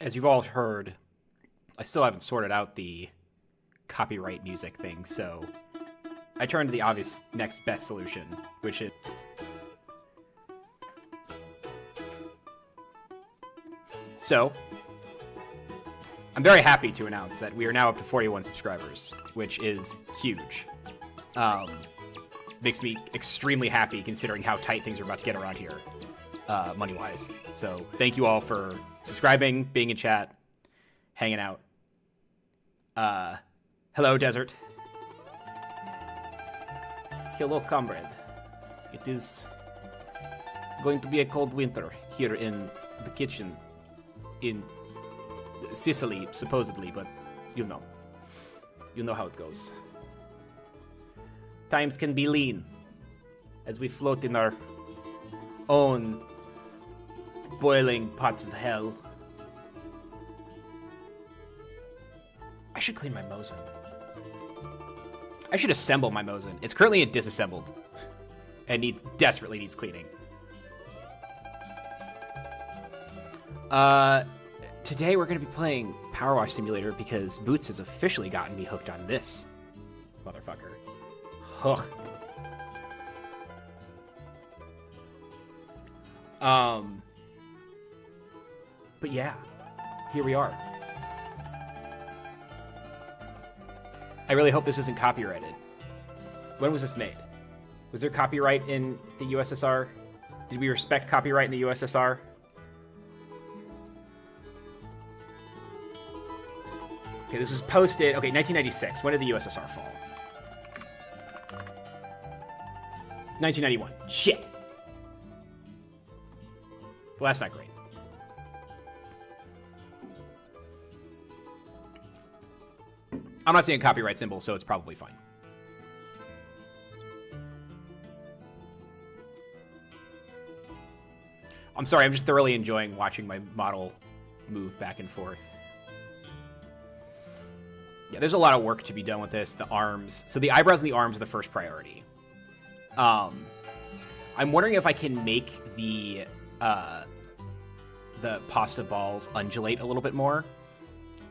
as you've all heard, I still haven't sorted out the copyright music thing, so I turned to the obvious next best solution, which is... So, I'm very happy to announce that we are now up to 41 subscribers, which is huge. Makes me extremely happy considering how tight things are about to get around here, money-wise. So, thank you all for subscribing, being in chat, hanging out. Hello, Desert. Hello, comrade. It is going to be a cold winter here in the kitchen in Sicily, supposedly, but you know how it goes. Times can be lean as we float in our own boiling pots of hell. I should clean my Mosin. I should assemble my Mosin. It's currently disassembled and desperately needs cleaning. Today we're going to be playing Power Wash Simulator because Boots has officially gotten me hooked on this motherfucker. Ugh. But yeah, here we are. I really hope this isn't copyrighted. When was this made? Was there copyright in the USSR? Did we respect copyright in the USSR? Okay, this was posted, okay, 1996. When did the USSR fall? 1991. Shit. Well, that's not great. I'm not seeing a copyright symbol, so it's probably fine. I'm sorry, I'm just thoroughly enjoying watching my model move back and forth. Yeah, there's a lot of work to be done with this. The arms. So the eyebrows and the arms are the first priority. I'm wondering if I can make the pasta balls undulate a little bit more.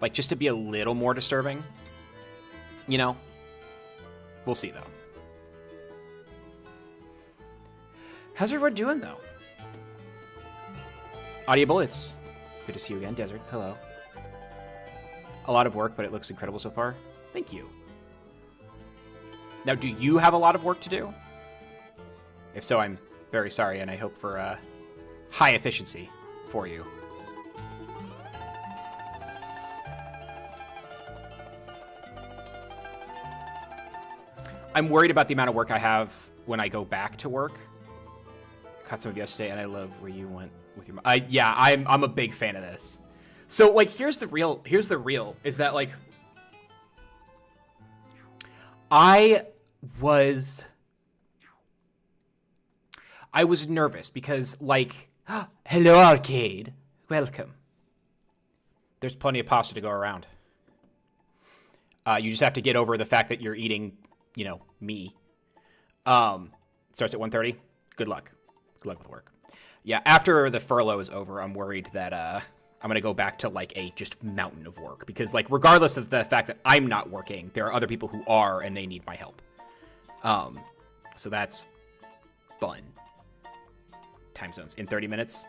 Like, just to be a little more disturbing. You know? We'll see, though. How's everyone doing, though? Audio Bullets. Good to see you again, Desert. Hello. A lot of work, but it looks incredible so far. Thank you. Now, do you have a lot of work to do? If so, I'm very sorry, and I hope for high efficiency for you. I'm worried about the amount of work I have when I go back to work. Caught some of yesterday, and I love where you went with your... yeah, I'm a big fan of this. So, like, here's the real, is that, like, I was nervous because, like, hello, arcade. Welcome. There's plenty of pasta to go around. You just have to get over the fact that you're eating, you know, me. Starts at 1:30. Good luck. Good luck with work. Yeah, after the furlough is over, I'm worried that, I'm going to go back to, like, a just mountain of work. Because, like, regardless of the fact that I'm not working, there are other people who are, and they need my help. So that's fun. Time zones. In 30 minutes?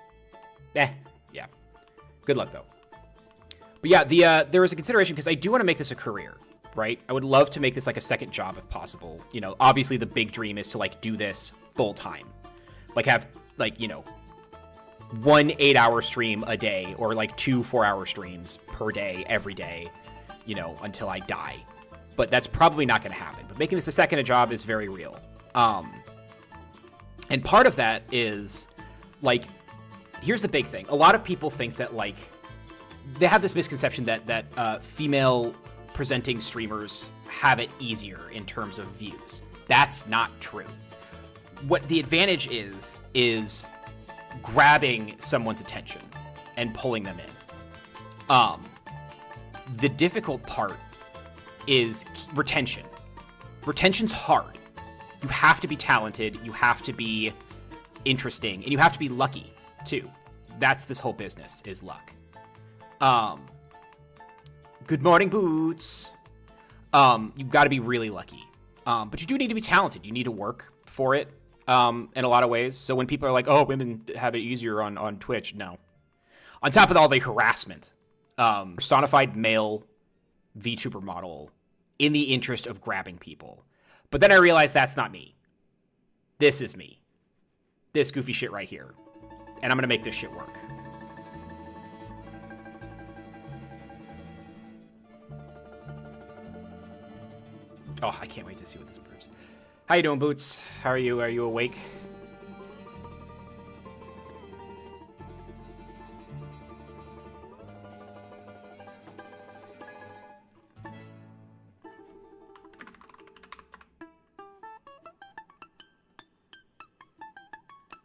Yeah. Good luck, though. But yeah, there is a consideration, because I do want to make this a career, right? I would love to make this, like, a second job if possible. You know, obviously the big dream is to, like, do this full-time. Like, have, like, you know... 1 8-hour stream a day, or like 2 4-hour streams per day, every day, you know, until I die. But that's probably not going to happen. But making this a second job is very real. And part of that is, like, here's the big thing. A lot of people think that, like, they have this misconception that female presenting streamers have it easier in terms of views. That's not true. What the advantage is grabbing someone's attention and pulling them in. The difficult part is retention. Retention's hard. You have to be talented, you have to be interesting, and you have to be lucky, too. That's this whole business, is luck. Good morning, Boots. You've got to be really lucky. But you do need to be talented. You need to work for it in a lot of ways. So when people are like, oh, women have it easier on Twitch, no. On top of all the harassment, personified male VTuber model in the interest of grabbing people. But then I realized that's not me. This is me. This goofy shit right here. And I'm going to make this shit work. Oh, I can't wait to see what this proves. How you doing, Boots? How are you? Are you awake?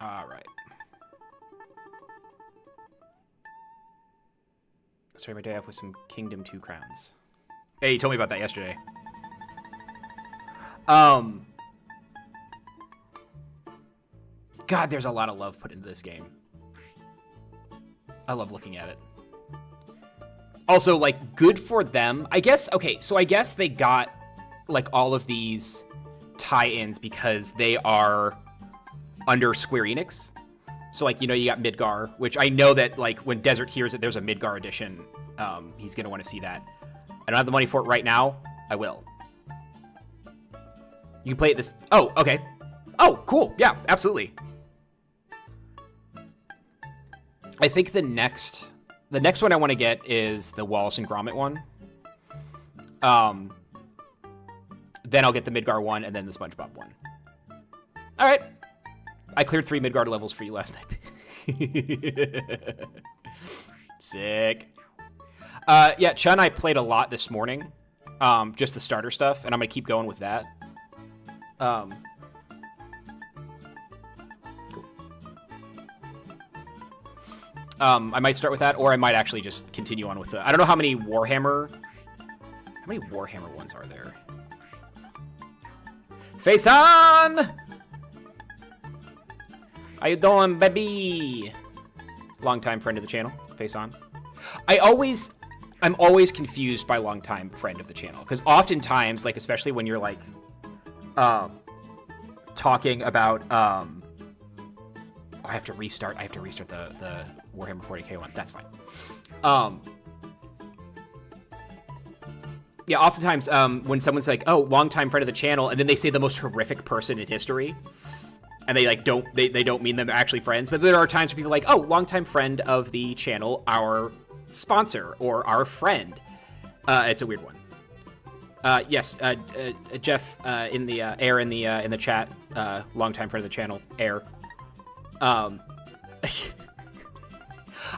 All right. Started my day off with some Kingdom 2 crowns. Hey, you told me about that yesterday. God, there's a lot of love put into this game. I love looking at it. Also, like, good for them. I guess, okay, so I guess they got, like, all of these tie-ins because they are under Square Enix. So, like, you know, you got Midgar, which I know that, like, when Desert hears that there's a Midgar edition, he's going to want to see that. I don't have the money for it right now. I will. You can play it this... Oh, okay. Oh, cool. Yeah, absolutely. I think the next one I want to get is the Wallace and Gromit one. Then I'll get the Midgar one and then the SpongeBob one. All right. I cleared 3 Midgar levels for you last night. Sick. Yeah, Chun and I played a lot this morning. Just the starter stuff, and I'm going to keep going with that. Cool. I might start with that, or I might actually just continue on with the... I don't know how many Warhammer... How many Warhammer ones are there? Face on! How you doing, baby? Longtime friend of the channel. Face on. I'm always confused by longtime friend of the channel, because oftentimes, like, especially when you're, like, talking about... I have to restart the Warhammer 40k one. That's fine. Yeah, oftentimes when someone's like, "Oh, longtime friend of the channel," and then they say the most horrific person in history, and they like don't mean them actually friends. But there are times where people are like, "Oh, longtime friend of the channel, our sponsor or our friend." It's a weird one. Yes, Jeff in the Air in the chat, longtime friend of the channel, Air.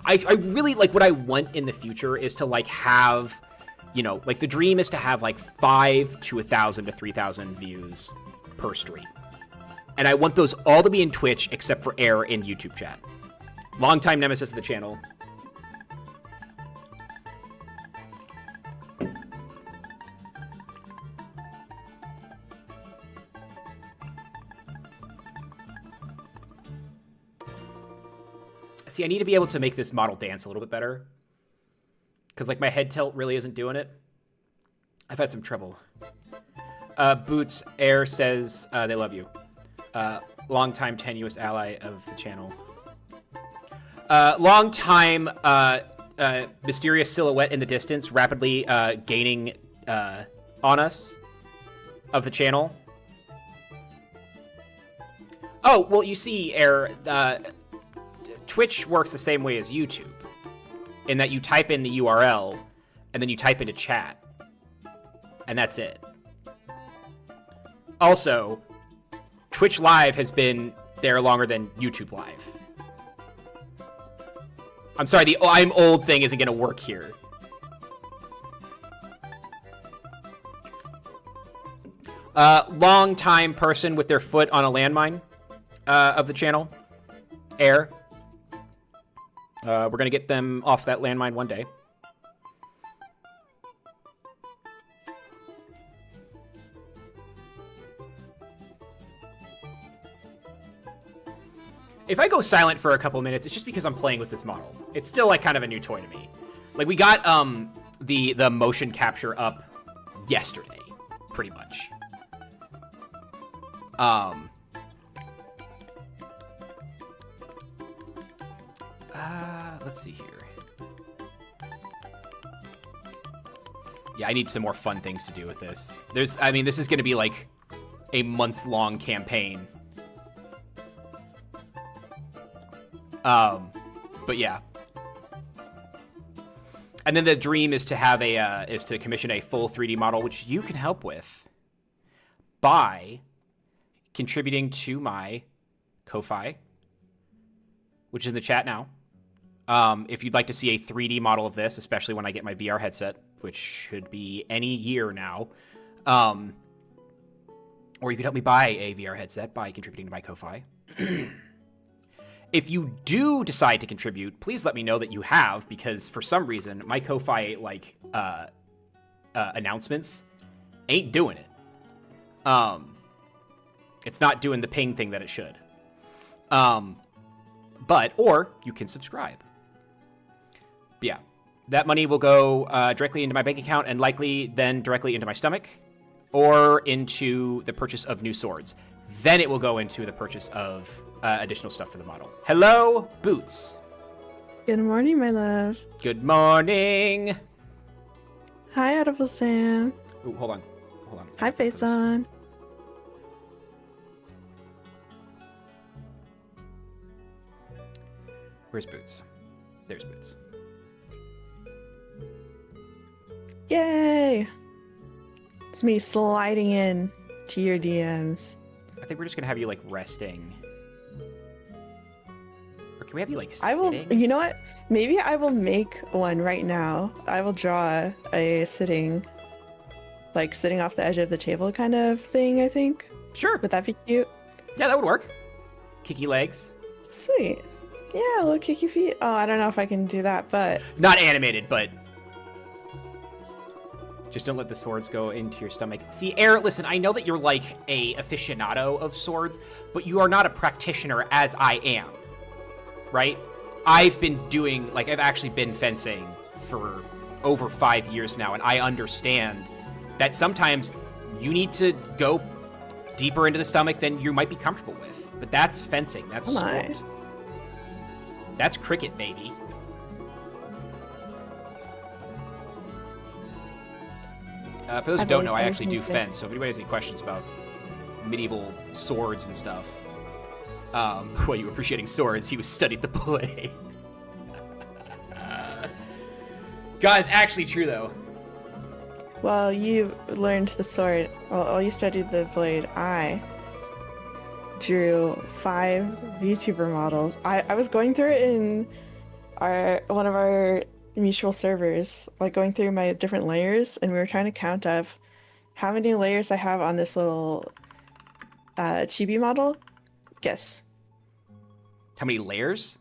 I really, like, what I want in the future is to, like, have, you know, like, the dream is to have, like, 5 to 1,000 to 3,000 views per stream. And I want those all to be in Twitch except for Air in YouTube chat. Longtime nemesis of the channel. See, I need to be able to make this model dance a little bit better. Because, like, my head tilt really isn't doing it. I've had some trouble. Boots Air says they love you. Long-time tenuous ally of the channel. Long-time mysterious silhouette in the distance, rapidly gaining on us of the channel. Oh, well, you see, Air... Twitch works the same way as YouTube, in that you type in the URL, and then you type into chat, and that's it. Also, Twitch Live has been there longer than YouTube Live. I'm sorry, the I'm old thing isn't going to work here. Long-time person with their foot on a landmine of the channel, Air. We're going to get them off that landmine one day. If I go silent for a couple minutes, it's just because I'm playing with this model. It's still, like, kind of a new toy to me. Like, we got the motion capture up yesterday, pretty much. Let's see here. Yeah, I need some more fun things to do with this. I mean, this is going to be like a months-long campaign. But yeah. And then the dream is to have is to commission a full 3D model, which you can help with by contributing to my Ko-Fi, which is in the chat now. If you'd like to see a 3D model of this, especially when I get my VR headset, which should be any year now, or you could help me buy a VR headset by contributing to my Ko-Fi. If you do decide to contribute, please let me know that you have, because for some reason my Ko-Fi announcements ain't doing it. It's not doing the ping thing that it should. Or you can subscribe. But yeah, that money will go directly into my bank account and likely then directly into my stomach or into the purchase of new swords. Then it will go into the purchase of additional stuff for the model. Hello, Boots. Good morning, my love. Good morning. Hi, Audible Sam. Ooh, hold on. Hi, Face On. Where's Boots? There's Boots. Yay! It's me sliding in to your DMs. I think we're just gonna have you like resting. Or can we have you like I will. sitting? You know what? Maybe I will make one right now. I will draw a sitting off the edge of the table kind of thing. I think. Sure. Would that be cute? Yeah, that would work. Kicky legs. Sweet. Yeah, little kicky feet. Oh, I don't know if I can do that, but Not animated, but just don't let the swords go into your stomach. See, Air, listen, I know that you're like a aficionado of swords, but you are not a practitioner as I am, right? I've actually been fencing for over 5 years now, and I understand that sometimes you need to go deeper into the stomach than you might be comfortable with. But that's fencing. That's sport. That's cricket, baby. For those who don't know, I actually do fence, so if anybody has any questions about medieval swords and stuff, while you were appreciating swords, he was studied the blade. God, it's actually true, though. Well, you learned the sword. Well, you studied the blade. I drew 5 VTuber models. I was going through it in one of our mutual servers, like going through my different layers, and we were trying to count up how many layers I have on this little chibi model. Guess. How many layers?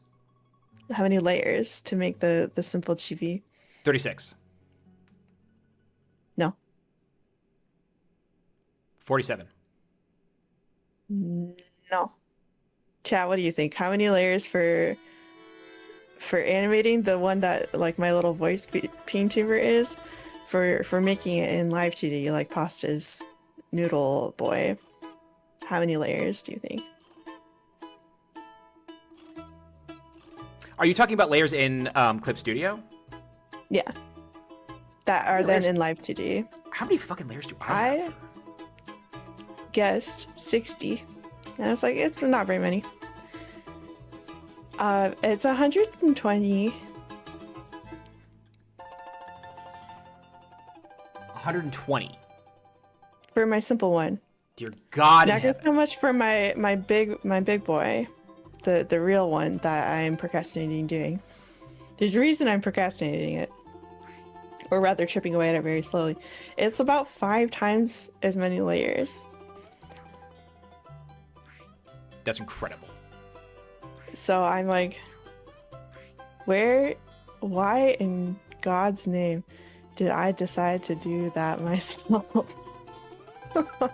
How many layers to make the simple chibi? 36. No. 47. No. Chat, what do you think? How many layers for animating the one that like my little voice peen tuber is, for making it in live 2D like Pasta's noodle boy? How many layers do you think? Are you talking about layers in Clip Studio? Yeah. That are then in live 2D. How many fucking layers do I have? Guessed 60. And I was like, it's not very many. It's 120. 120. For my simple one. Dear God. Now guess how much for my big boy. The real one that I'm procrastinating doing. There's a reason I'm procrastinating it. Or rather chipping away at it very slowly. It's about 5 times as many layers. That's incredible. So I'm like, why in God's name did I decide to do that myself? But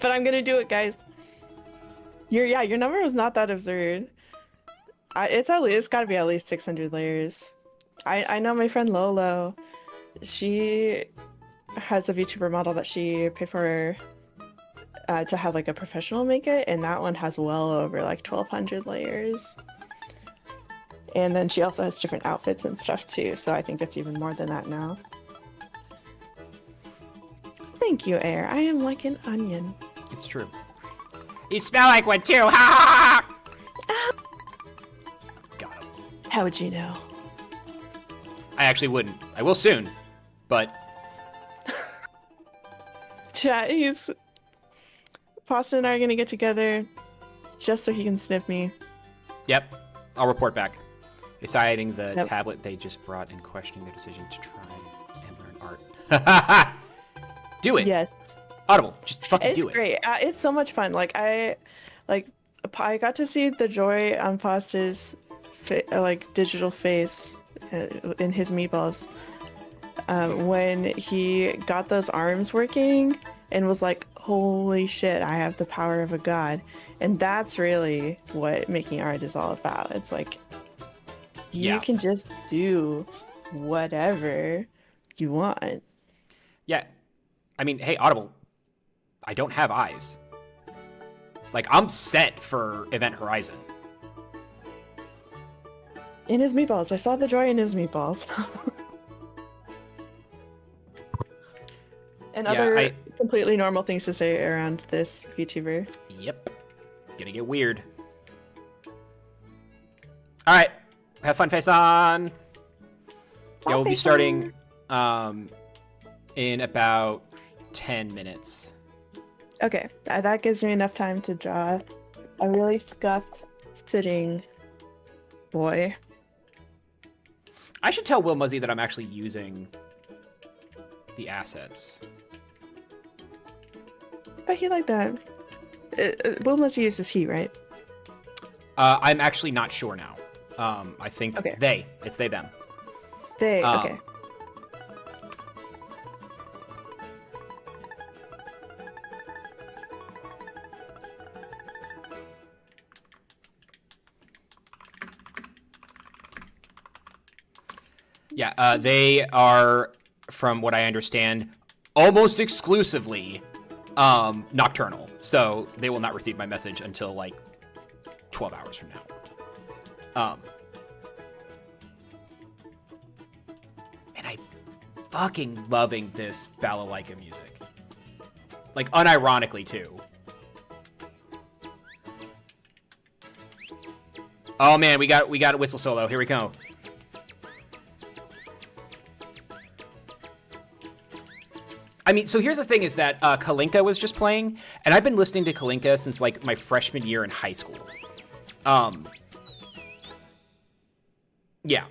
I'm gonna do it, guys. Your number was not that absurd. It's gotta be at least 600 layers. I know my friend Lolo. She has a VTuber model that she paid for to have like a professional make it, and that one has well over like 1,200 layers. And then she also has different outfits and stuff too, so I think it's even more than that now. Thank you, Air. I am like an onion. It's true. You smell like one too. Ha! Got him. How would you know? I actually wouldn't. I will soon, but Chat, Pasta and I are gonna get together just so he can sniff me. yep, I'll report back. Deciding the Yep. tablet they just brought and questioning their decision to try and learn art. Do it. Yes. Audible, just fucking It's do it. great. It's so much fun. I got to see the joy on Pasta's digital face in his meatballs when he got those arms working and was like, "Holy shit! I have the power of a god!" And that's really what making art is all about. It's like you can just do whatever you want. Yeah, I mean, hey, Audible, I don't have eyes. Like, I'm set for Event Horizon. In his meatballs. I saw the joy in his meatballs. And other completely normal things to say around this VTuber. Yep. It's gonna get weird. Alright. Have fun face on. Yeah, we'll be starting in about 10 minutes. Okay, that gives me enough time to draw a really scuffed sitting boy. I should tell Will Muzzy that I'm actually using the assets. But he like that. Will must uses he, right? I'm actually not sure now. I think okay. It's they, them. They, okay. Yeah, they are, from what I understand, almost exclusively nocturnal. So they will not receive my message until like 12 hours from now. And I'm fucking loving this balalaika music. Like, unironically, too. Oh man, we got a whistle solo. Here we go. I mean, so here's the thing is that Kalinka was just playing, and I've been listening to Kalinka since, like, my freshman year in high school. Yeah.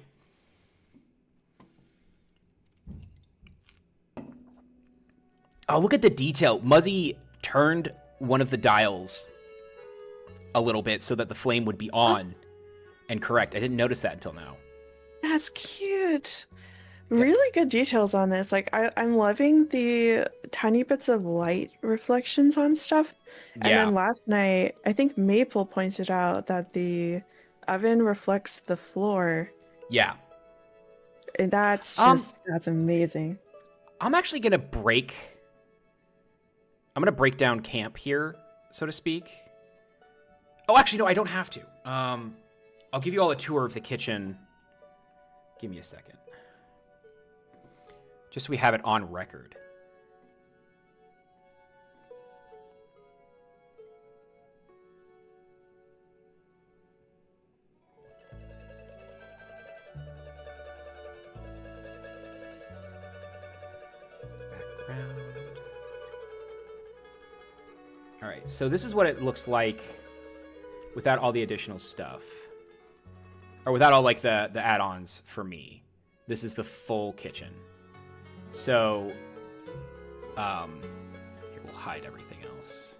Oh, look at the detail. Muzzy turned one of the dials a little bit so that the flame would be on and correct. I didn't notice that until now. That's cute. Really good details on this. Like, I'm loving the tiny bits of light reflections on stuff. And then last night, I think Maple pointed out that the oven reflects the floor. Yeah. And that's just, that's amazing. I'm actually going to break down camp here, so to speak. Oh, actually, no, I don't have to. I'll give you all a tour of the kitchen. Give me a second. Just so we have it on record. Background. All right, so this is what it looks like without all the additional stuff. Or without all, like, the add-ons for me. This is the full kitchen. So, here, we'll hide everything else.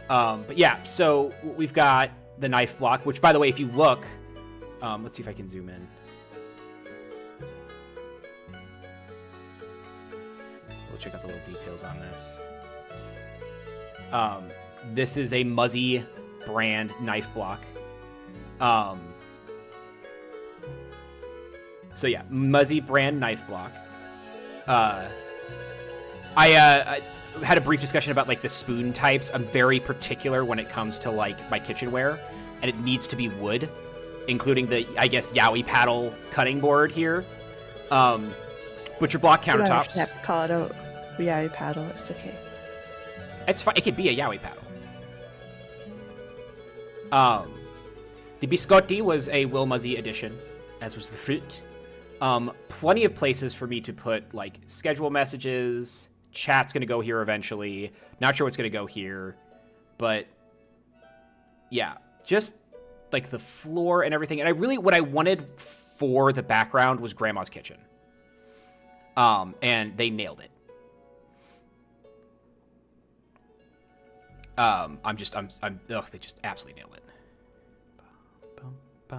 But yeah, so we've got the knife block, which, by the way, if you look, let's see if I can zoom in. We'll check out the little details on this. This is a Muzzy brand knife block. So yeah, Muzzy brand knife block. I had a brief discussion about like the spoon types. I'm very particular when it comes to like my kitchenware, and it needs to be wood, including the, I guess, Yowie paddle cutting board here. Butcher block You don't countertops. actually have to call it a Yowie paddle. It's okay. It's fine. It could be a Yowie paddle. The biscotti was a Will Muzzy edition, as was the fruit. Plenty of places for me to put like schedule messages. Chat's gonna go here eventually. Not sure what's gonna go here, but yeah, just like the floor and everything. And what I wanted for the background was Grandma's kitchen. And they nailed it. They just absolutely nailed it. All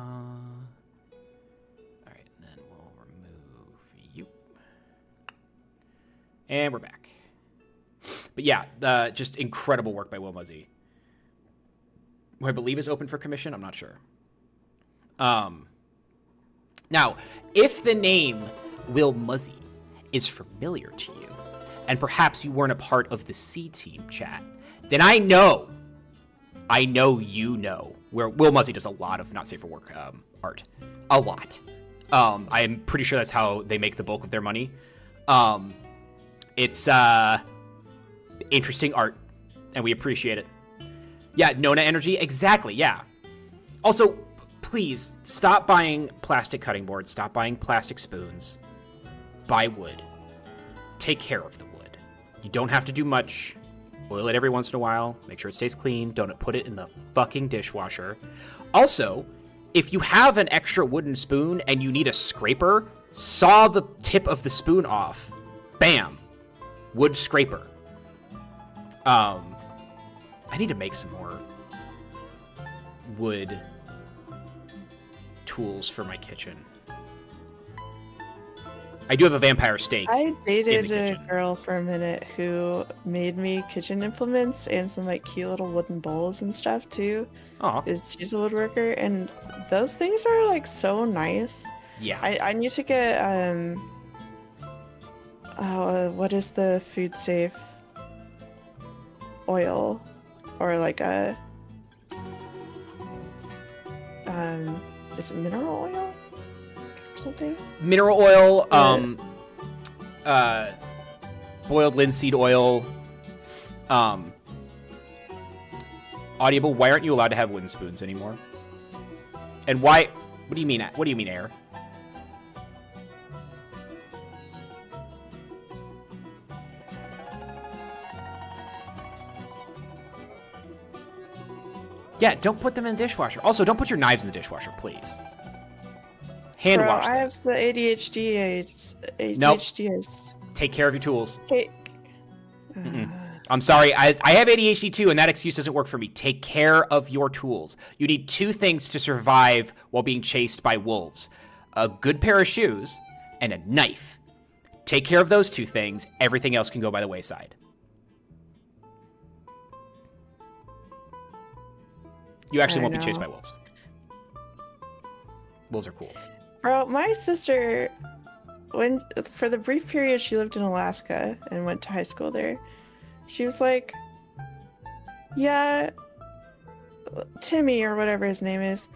right, and then we'll remove you. And we're back. But yeah, just incredible work by Will Muzzy, who I believe is open for commission. I'm not sure. Now, if the name Will Muzzy is familiar to you, and perhaps you weren't a part of the C Team chat, then I know you know where Will Muzzy does a lot of not safe for work art. A lot. I'm pretty sure that's how they make the bulk of their money. It's interesting art, and we appreciate it. Yeah, Nona Energy, exactly, yeah. Also, please, stop buying plastic cutting boards, stop buying plastic spoons. Buy wood. Take care of the wood. You don't have to do much. Oil it every once in a while. Make sure it stays clean. Don't put it in the fucking dishwasher. Also, if you have an extra wooden spoon and you need a scraper, saw the tip of the spoon off. Bam. Wood scraper. I need to make some more wood tools for my kitchen. I do have a vampire steak. I dated a girl for a minute who made me kitchen implements and some like cute little wooden bowls and stuff too. Aw. She's a woodworker, and those things are like so nice. Yeah. I need to get what is the food safe oil, or like a is it mineral oil or something? Mineral oil, boiled linseed oil, Audible, why aren't you allowed to have wooden spoons anymore? And why, what do you mean, Air? Yeah, don't put them in the dishwasher. Also, don't put your knives in the dishwasher, please. Hand wash I those. have the ADHD. Nope. ADHD. Take care of your tools. Hey. I'm sorry, I have ADHD too, and that excuse doesn't work for me. Take care of your tools. You need two things to survive while being chased by wolves. A good pair of shoes and a knife. Take care of those two things. Everything else can go by the wayside. You actually won't be chased by wolves. Wolves are cool. Bro, my sister, for the brief period she lived in Alaska and went to high school there, she was like, yeah, Timmy, or whatever his name is,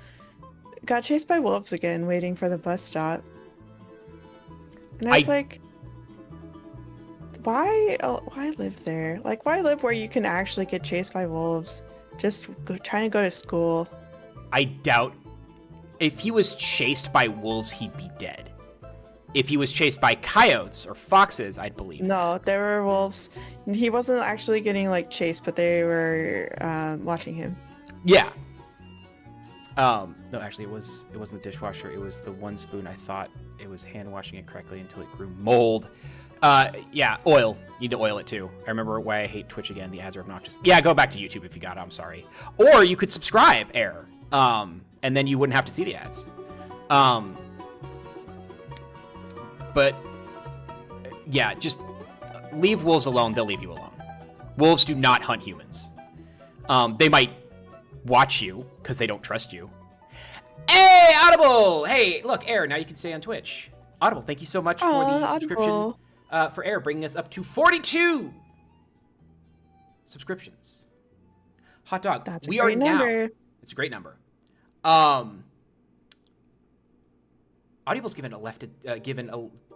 got chased by wolves again waiting for the bus stop. And I was like, why live there? Like, why live where you can actually get chased by wolves just trying to go to school? I doubt. If he was chased by wolves, he'd be dead. If he was chased by coyotes or foxes, I'd believe. No, there were wolves. He wasn't actually getting like chased, but they were watching him. Yeah. No, actually, it wasn't the dishwasher. It was the one spoon. I thought it was hand washing it correctly until it grew mold. Yeah, oil. You need to oil it too. I remember why I hate Twitch again. The ads are obnoxious. Yeah, go back to YouTube if you got it. I'm sorry. Or you could subscribe, Air. And then you wouldn't have to see the ads. But yeah, just leave wolves alone. They'll leave you alone. Wolves do not hunt humans. They might watch you because they don't trust you. Hey, Audible! Hey, look, Air, now you can stay on Twitch. Audible, thank you so much for the subscription for Air, bringing us up to 42 subscriptions. Hot dog. That's a great number. It's a great number. Audible's given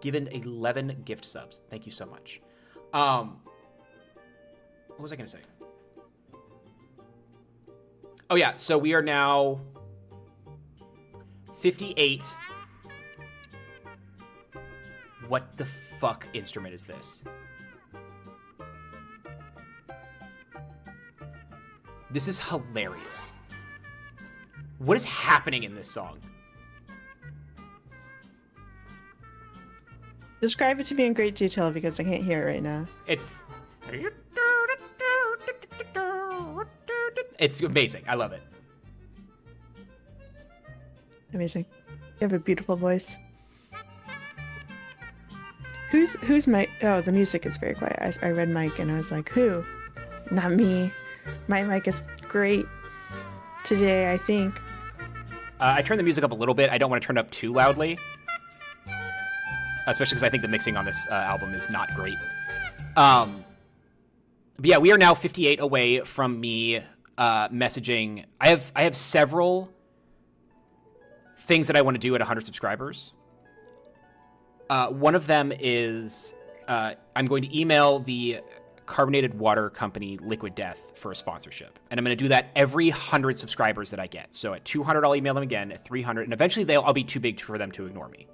11 gift subs. Thank you so much. What was I going to say? Oh yeah, so we are now 58. What the fuck instrument is this? This is hilarious. What is happening in this song? Describe it to me in great detail because I can't hear it right now. It's amazing. I love it. Amazing. You have a beautiful voice. Who's Mike? Oh, the music is very quiet. I read Mike and I was like, who? Not me. My mic is great today, I think. I turned the music up a little bit. I don't want to turn it up too loudly. Especially because I think the mixing on this album is not great. But yeah, we are now 58 away from me messaging. I have several things that I want to do at 100 subscribers. One of them is I'm going to email the carbonated water company Liquid Death for a sponsorship. And I'm going to do that every 100 subscribers that I get. So at 200, I'll email them again. At 300, and eventually I'll be too big for them to ignore me.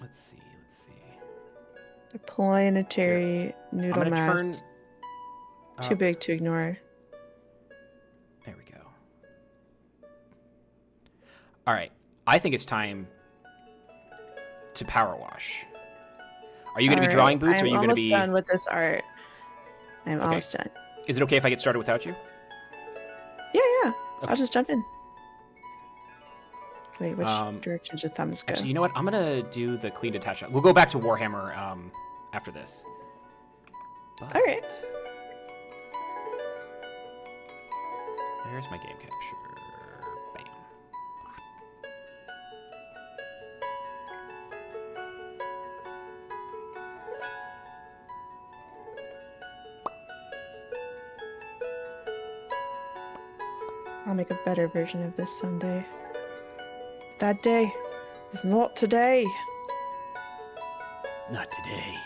Let's see. A planetary noodle mass. Too big to ignore. There we go. All right. I think it's time to power wash. Are you going to be drawing boots, or are you going to be... I'm almost done with this art. I'm almost done. Is it okay if I get started without you? Yeah. Okay. I'll just jump in. Wait, which direction should thumbs go? Actually, you know what? I'm going to do the clean detach. We'll go back to Warhammer after this. But... All right. There's my game capture. Bam. I'll make a better version of this someday. That day is not today. Not today.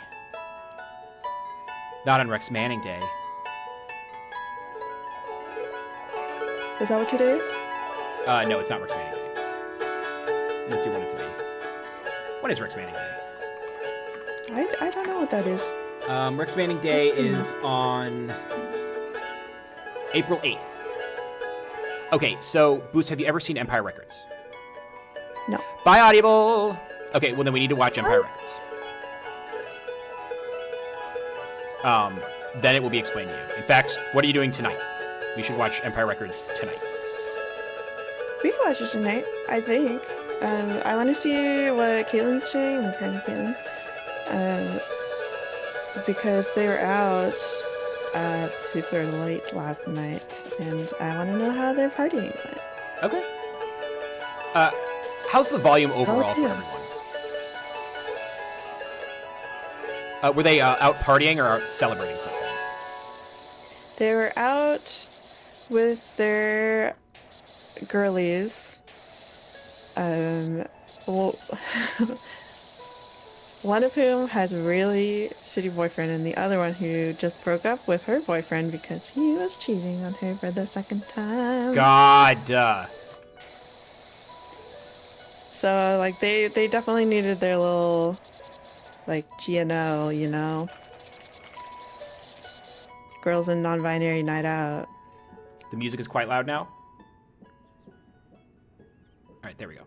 Not on Rex Manning Day. Is that what today is? No, it's not Rex Manning Day. Unless you want it to be. What is Rex Manning Day? I don't know what that is. Rex Manning Day is on April 8th. Okay, so, Boots, have you ever seen Empire Records? No. Bye, Audible! Okay, well then we need to watch Empire Records. Then it will be explained to you. In fact, what are you doing tonight? We should watch Empire Records tonight. We can watch it tonight, I think. I want to see what Caitlin's doing, my friend Caitlin. Because they were out super late last night, and I want to know how their partying went. Okay. How's the volume overall for everyone? Were they out partying or out celebrating something? They were out with their girlies. Well, one of whom has a really shitty boyfriend, and the other one who just broke up with her boyfriend because he was cheating on her for the second time. God. So, like, they definitely needed their little, like, GNO, you know? Girls and non-binary night out. The music is quite loud now. All right, there we go.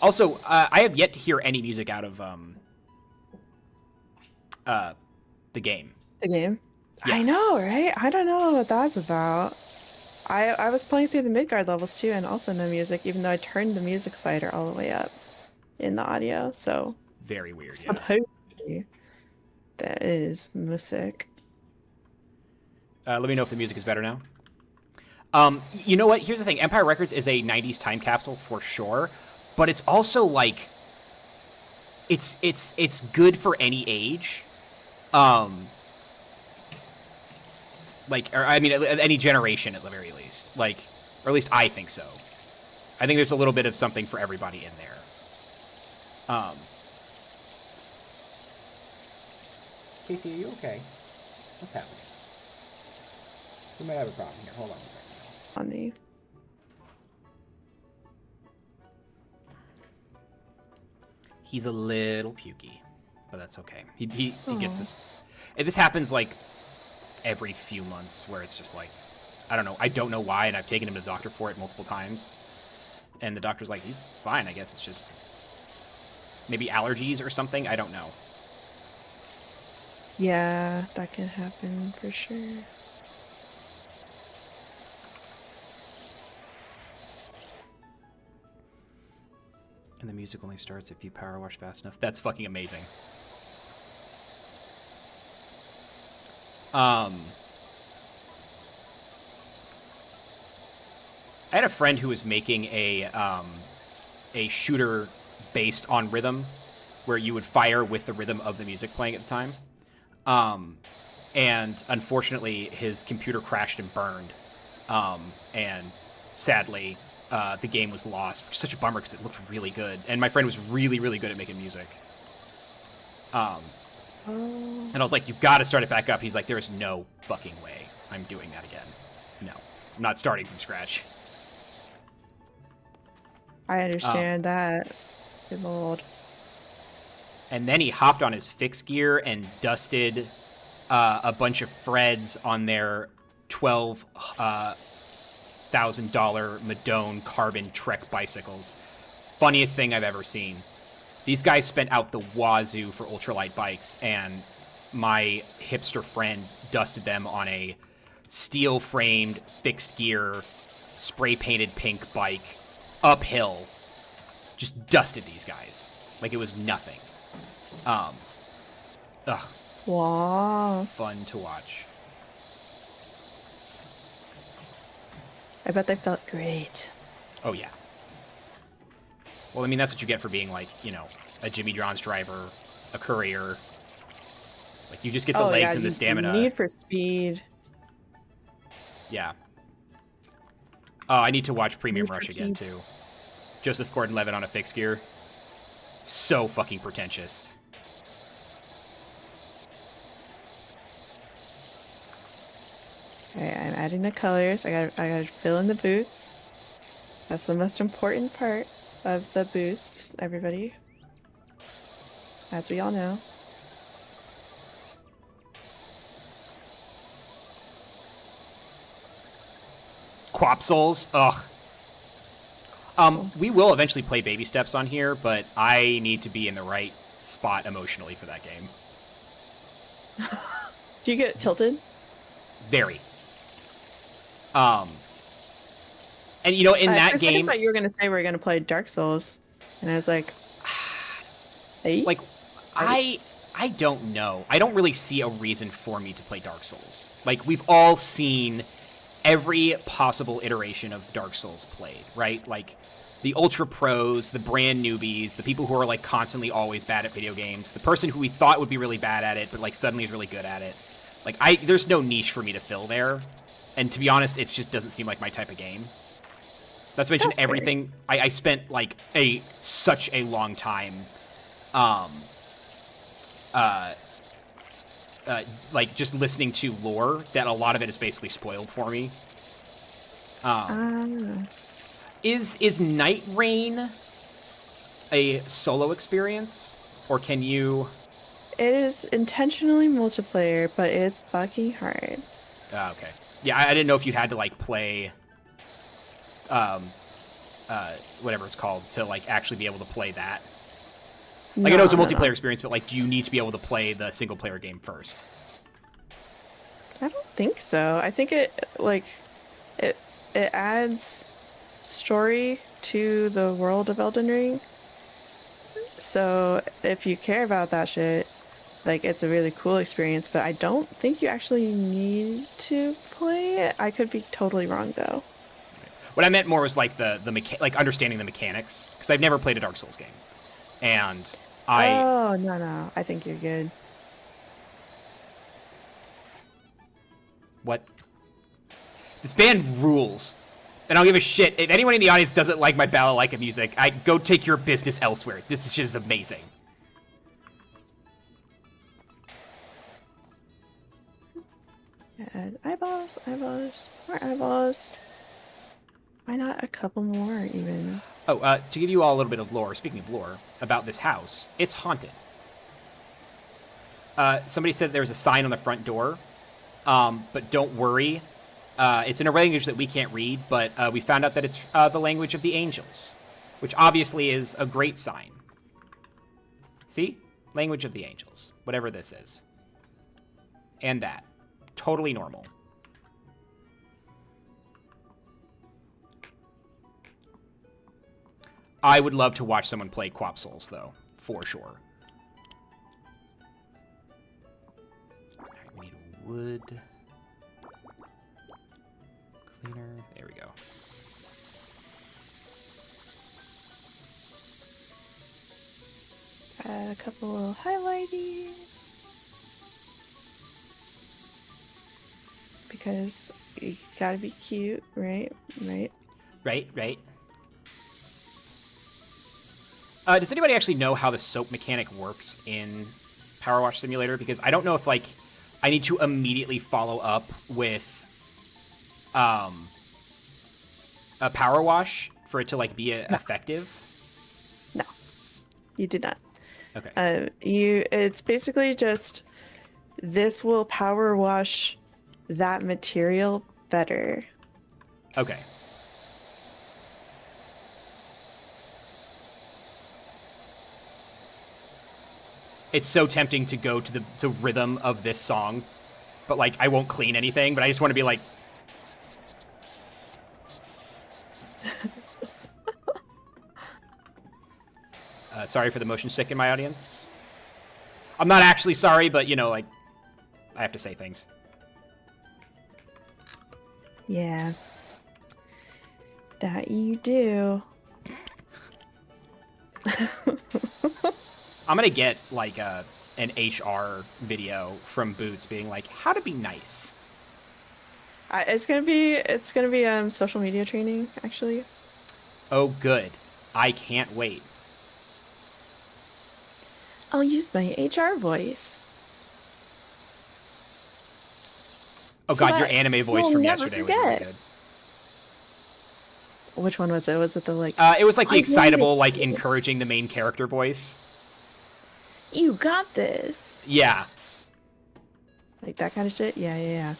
Also, I have yet to hear any music out of the game. The game? Yeah. I know, right? I don't know what that's about. I was playing through the Midgard levels too, and also no music, even though I turned the music slider all the way up in the audio. So Very weird, yeah. supposedly that is music. Let me know if the music is better now. You know what? Here's the thing. Empire Records is a 90s time capsule for sure, but it's also like it's good for any age. Like, or I mean, any generation at the very least. Like, or at least I think so. I think there's a little bit of something for everybody in there. Casey, are you okay? What's happening? We might have a problem here. Hold on a second. On the He's a little pukey, but that's okay. He gets this. This happens like every few months, where it's just like, I don't know. I don't know why, and I've taken him to the doctor for it multiple times, and the doctor's like, he's fine. I guess it's just maybe allergies or something. I don't know. Yeah, that can happen for sure. And the music only starts if you power wash fast enough. That's fucking amazing. I had a friend who was making a shooter based on rhythm, where you would fire with the rhythm of the music playing at the time. And unfortunately, his computer crashed and burned. And sadly, the game was lost. Such a bummer, because it looked really good. And my friend was really, really good at making music. And I was like, you've got to start it back up. He's like, there is no fucking way I'm doing that again. No, I'm not starting from scratch. I understand that. Good lord. And then he hopped on his fixed gear and dusted a bunch of Freds on their $12,000 Madone carbon Trek bicycles. Funniest thing I've ever seen. These guys spent out the wazoo for ultralight bikes, and my hipster friend dusted them on a steel-framed, fixed gear, spray-painted pink bike, uphill. Just dusted these guys like it was nothing. Wow. Fun to watch. I bet they felt great. Oh, yeah. Well, I mean, that's what you get for being, like, you know, a Jimmy John's driver, a courier. Like, you just get the legs and the stamina. Need for speed. Yeah. Oh, I need to watch Premium Need for Rush again, speed. too. Joseph Gordon-Levitt on a fixed gear. So fucking pretentious. Alright, I'm adding the colors. I gotta fill in the boots. That's the most important part of the boots, everybody. As we all know. Quapsols. Ugh. We will eventually play Baby Steps on here, but I need to be in the right spot emotionally for that game. Do you get tilted? Very. And you know, in that game, I thought you were gonna say we were gonna play Dark Souls, and I was like, hey? like, I don't know. I don't really see a reason for me to play Dark Souls. Like, we've all seen every possible iteration of Dark Souls played, right? Like, the ultra pros, the brand newbies, the people who are, like, constantly always bad at video games, the person who we thought would be really bad at it, but, like, suddenly is really good at it. Like, there's no niche for me to fill there. And to be honest, it just doesn't seem like my type of game. Not to mention everything. I spent, like, such a long time, like, just listening to lore that a lot of it is basically spoiled for me. Is Night Rain a solo experience, or can you? It is intentionally multiplayer, but it's fucking hard. Okay. Yeah, I didn't know if you had to, like, play, whatever it's called, to, like, actually be able to play that. Like, I know it's a multiplayer experience, but, like, do you need to be able to play the single-player game first? I don't think so. I think it adds story to the world of Elden Ring. So if you care about that shit, like it's a really cool experience, but I don't think you actually need to play it. I could be totally wrong though. What I meant more was like like understanding the mechanics, because I've never played a Dark Souls game, and Oh, no, I think you're good. What? This band rules. And I'll give a shit. If anyone in the audience doesn't like my balalaika music, I go take your business elsewhere. This shit is amazing. Yeah, eyeballs, more eyeballs. Why not a couple more, even? Oh, to give you all a little bit of lore, speaking of lore, about this house, it's haunted. Somebody said there's a sign on the front door, but don't worry. It's in a language that we can't read, but we found out that it's the language of the angels, which obviously is a great sign. See? Language of the angels, whatever this is. And that. Totally normal. I would love to watch someone play Quap Souls, though, for sure. All right, we need wood. Cleaner. There we go. Add a couple little highlighties. Because you gotta be cute, right? Right. Right. Does anybody actually know how the soap mechanic works in Power Wash Simulator? Because I don't know if, like, I need to immediately follow up with a Power Wash for it to, like, be effective. No, you did not. Okay. It's basically just this will power wash that material better. Okay. It's so tempting to go to the rhythm of this song, but like I won't clean anything, but I just want to be like sorry for the motion sick in my audience. I'm not actually sorry, but you know, like I have to say things. Yeah. That you do. I'm gonna get like an HR video from Boots being like, how to be nice. It's gonna be social media training, actually. Oh, good. I can't wait. I'll use my HR voice. Oh So god, your that anime voice you'll from never yesterday was really forget. good. Which one was it? Was it the like? It was like the I excitable, wanted like encouraging the main character voice. You got this. Yeah. Like that kind of shit? Yeah.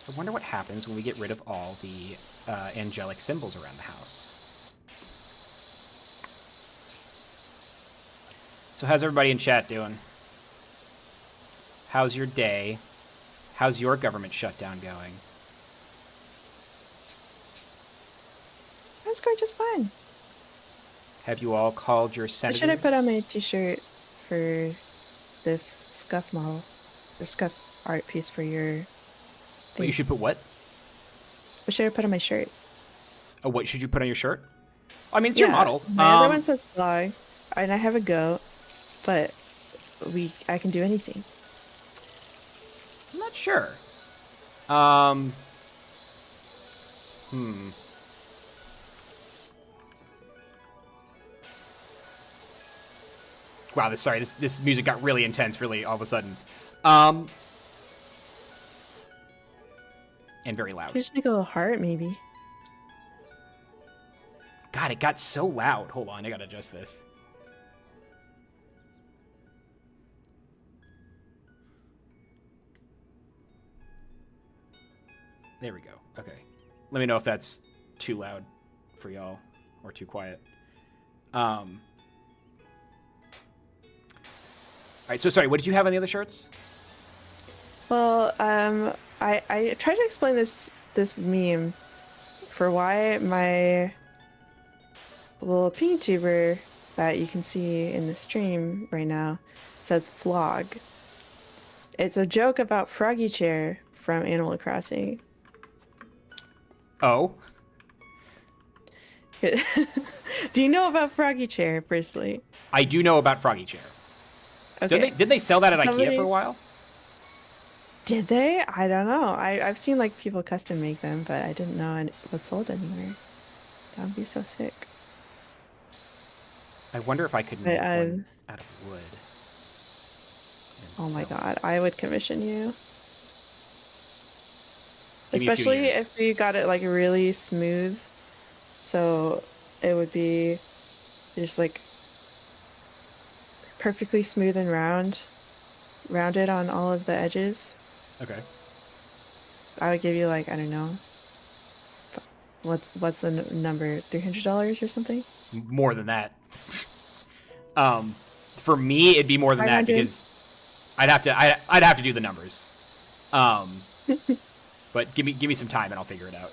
I wonder what happens when we get rid of all the angelic symbols around the house. So how's everybody in chat doing? How's your day? How's your government shutdown going? That's going just fine. Have you all called your What senators? should I put on my t-shirt for this scuff model? Or scuff art piece for your thing? Well, you should put what? What should I put on my shirt? Oh, what should you put on your shirt? I mean, it's your model. My other one says dog, and I have a goat, but I can do anything. I'm not sure. Wow, this music got really intense, really, all of a sudden. And very loud. Just make a little heart, maybe. God, it got so loud. Hold on, I gotta adjust this. There we go. Okay. Let me know if that's too loud for y'all or too quiet. All right, so sorry, what did you have on the other shirts? Well, I tried to explain this meme for why my little ping tuber that you can see in the stream right now says vlog. It's a joke about Froggy Chair from Animal Crossing. Oh. Do you know about Froggy Chair, firstly? I do know about Froggy Chair. Okay. Did they sell that at IKEA for a while? Did they? I don't know. I've seen like people custom make them, but I didn't know it was sold anywhere. That would be so sick. I wonder if I could make one out of wood. Oh my god, I would commission you. Give me a few Especially years. if you got it like really smooth. So it would be just like perfectly smooth and rounded on all of the edges. Okay. I would give you like, I don't know, what's the number, $300 or something? More than that. For me, it'd be more than that 500? because I'd have to do the numbers. But give me some time and I'll figure it out.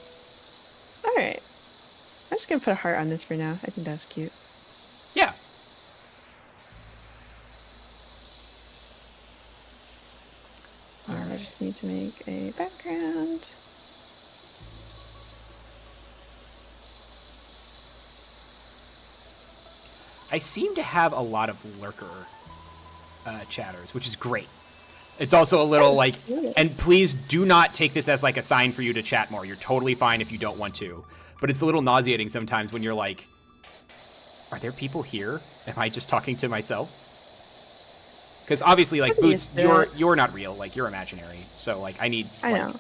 All right. I'm just gonna put a heart on this for now. I think that's cute. Yeah. I just need to make a background. I seem to have a lot of lurker chatters, which is great. It's also a little like, and please do not take this as like a sign for you to chat more. You're totally fine if you don't want to. But it's a little nauseating sometimes when you're like, are there people here? Am I just talking to myself? Because obviously, like, Boots, you're not real. Like, you're imaginary. So, like, I need... I like, know.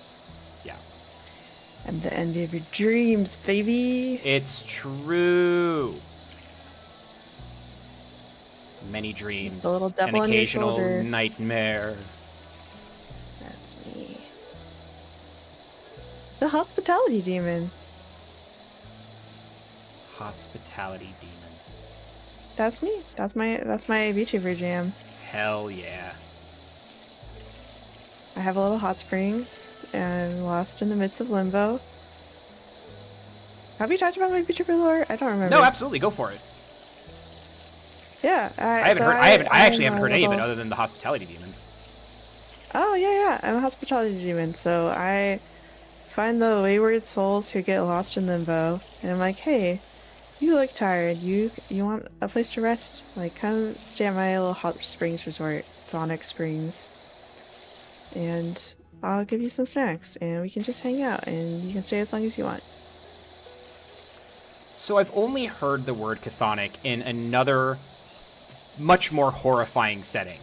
Yeah. I'm the envy of your dreams, baby. It's true. Many dreams. Just a little devil an on your occasional shoulder. nightmare. That's me. The hospitality demon. Hospitality demon. That's me. That's my VTuber jam. Hell yeah. I have a little hot springs and lost in the midst of limbo. Have you talked about my VTuber lore? I don't remember. No, absolutely. Go for it. Yeah. I actually haven't heard any of it other than the hospitality demon. Oh, yeah. I'm a hospitality demon. So I find the wayward souls who get lost in limbo. And I'm like, hey, you look tired. You want a place to rest? Like, come stay at my little hot springs resort, Thonic Springs. And I'll give you some snacks. And we can just hang out. And you can stay as long as you want. So I've only heard the word chthonic in another much more horrifying setting,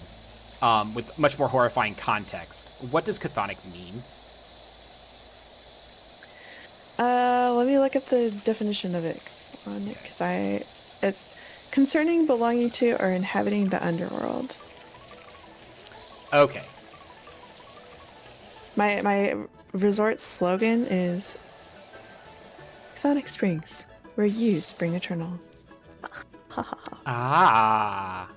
with much more horrifying context. What does chthonic mean? Let me look at the definition of it, because it's concerning belonging to or inhabiting the underworld. Okay. My resort slogan is Chthonic Springs, where you spring eternal. Ah.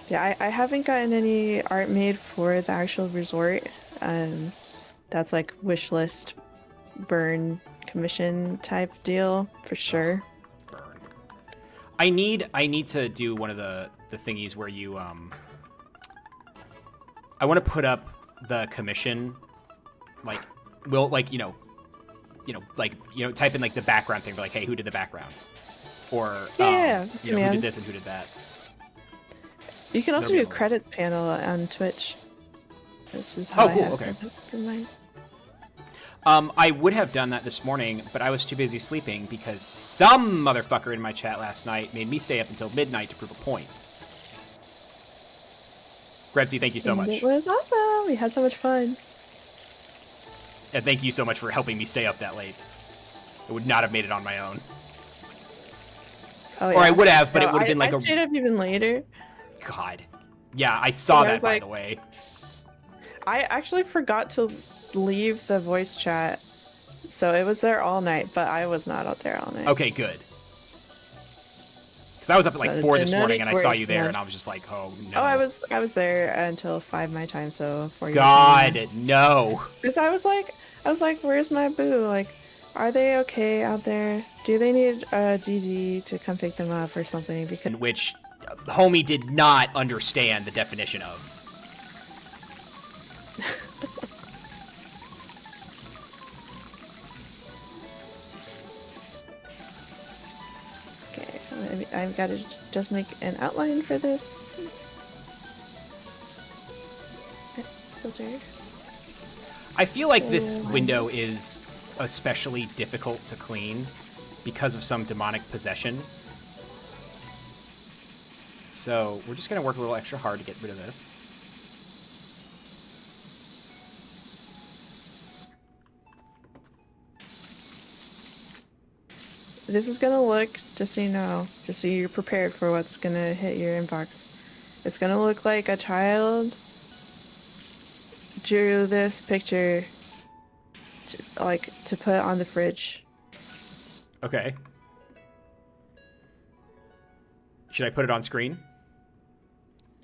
Yeah, I haven't gotten any art made for the actual resort. That's like wish list, burn, commission type deal for sure. Burn. I need to do one of the thingies where you I want to put up the commission, like type in like the background thing, like, hey, who did the background, or who did this and who did that. You can also do a credits panel on Twitch. This is how I have Okay. for mine. I would have done that this morning, but I was too busy sleeping because some motherfucker in my chat last night made me stay up until midnight to prove a point. Grebsy, thank you so much. It was awesome. We had so much fun. And thank you so much for helping me stay up that late. I would not have made it on my own. Oh, or I would have, but it would have been like I stayed up even later. God. Yeah, I saw that, by like, the way. I actually forgot to leave the voice chat, so it was there all night, but I was not out there all night. Okay, good. Because I was up at like So 4 the this morning and I saw you there, one. and I was just like, oh no. Oh, I was there until 5 my time, so 4 God, no. Because I was like, where's my boo? Like, are they okay out there? Do they need DD to come pick them up or something? Because In which homie did not understand the definition of. okay, I've got to just make an outline for this filter. I feel like this window is especially difficult to clean because of some demonic possession. So we're just going to work a little extra hard to get rid of this. This is gonna look, just so you know, just so you're prepared for what's gonna hit your inbox. It's gonna look like a child drew this picture to put on the fridge. Okay. Should I put it on screen?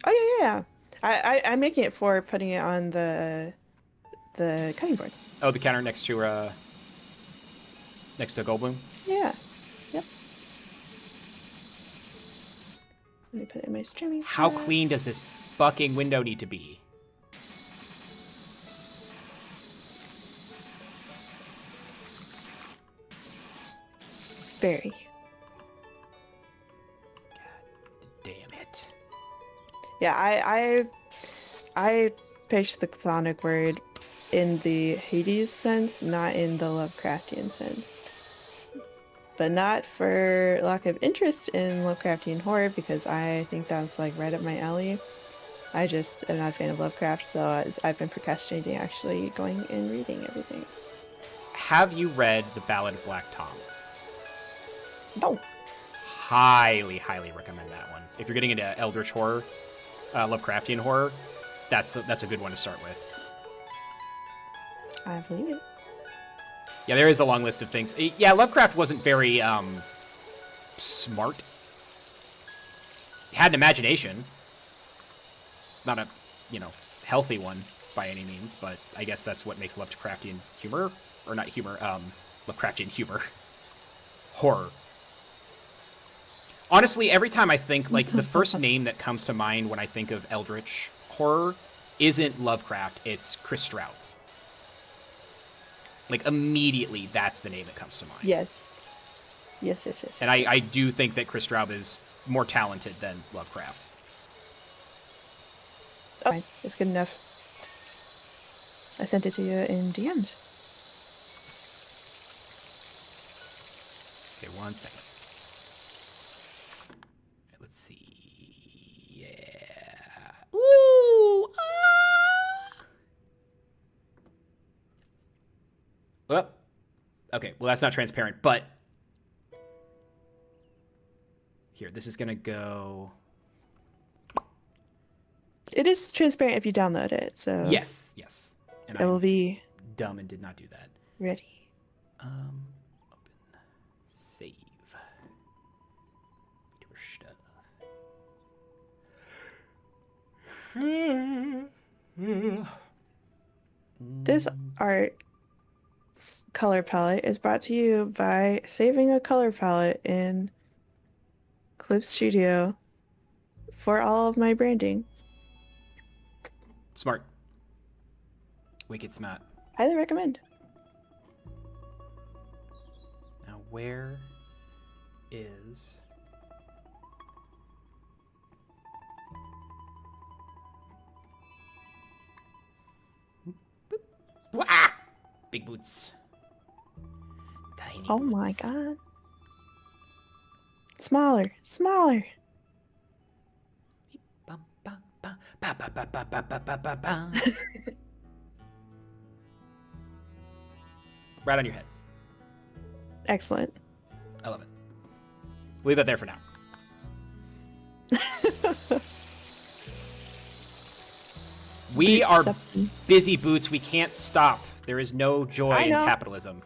Oh yeah. I'm making it for putting it on the cutting board. Oh, the counter next to Goldblum? Yeah. Yep. Let me put it in my streaming. How tab. clean does this fucking window need to be? Very. Damn it. Yeah, I pitched the chthonic word in the Hades sense, not in the Lovecraftian sense. But not for lack of interest in Lovecraftian horror, because I think that's like right up my alley. I just am not a fan of Lovecraft, so I've been procrastinating actually going and reading everything. Have you read The Ballad of Black Tom? No. Highly, highly recommend that one. If you're getting into Eldritch horror, Lovecraftian horror, that's a good one to start with. I believe it. Yeah, there is a long list of things. Yeah, Lovecraft wasn't very smart. He had an imagination. Not a, healthy one by any means, but I guess that's what makes Lovecraftian humor, or not humor, Lovecraftian humor, horror. Honestly, every time I think, like, the first name that comes to mind when I think of Eldritch horror isn't Lovecraft, it's Chris Stroud. Like, immediately, that's the name that comes to mind. Yes. Yes. And I do think that Chris Straub is more talented than Lovecraft. Oh, fine. It's good enough. I sent it to you in DMs. Okay, 1 second. Okay, let's see. Yeah. Ooh! Well, okay, well, that's not transparent, but here, this is going to go... It is transparent if you download it, so... Yes. And it will be... dumb and did not do that. ready. Open. Save. Do our stuff. This art color palette is brought to you by saving a color palette in Clip Studio for all of my branding. Smart. Wicked smart. Highly recommend. Now, where is... Ah! Big boots. Tiny Oh boots. my god. Smaller. Bum, bum, bum, ba, ba, ba, ba, ba, ba, ba, ba, ba. Right on your head. Excellent. I love it. Leave that there for now. We are busy boots. We can't stop. There is no joy in capitalism.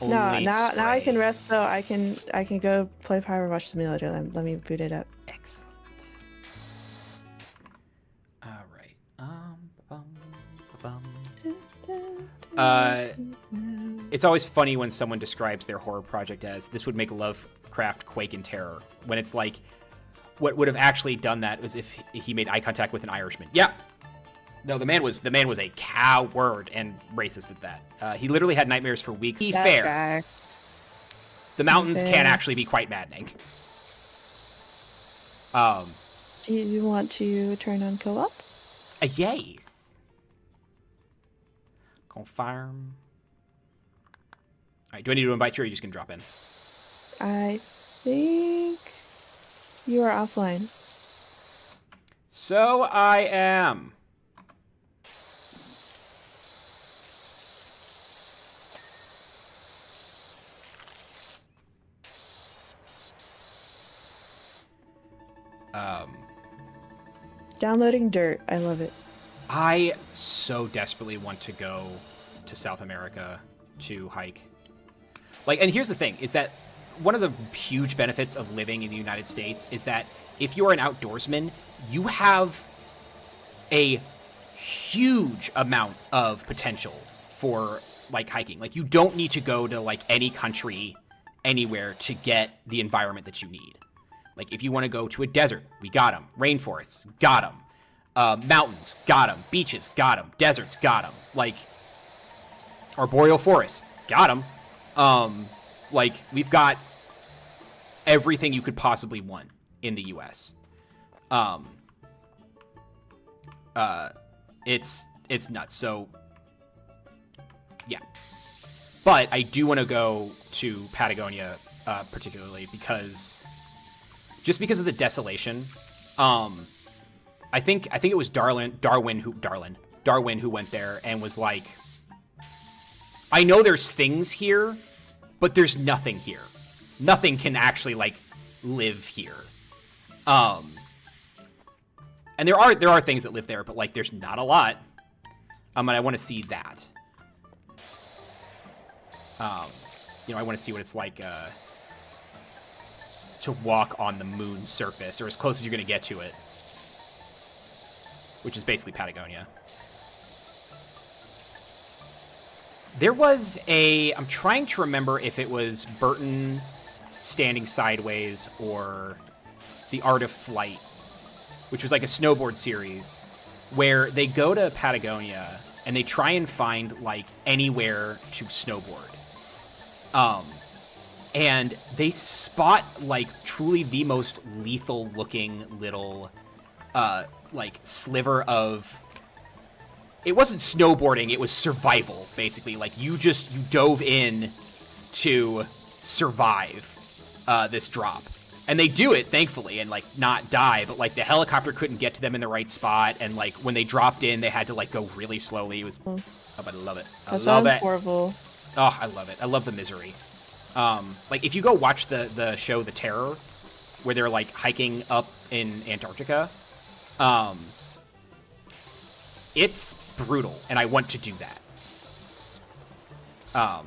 No, Only now I can spray. rest though. I can go play Power Wash Simulator. Let me boot it up. Excellent. All right. Bum, bum. It's always funny when someone describes their horror project as this would make Lovecraft quake in terror, when it's like what would have actually done that was if he made eye contact with an Irishman. Yeah. No, the man was a coward and racist at that. He literally had nightmares for weeks. Be fair. Fact. The mountains can actually be quite maddening. Do you want to turn on co-op? Yes. Confirm. All right, do I need to invite you or are you just going to drop in? I think you are offline. So I am. Downloading Dirt. I love it. I so desperately want to go to South America to hike. Like, and here's the thing, is that one of the huge benefits of living in the United States is that if you're an outdoorsman, you have a huge amount of potential for, like, hiking. Like, you don't need to go to, like, any country, anywhere to get the environment that you need. Like, if you want to go to a desert, we got them. Rainforests, got them. Mountains, got them. Beaches, got them. Deserts, got them. Like, arboreal forests, got them. Like, we've got everything you could possibly want in the U.S. It's nuts. So, yeah. But I do want to go to Patagonia, particularly because of the desolation. I think it was Darwin who went there and was like, I know there's things here, but there's nothing here. Nothing can actually, like, live here. And there are things that live there, but, like, there's not a lot. And I want to see that. I want to see what it's like to walk on the moon's surface, or as close as you're going to get to it, which is basically Patagonia. There was I'm trying to remember if it was Burton Standing Sideways or The Art of Flight, which was like a snowboard series where they go to Patagonia and they try and find, like, anywhere to snowboard. And they spot, like, truly the most lethal looking little, like, sliver of... It wasn't snowboarding, it was survival, basically. Like, you dove in to survive this drop. And they do it, thankfully, and, like, not die, but, like, the helicopter couldn't get to them in the right spot, and, like, when they dropped in, they had to, like, go really slowly. It was... Oh, but I love it. I love it. Horrible. Oh, I love it. I love the misery. Like, if you go watch the show The Terror, where they're, like, hiking up in Antarctica, it's brutal, and I want to do that. I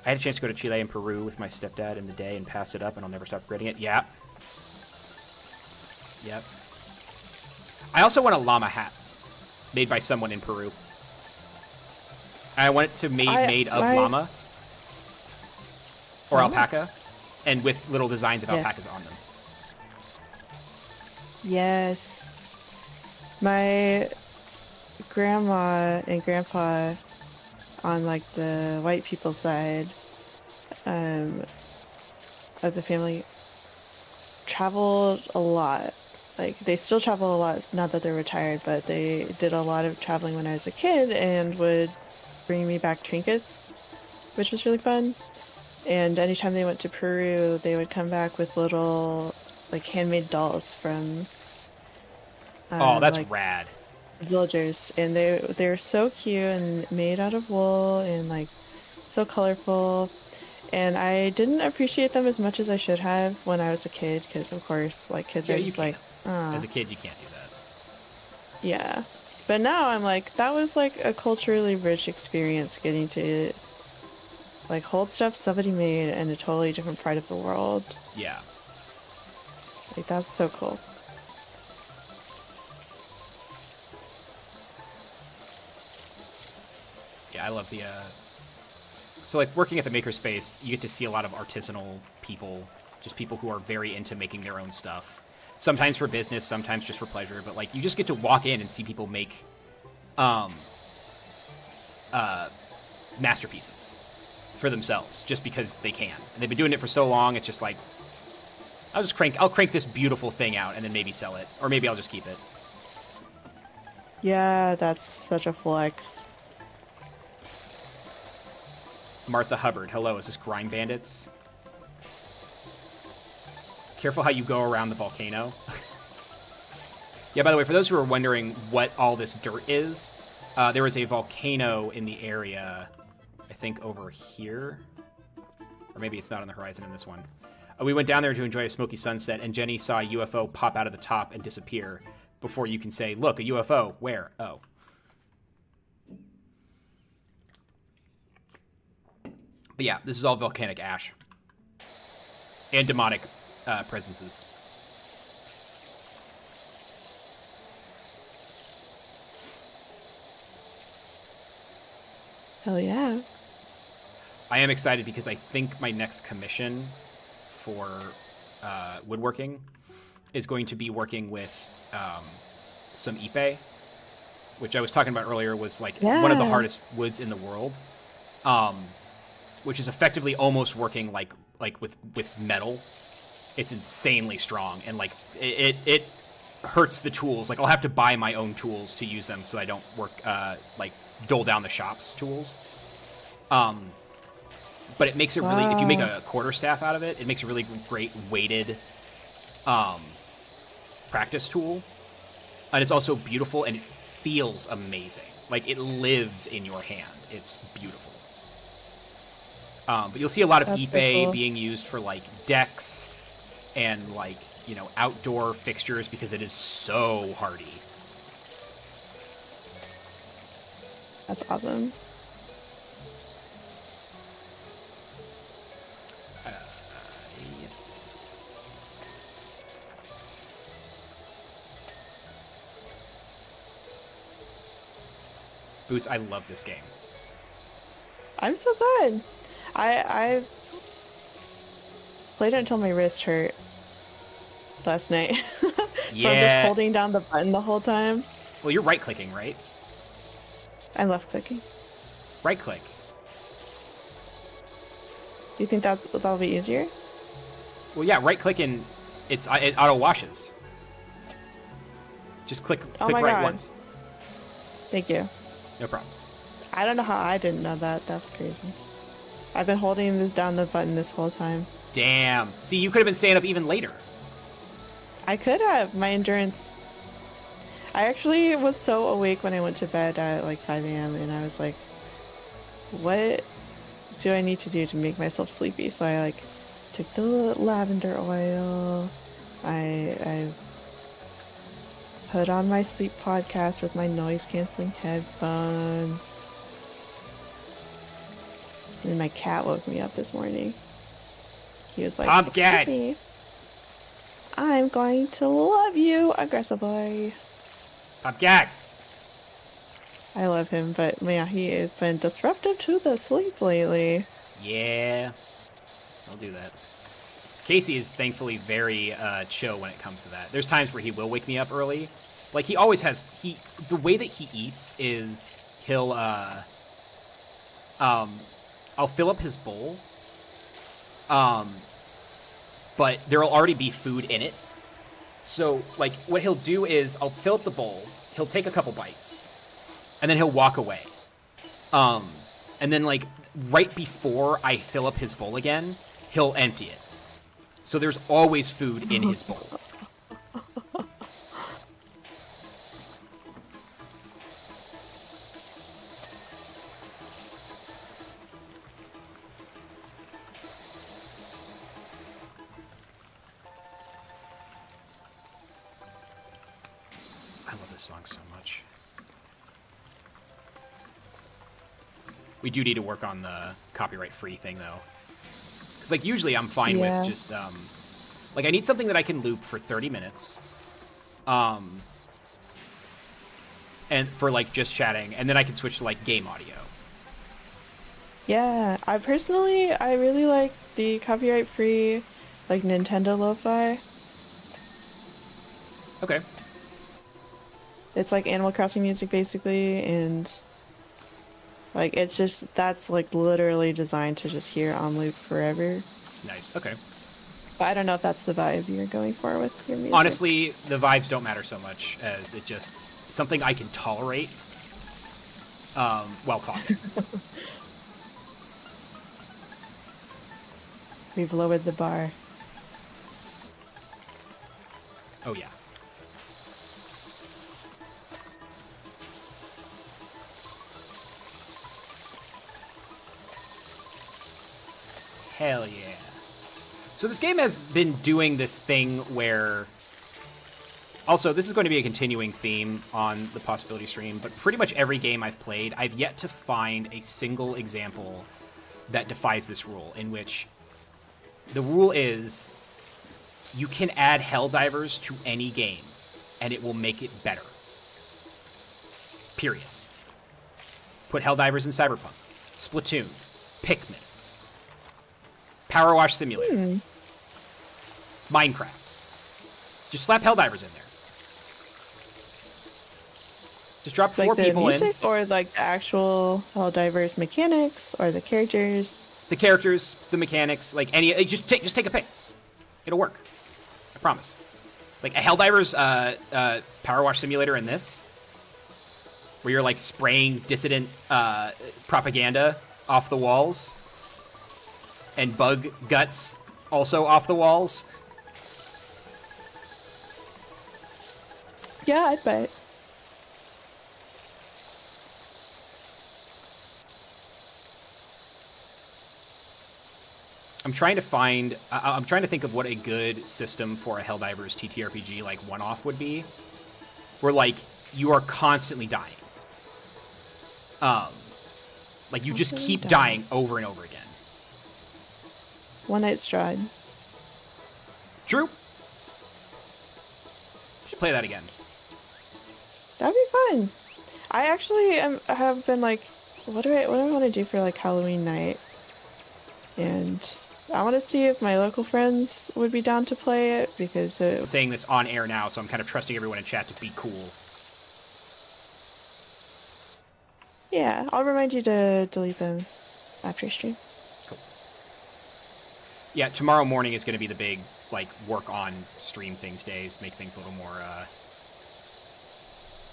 had a chance to go to Chile and Peru with my stepdad in the day and pass it up, and I'll never stop regretting it. Yeah. Yep. I also want a llama hat made by someone in Peru. I want it to be made of llama or alpaca, and with little designs of alpacas on them. Yes. My grandma and grandpa on, like, the white people's side of the family traveled a lot. Like, they still travel a lot, not that they're retired, but they did a lot of traveling when I was a kid and would bring me back trinkets, which was really fun. And anytime they went to Peru, they would come back with little, like, handmade dolls from oh, that's like, rad. villagers, and they were so cute and made out of wool and, like, so colorful. And I didn't appreciate them as much as I should have when I was a kid, because of course, like, kids are just like, as a kid you can't do that. Yeah. But now I'm like, that was like a culturally rich experience getting to like hold stuff somebody made in a totally different part of the world. Yeah. Like that's so cool. Yeah, I love the so like working at the makerspace, you get to see a lot of artisanal people, just people who are very into making their own stuff. Sometimes for business, sometimes just for pleasure, but like you just get to walk in and see people make masterpieces for themselves just because they can. And they've been doing it for so long, it's just like I'll crank this beautiful thing out and then maybe sell it, or maybe I'll just keep it. Yeah, that's such a flex. Martha Hubbard, hello, is this Grime Bandits? Careful how you go around the volcano. Yeah, by the way, for those who are wondering what all this dirt is, there is a volcano in the area, I think over here. Or maybe it's not on the horizon in this one. We went down there to enjoy a smoky sunset, and Jenny saw a UFO pop out of the top and disappear before you can say, look, a UFO. Where? Oh. But yeah, this is all volcanic ash. And demonic presences. Hell yeah. I am excited because I think my next commission for woodworking is going to be working with some ipe, which I was talking about earlier was like one of the hardest woods in the world, which is effectively almost working like with metal. It's insanely strong, and like it hurts the tools. Like I'll have to buy my own tools to use them so I don't work like dole down the shop's tools. But it makes it really, if you make a quarterstaff out of it, it makes a really great weighted practice tool. And it's also beautiful, and it feels amazing. Like, it lives in your hand. It's beautiful. But you'll see a lot of ipe being used for, like, decks and, like, you know, outdoor fixtures because it is so hardy. That's awesome. Boots, I love this game. I'm so glad. I played it until my wrist hurt last night. Yeah. From just holding down the button the whole time. Well, you're right-clicking, right? I'm left clicking. Right-click. Do you think that'll be easier? Well, yeah, right-click and it auto-washes. Just click Oh my right God. once. Thank you. No problem. I don't know how I didn't know that. That's crazy. I've been holding down the button this whole time. Damn. See, you could have been staying up even later. I could have. My endurance. I actually was so awake when I went to bed at like 5 a.m. and I was like, what do I need to do to make myself sleepy? So I like took the lavender oil. I put on my sleep podcast with my noise canceling headphones. And my cat woke me up this morning. He was like, excuse me. I'm going to love you, aggressively. Popcat! I love him, but man, he has been disruptive to the sleep lately. Yeah. I'll do that. Casey is thankfully very chill when it comes to that. There's times where he will wake me up early. Like, he always has... The way that he eats is he'll... I'll fill up his bowl. But there will already be food in it. So, like, what he'll do is I'll fill up the bowl. He'll take a couple bites. And then he'll walk away. And then, like, right before I fill up his bowl again, he'll empty it. So there's always food in his bowl. I love this song so much. We do need to work on the copyright-free thing, though. Because, like, usually I'm fine with just, like, I need something that I can loop for 30 minutes. And for, like, just chatting. And then I can switch to, like, game audio. Yeah, I really like the copyright-free, like, Nintendo lo-fi. Okay. It's like Animal Crossing music, basically, and, like, it's just, that's, like, literally designed to just hear on loop forever. Nice, okay. But I don't know if that's the vibe you're going for with your music. Honestly, the vibes don't matter so much as it just something I can tolerate while talking. We've lowered the bar. Oh, yeah. Hell yeah. So this game has been doing this thing where... Also, this is going to be a continuing theme on the Possibility stream, but pretty much every game I've played, I've yet to find a single example that defies this rule, in which the rule is you can add Helldivers to any game, and it will make it better. Period. Put Helldivers in Cyberpunk, Splatoon, Pikmin, Powerwash Simulator, Minecraft. Just slap Helldivers in there. Just drop four like the people music, in. or like the actual Helldivers mechanics, or the characters? The characters, the mechanics, like any, just take a pick. It'll work. I promise. Like a Helldivers Powerwash Simulator in this, where you're like spraying dissident propaganda off the walls, and bug guts also off the walls. Yeah, I'd buy it. I'm trying to think of what a good system for a Helldivers TTRPG like one-off would be, where like you are constantly dying. Like you just keep dying over and over again. One Night Stride. True. Should play that again. That'd be fun. I actually have been like, what do I want to do for like Halloween night? And I want to see if my local friends would be down to play it, because I'm saying this on air now, so I'm kind of trusting everyone in chat to be cool. Yeah, I'll remind you to delete them after stream. Cool. Yeah, tomorrow morning is going to be the big, like, work on stream things days, make things a little more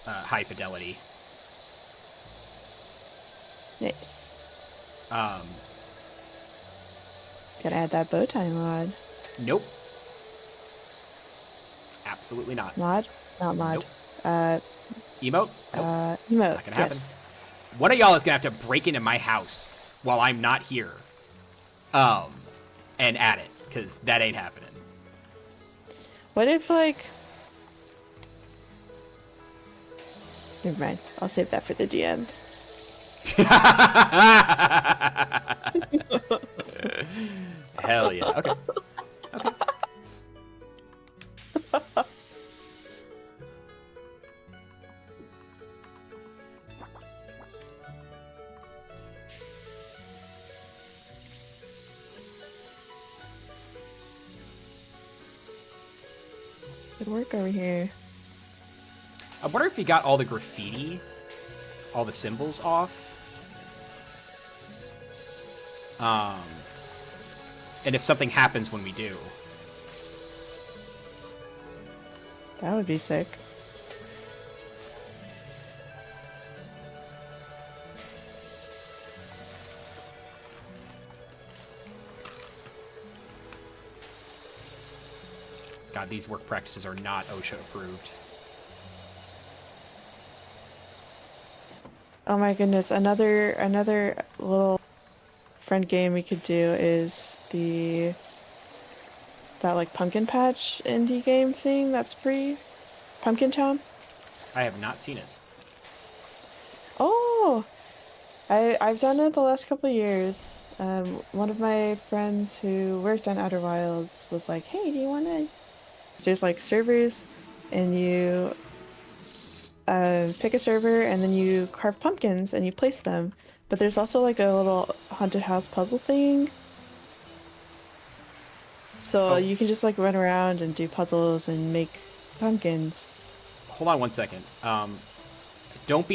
high fidelity. Nice. Gotta add that bow tie mod. Nope. Absolutely not. Mod? Not mod. Nope. Emote? Nope. Emote. Not gonna happen. Yes. One of y'all is gonna have to break into my house while I'm not here, and add it, because that ain't happening. What if, like... Never mind. I'll save that for the DMs. Hell yeah. Okay. Okay. Good work over here. I wonder if he got all the graffiti, all the symbols off. And if something happens when we do. That would be sick. God, these work practices are not OSHA approved. Oh my goodness, another little friend game we could do is that like pumpkin patch indie game thing that's free. Pumpkin Town. I have not seen it. Oh, I've done it the last couple of years. One of my friends who worked on Outer Wilds was like, "Hey, do you want to?" There's like servers, and you pick a server, and then you carve pumpkins and you place them. But there's also like a little haunted house puzzle thing, so Oh, you can just like run around and do puzzles and make pumpkins. hold on one second. Don't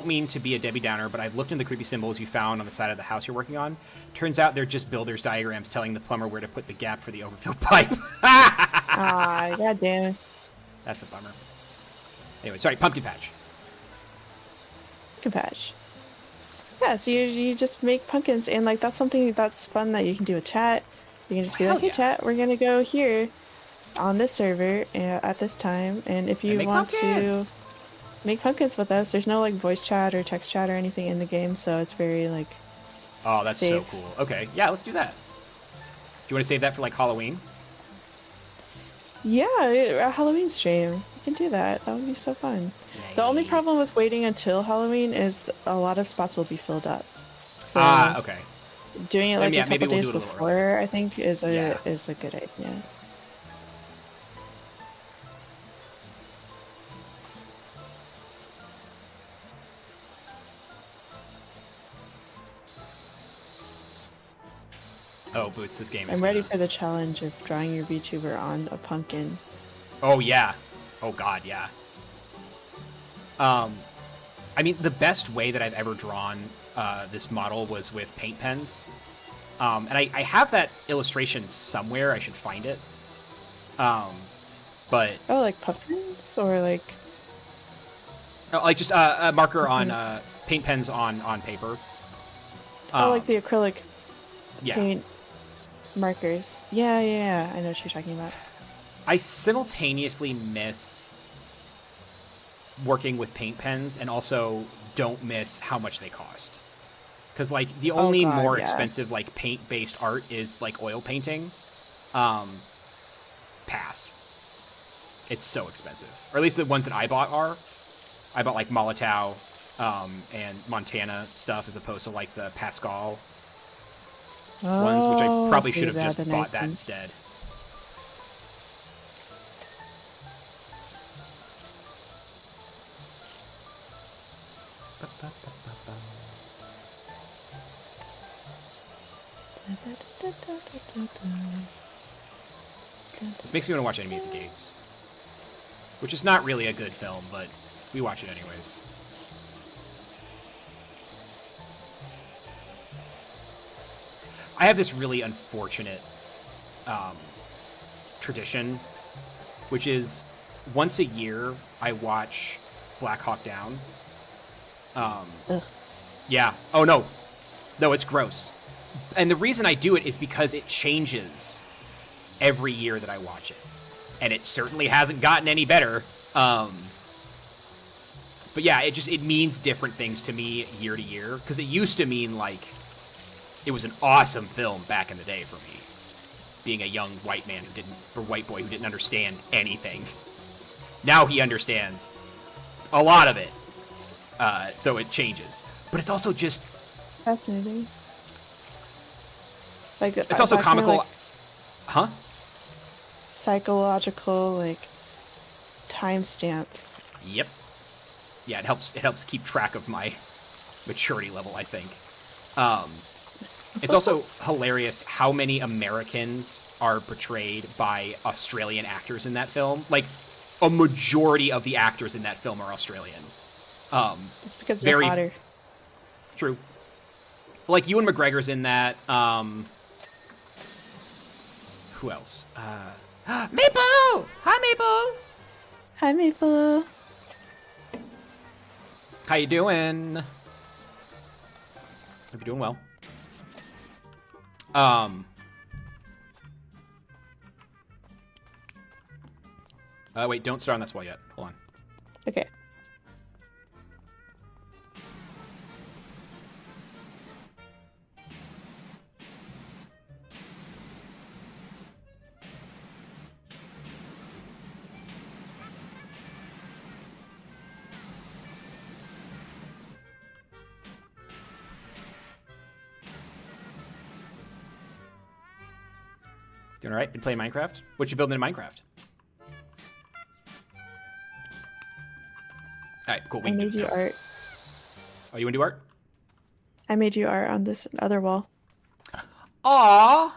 mean to be a Debbie Downer, but I've looked in the creepy symbols you found on the side of the house you're working on. Turns out they're just builder's diagrams telling the plumber where to put the gap for the overfilled pipe. Ah, god damn it. That's a bummer. Anyway, sorry, pumpkin patch. Pumpkin patch. Yeah, so you just make pumpkins, and like that's something that's fun that you can do with chat. You can just be Hell like, "Hey, yeah. chat, we're gonna go here on this server at this time, and if And you make want to pumpkins. make pumpkins with us, there's no like voice chat or text chat or anything in the game, so it's very like Oh, that's so safe." cool. Okay, yeah, let's do that. Do you want to save that for like Halloween? Yeah, a Halloween stream. You can do that. That would be so fun. The only Nice. problem with waiting until Halloween is a lot of spots will be filled up. So Ah, okay. doing it like Yeah, a maybe couple we'll days do it a little before, I think, is Yeah. a good idea. Oh, Boots, this game is I'm ready gonna... for the challenge of drawing your VTuber on a pumpkin. Oh, yeah. Oh, God, yeah. I mean, the best way that I've ever drawn this model was with paint pens. And I have that illustration somewhere. I should find it. But, Oh, like pumpkins or like like, just a marker on Mhm. paint pens on paper. oh, like the acrylic Yeah. paint markers. Yeah, yeah, yeah. I know what you're talking about. I simultaneously miss working with paint pens and also don't miss how much they cost. Because, like, the Oh only God, more yeah. expensive, like, paint-based art is, like, oil painting. Pass. It's so expensive. Or at least the ones that I bought are. I bought, like, Molotov and Montana stuff as opposed to, like, the Pascal ones, which I probably so should have you got just the bought nice that ones. instead. This makes me want to watch Enemy at the Gates. Which is not really a good film, but we watch it anyways. I have this really unfortunate tradition, which is once a year I watch Black Hawk Down. Ugh. Yeah. Oh, no. No, it's gross. And the reason I do it is because it changes every year that I watch it. And it certainly hasn't gotten any better. But yeah, it means different things to me year to year. Because it used to mean, like, it was an awesome film back in the day for me. Being a young white man who didn't, or white boy who didn't understand anything. Now he understands a lot of it. So it changes. But it's also just... Fascinating. Like It's also that kind of, comical. like, Huh? psychological like timestamps. Yep. Yeah, it helps keep track of my maturity level, I think. It's also hilarious how many Americans are portrayed by Australian actors in that film. Like, a majority of the actors in that film are Australian. It's because they're Very hotter. true. Like, Ewan McGregor's in that. Who else? Maple! Hi, Maple! Hi, Maple. How you doing? Hope you're doing well. Wait, don't start on that wall yet. Hold on. Okay. Doing all right? Been playing Minecraft? What you building in Minecraft? All right, cool. We I can do made this you now. art. Oh, you want to do art? I made you art on this other wall. Aww.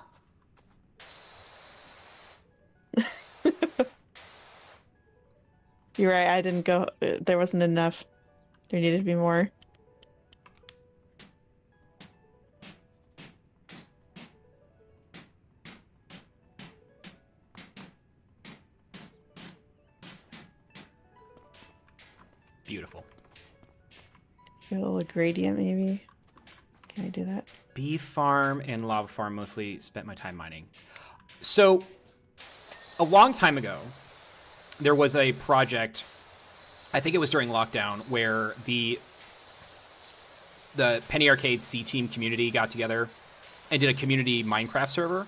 You're right. I didn't go. There wasn't enough. There needed to be more. Beautiful. A little gradient, maybe. Can I do that? Bee farm and lava farm mostly spent my time mining. So, a long time ago, there was a project, I think it was during lockdown, where the Penny Arcade C-Team community got together and did a community Minecraft server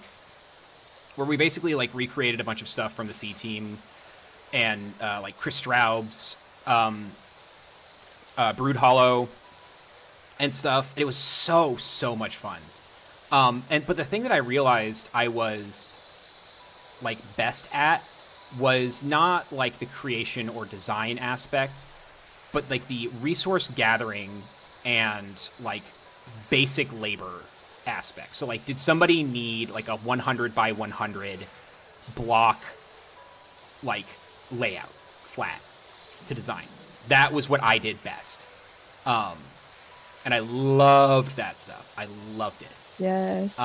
where we basically like recreated a bunch of stuff from the C-Team and like Chris Straub's Brood Hollow and stuff. And it was so much fun. But the thing that I realized I was like best at was not like the creation or design aspect, but like the resource gathering and like basic labor aspect. So like, did somebody need like a 100 by 100 block like layout flat to design? That was what I did best. And I loved that stuff. I loved it. Yes.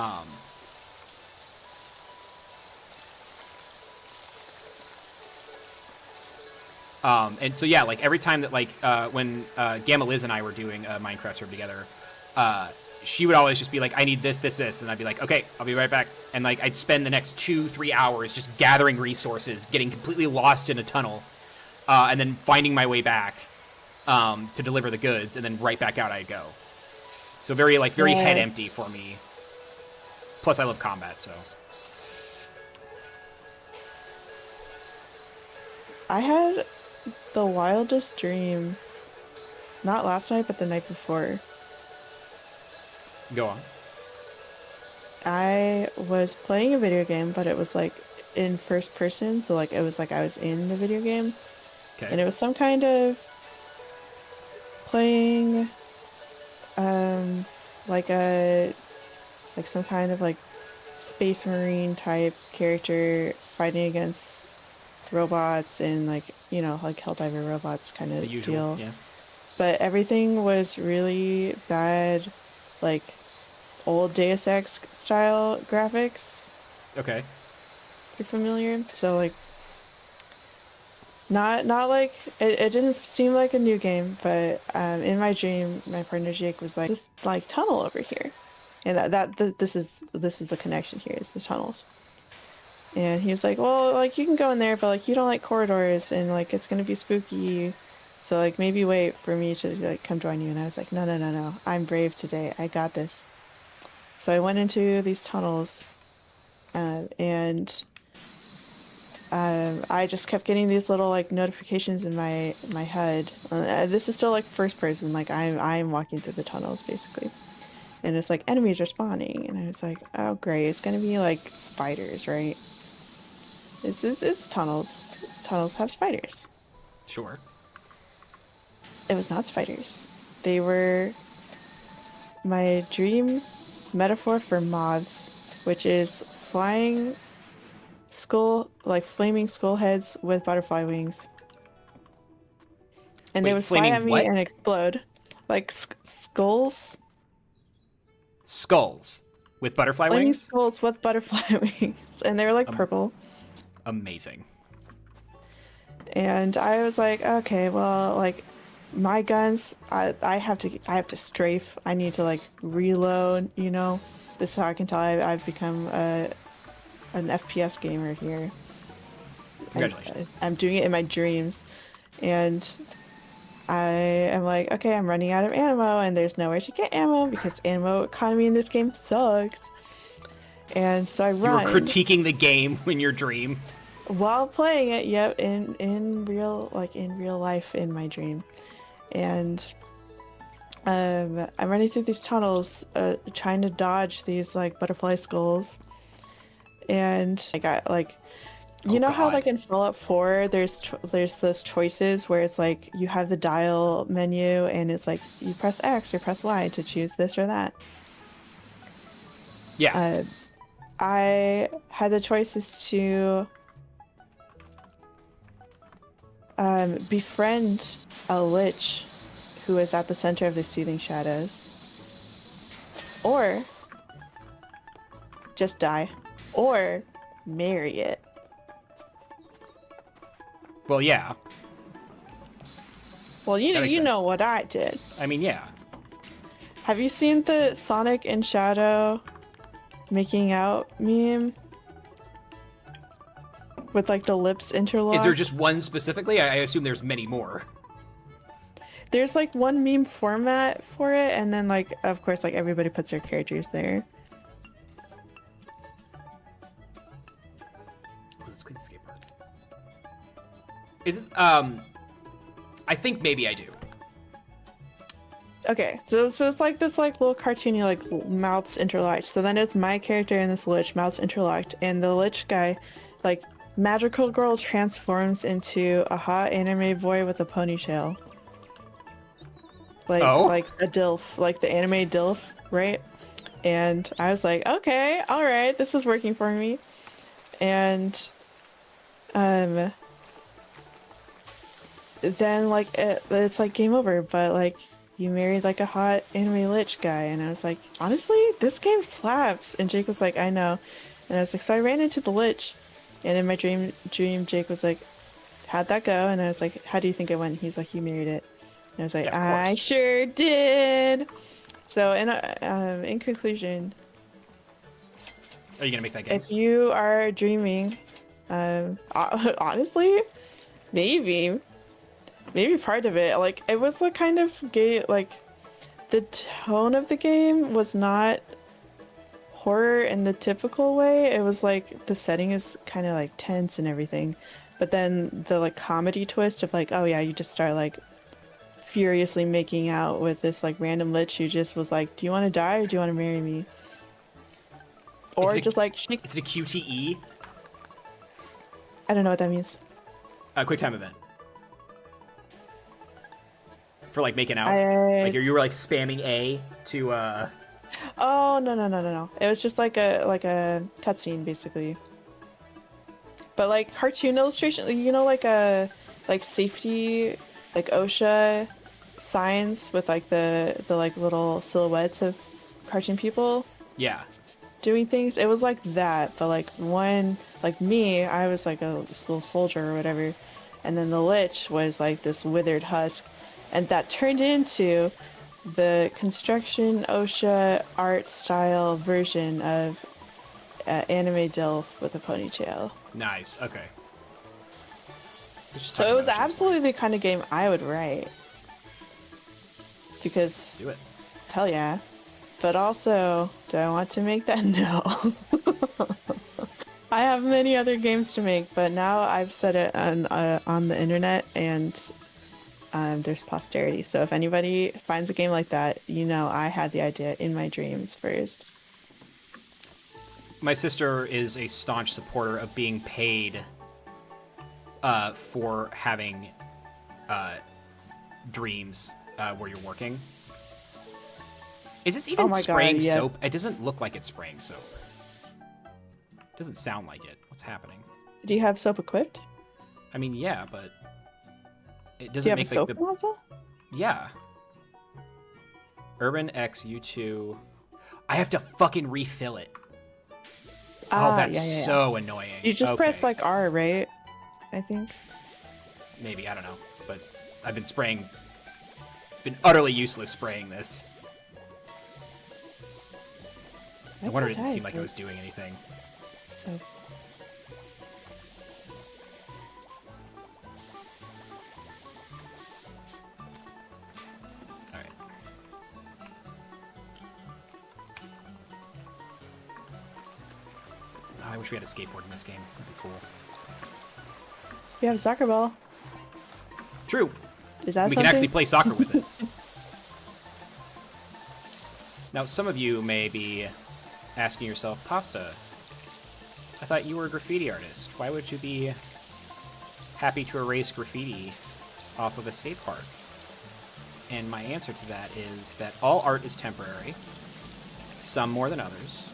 And so yeah, like every time that like when Gamma Liz and I were doing a Minecraft server together, she would always just be like, I need this, this, this, and I'd be like, okay, I'll be right back. And like I'd spend the next 2-3 hours just gathering resources, getting completely lost in a tunnel, and then finding my way back to deliver the goods, and then right back out I'd go. So very head empty for me. Plus I love combat, so. I had the wildest dream. Not last night, but the night before. Go on. I was playing a video game, but it was like in first person, so like it was like I was in the video game. Okay. And it was some kind of playing like some kind of like space marine type character fighting against robots and like, you know, like Helldiver robots kind of The usual, deal. yeah. But everything was really bad, like old Deus Ex style graphics. Okay. You're familiar? So like not like it didn't seem like a new game, but in my dream my partner Jake was like, this like tunnel over here. And this is the connection here, is the tunnels. And he was like, well, like you can go in there, but like you don't like corridors and like it's gonna be spooky. So like maybe wait for me to like come join you. And I was like, no. I'm brave today. I got this. So I went into these tunnels, and I just kept getting these little like notifications in my HUD. This is still like first person, like I'm walking through the tunnels basically, and it's like enemies are spawning, and I was like, oh great, it's gonna be like spiders, right? It's tunnels. Tunnels have spiders. Sure. It was not spiders. They were my dream metaphor for moths, which is flying flaming skull heads with butterfly wings. And they Wait, would fly flaming at me what? and explode. Like skulls. Skulls with butterfly Flaming wings? skulls with butterfly wings. And they were like purple. Amazing. And I was like, okay, well, like my guns, I have to strafe. I need to like reload, you know. This is how I can tell I've become an FPS gamer here. Congratulations. I'm doing it in my dreams. And I am like, okay, I'm running out of ammo and there's nowhere to get ammo because ammo economy in this game sucks. And so I You run. were critiquing the game in your dream. While playing it, yep, in real life in my dream. And I'm running through these tunnels, trying to dodge these like butterfly skulls. and I got like, Oh, you know how God. like in Fallout 4, there's those choices where it's like you have the dial menu and it's like you press X or press Y to choose this or that. Yeah. I had the choices to befriend a lich who is at the center of the seething shadows, or just die, or marry it. Well, yeah. Well, That makes you know sense. what I did. I mean, yeah. Have you seen the Sonic and Shadow making out meme? With like the lips interlocked? Is there just one specifically? I assume there's many more. There's like one meme format for it, and then like of course like everybody puts their characters there. Let's clean the skate park. Is it, I think maybe I do. Okay, so it's like this like little cartoony like mouths interlocked. So then it's my character and this lich mouths interlocked, and the lich guy, like magical girl transforms into a hot anime boy with a ponytail. Like a DILF, like the anime DILF, right? And I was like, okay, all right, this is working for me. And then like it's like game over, but like you married like a hot anime lich guy, and I was like, honestly, this game slaps. And Jake was like, I know. And I was like, so I ran into the lich, and in my dream Jake was like, how'd that go? And I was like, how do you think it went? He's like, you married it. And I was like, Yeah, I sure did. So in conclusion, are you gonna make that game? if you are dreaming, honestly, maybe part of it, like it was like kind of gay, like the tone of the game was not horror in the typical way. It was like the setting is kind of like tense and everything, but then the like comedy twist of like, oh yeah, you just start like furiously making out with this like random lich who just was like, do you want to die or do you want to marry me? Or just like she, Is it a QTE? I don't know what that means. Quick time event. For like making out? I Like you were like spamming A to Oh no. It was just like a cutscene basically. But like cartoon illustration, you know, like a like safety, like OSHA signs with like the like little silhouettes of cartoon people yeah. doing things. It was like that, but like one, like me, I was like this little soldier or whatever, and then the lich was like this withered husk, and that turned into the construction OSHA art style version of anime DILF with a ponytail. Nice. Okay. So it was absolutely the kind of game I would write. Because Do it. hell yeah. But also, do I want to make that? No. I have many other games to make, but now I've said it on the internet, and there's posterity. So if anybody finds a game like that, you know I had the idea in my dreams first. My sister is a staunch supporter of being paid for having dreams where you're working. Is this even spraying soap? It doesn't look like it's spraying soap. It doesn't sound like it. What's happening? Do you have soap equipped? I mean, yeah, but it doesn't Do you have make a soap like the nozzle? yeah. Urban X U2. I have to fucking refill it. Oh, that's so annoying. You just press like R, right? I think. Maybe, I don't know. But I've been utterly useless spraying this. No wonder it didn't seem like I was doing anything. So. Alright. Oh, I wish we had a skateboard in this game. That'd be cool. You have a soccer ball. True. Is that we something? can actually play soccer with it. Now, some of you may be asking yourself, Pasta, I thought you were a graffiti artist. Why would you be happy to erase graffiti off of a state park? And my answer to that is that all art is temporary, some more than others.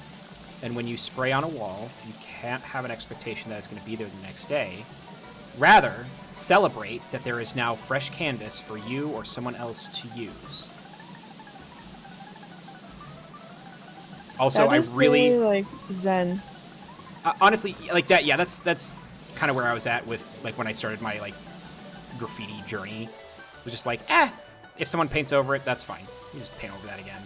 And when you spray on a wall, you can't have an expectation that it's going to be there the next day. Rather, celebrate that there is now fresh canvas for you or someone else to use. Also, That is I really like zen. honestly, like that. Yeah, that's kind of where I was at with like when I started my like graffiti journey. It was just like, if someone paints over it, that's fine. You just paint over that again.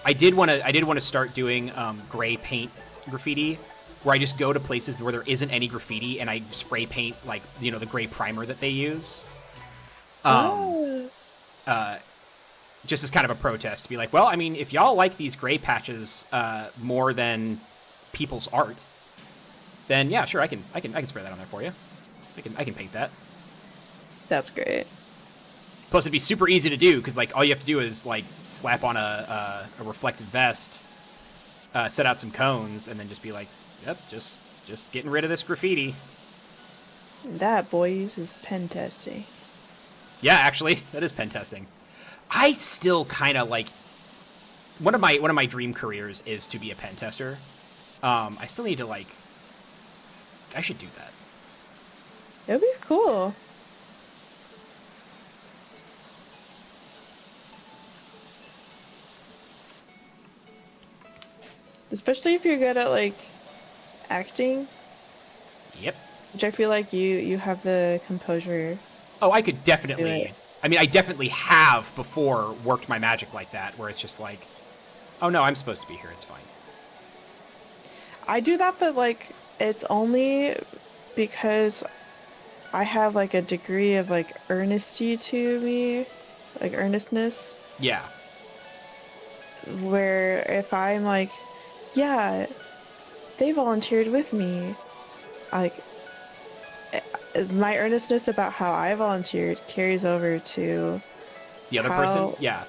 I did want to start doing gray paint graffiti, where I just go to places where there isn't any graffiti and I spray paint like the gray primer that they use. Just as kind of a protest to be like, well, I mean, if y'all like these gray patches more than people's art, then yeah, sure, I can spray that on there for you. I can paint that. That's great. Plus, it'd be super easy to do because like all you have to do is like slap on a reflective vest, set out some cones, and then just be like, yep, just getting rid of this graffiti. That, boys, is pen testing. Yeah, actually, that is pen testing. I still kind of like one of my dream careers is to be a pen tester. I still need to like. I should do that. It'd be cool. Especially if you're good at like acting. Yep. Which I feel like you have the composure. Oh, I could definitely. I mean, I definitely have before worked my magic like that, where it's just like, oh no, I'm supposed to be here. It's fine. I do that, but like it's only because I have like a degree of like earnesty to me, like earnestness. Yeah. Where if I'm like, yeah, they volunteered with me, like my earnestness about how I volunteered carries over to the other person. Yeah.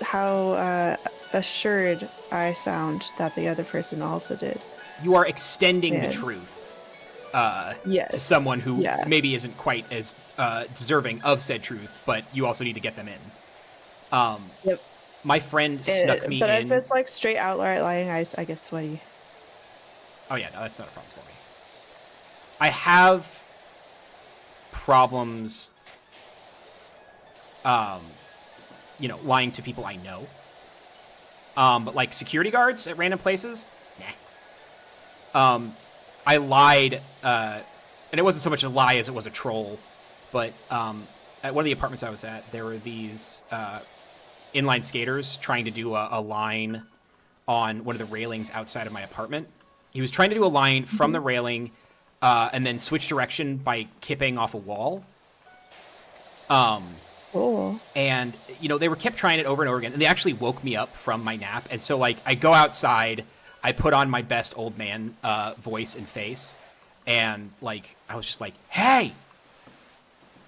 How assured I sound that the other person also did. You are extending the truth. Yes. To someone who maybe isn't quite as deserving of said truth, but you also need to get them in. Yep. My friend snuck me in. But if it's like straight outright lying, I get sweaty. Oh yeah, no, that's not a problem for me. I have problems, lying to people I know. But like security guards at random places, nah. I lied, and it wasn't so much a lie as it was a troll, but at one of the apartments I was at, there were these inline skaters trying to do a line on one of the railings outside of my apartment. He was trying to do a line from the railing and then switch direction by kipping off a wall. Cool. And, they kept trying it over and over again, and they actually woke me up from my nap. And so, like, I go outside, I put on my best old man voice and face, and, like, I was just like, hey,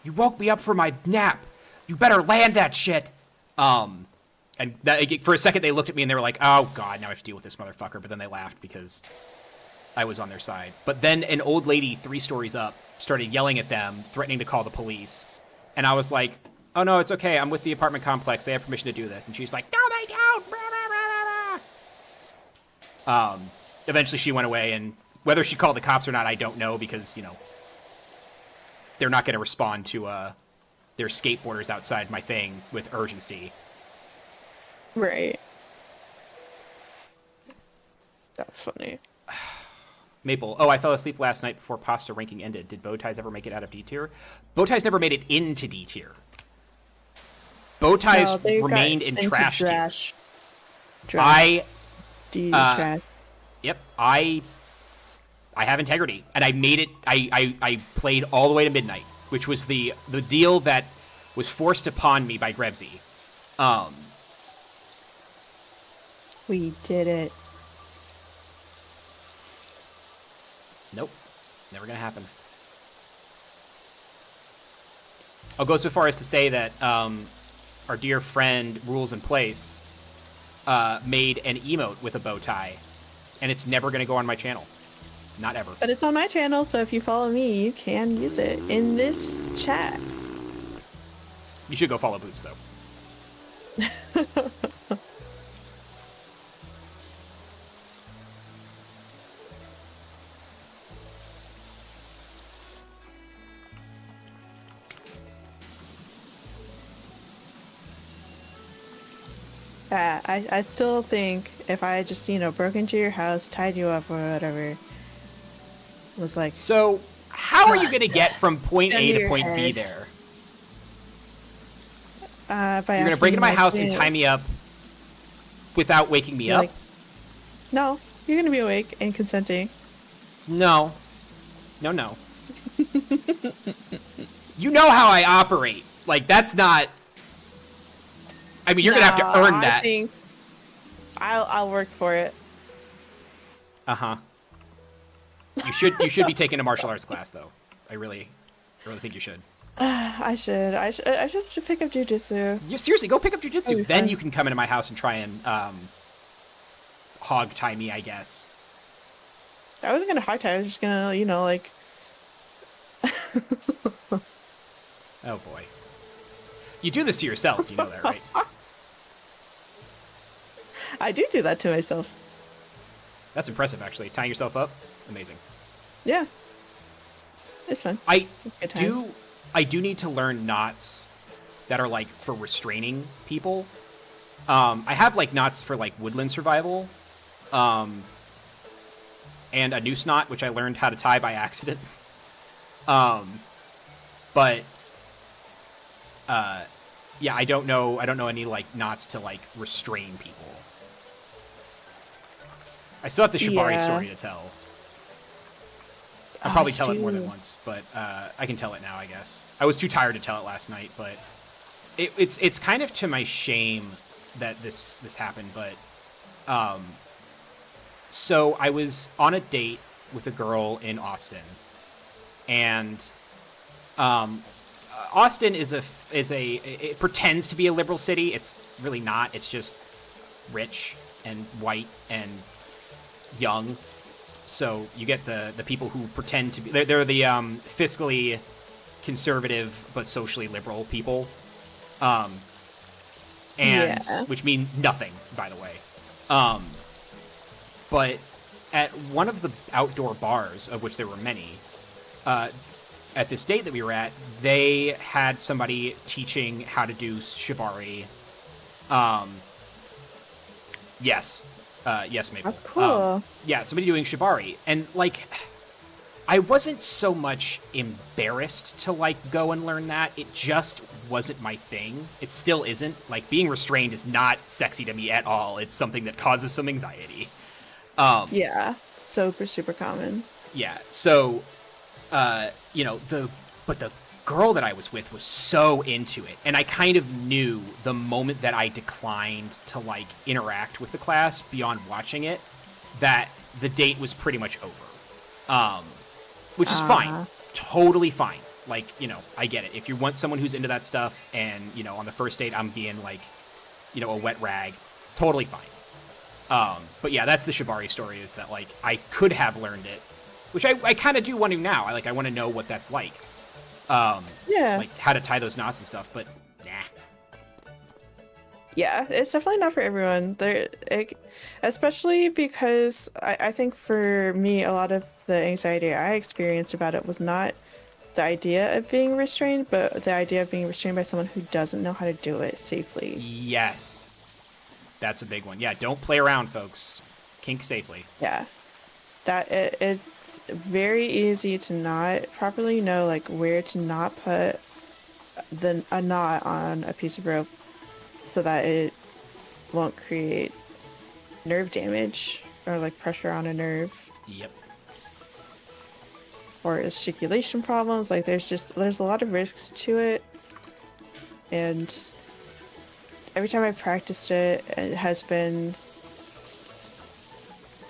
you woke me up from my nap. You better land that shit. And for a second, they looked at me, and they were like, oh, God, now I have to deal with this motherfucker. But then they laughed because I was on their side. But then an old lady 3 stories up started yelling at them, threatening to call the police. And I was like, oh, no, it's okay. I'm with the apartment complex. They have permission to do this. And she's like, no, they don't. Blah, blah, blah, blah. Eventually she went away, and whether she called the cops or not, I don't know, because, they're not going to respond to their skateboarders outside my thing with urgency. Right. That's funny. Maple, I fell asleep last night before pasta ranking ended. Did bow ties ever make it out of D tier? Bow ties never made it into D tier. Bow ties remained in trash tier. Trash. Yep, I have integrity, and I made it. I played all the way to midnight, which was the deal that was forced upon me by Grevsy. We did it. Nope. Never gonna happen. I'll go so far as to say that our dear friend Rules in Place made an emote with a bow tie and it's never going to go on my channel. Not ever. But it's on my channel, so if you follow me, you can use it in this chat. You should go follow Boots, though. Yeah, I still think if I just, broke into your house, tied you up or whatever, was like... So, how are you going to get from point A to point B there? You're going to break into my house and tie me up without waking me up? No, you're going to be awake and consenting. No. No. You know how I operate. Like, that's not... I mean, you're going to have to earn that. I think I'll work for it. Uh-huh. You should be taking a martial arts class, though. I really think you should. I should pick up jujitsu. You seriously go pick up jujitsu. Then fun. You can come into my house and try and hog tie me, I guess. I wasn't gonna hog tie. I was just gonna, like. Oh boy. You do this to yourself. You know that, right? I do that to myself. That's impressive, actually. Tying yourself up, amazing. Yeah. It's fun. I do need to learn knots that are like for restraining people. I have like knots for like woodland survival, and a noose knot, which I learned how to tie by accident. Yeah, I don't know any like knots to like restrain people. I still have the Shibari story to tell. I'll probably tell it more than once, but I can tell it now, I guess. I was too tired to tell it last night, but it's kind of to my shame that this happened, but so I was on a date with a girl in Austin, and Austin it pretends to be a liberal city. It's really not. It's just rich and white and young. So you get the people who pretend to be... They're the fiscally conservative but socially liberal people. Which mean nothing, by the way. But at one of the outdoor bars, of which there were many, at this date that we were at, they had somebody teaching how to do shibari. Yes, Maple. That's cool. Yeah, somebody doing shibari. And, like, I wasn't so much embarrassed to, like, go and learn that. It just wasn't my thing. It still isn't. Like, being restrained is not sexy to me at all. It's something that causes some anxiety. Yeah, super common. Yeah, so, but the girl that I was with was so into it, and I kind of knew the moment that I declined to, like, interact with the class beyond watching it, that the date was pretty much over. Which is fine. Totally fine. Like, I get it. If you want someone who's into that stuff, and, on the first date I'm being, like, a wet rag, totally fine. But yeah, that's the shibari story, is that, like, I could have learned it, which I kind of do want to now. I want to know what that's like. Yeah. Like, how to tie those knots and stuff, but nah. Yeah, it's definitely not for everyone. Especially because I think for me, a lot of the anxiety I experienced about it was not the idea of being restrained, but the idea of being restrained by someone who doesn't know how to do it safely. Yes. That's a big one. Yeah, don't play around, folks. Kink safely. Yeah. It's very easy to not properly know, like, where to not put a knot on a piece of rope so that it won't create nerve damage or, like, pressure on a nerve. Yep. Or articulation problems. Like, there's a lot of risks to it. And every time I've practiced it, it has been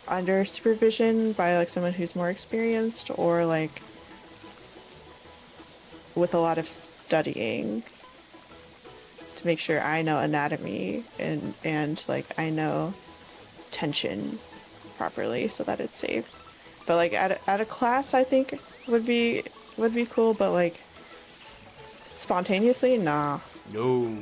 under supervision by, like, someone who's more experienced, or, like, with a lot of studying to make sure I know anatomy and like, I know tension properly so that it's safe. But like at a class, I think would be cool. But like spontaneously, nah. No.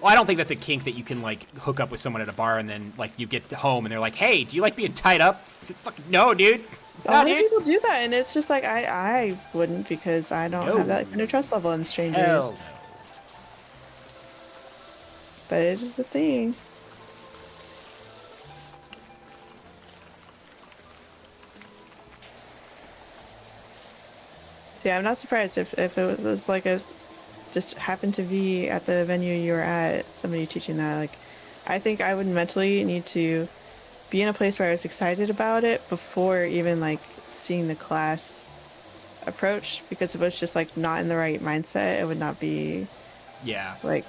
Well, I don't think that's a kink that you can like hook up with someone at a bar and then like you get home and they're like, "Hey, do you like being tied up?" It's fucking no, dude. A lot of people do that, and it's just like I wouldn't, because I don't have that kind of trust level in strangers. Hell no. But it's just a thing. So yeah, I'm not surprised if it was like a just happened to be at the venue you were at, somebody teaching that. Like, I think I would mentally need to be in a place where I was excited about it before even like seeing the class approach, because if it was just like not in the right mindset, it would not be like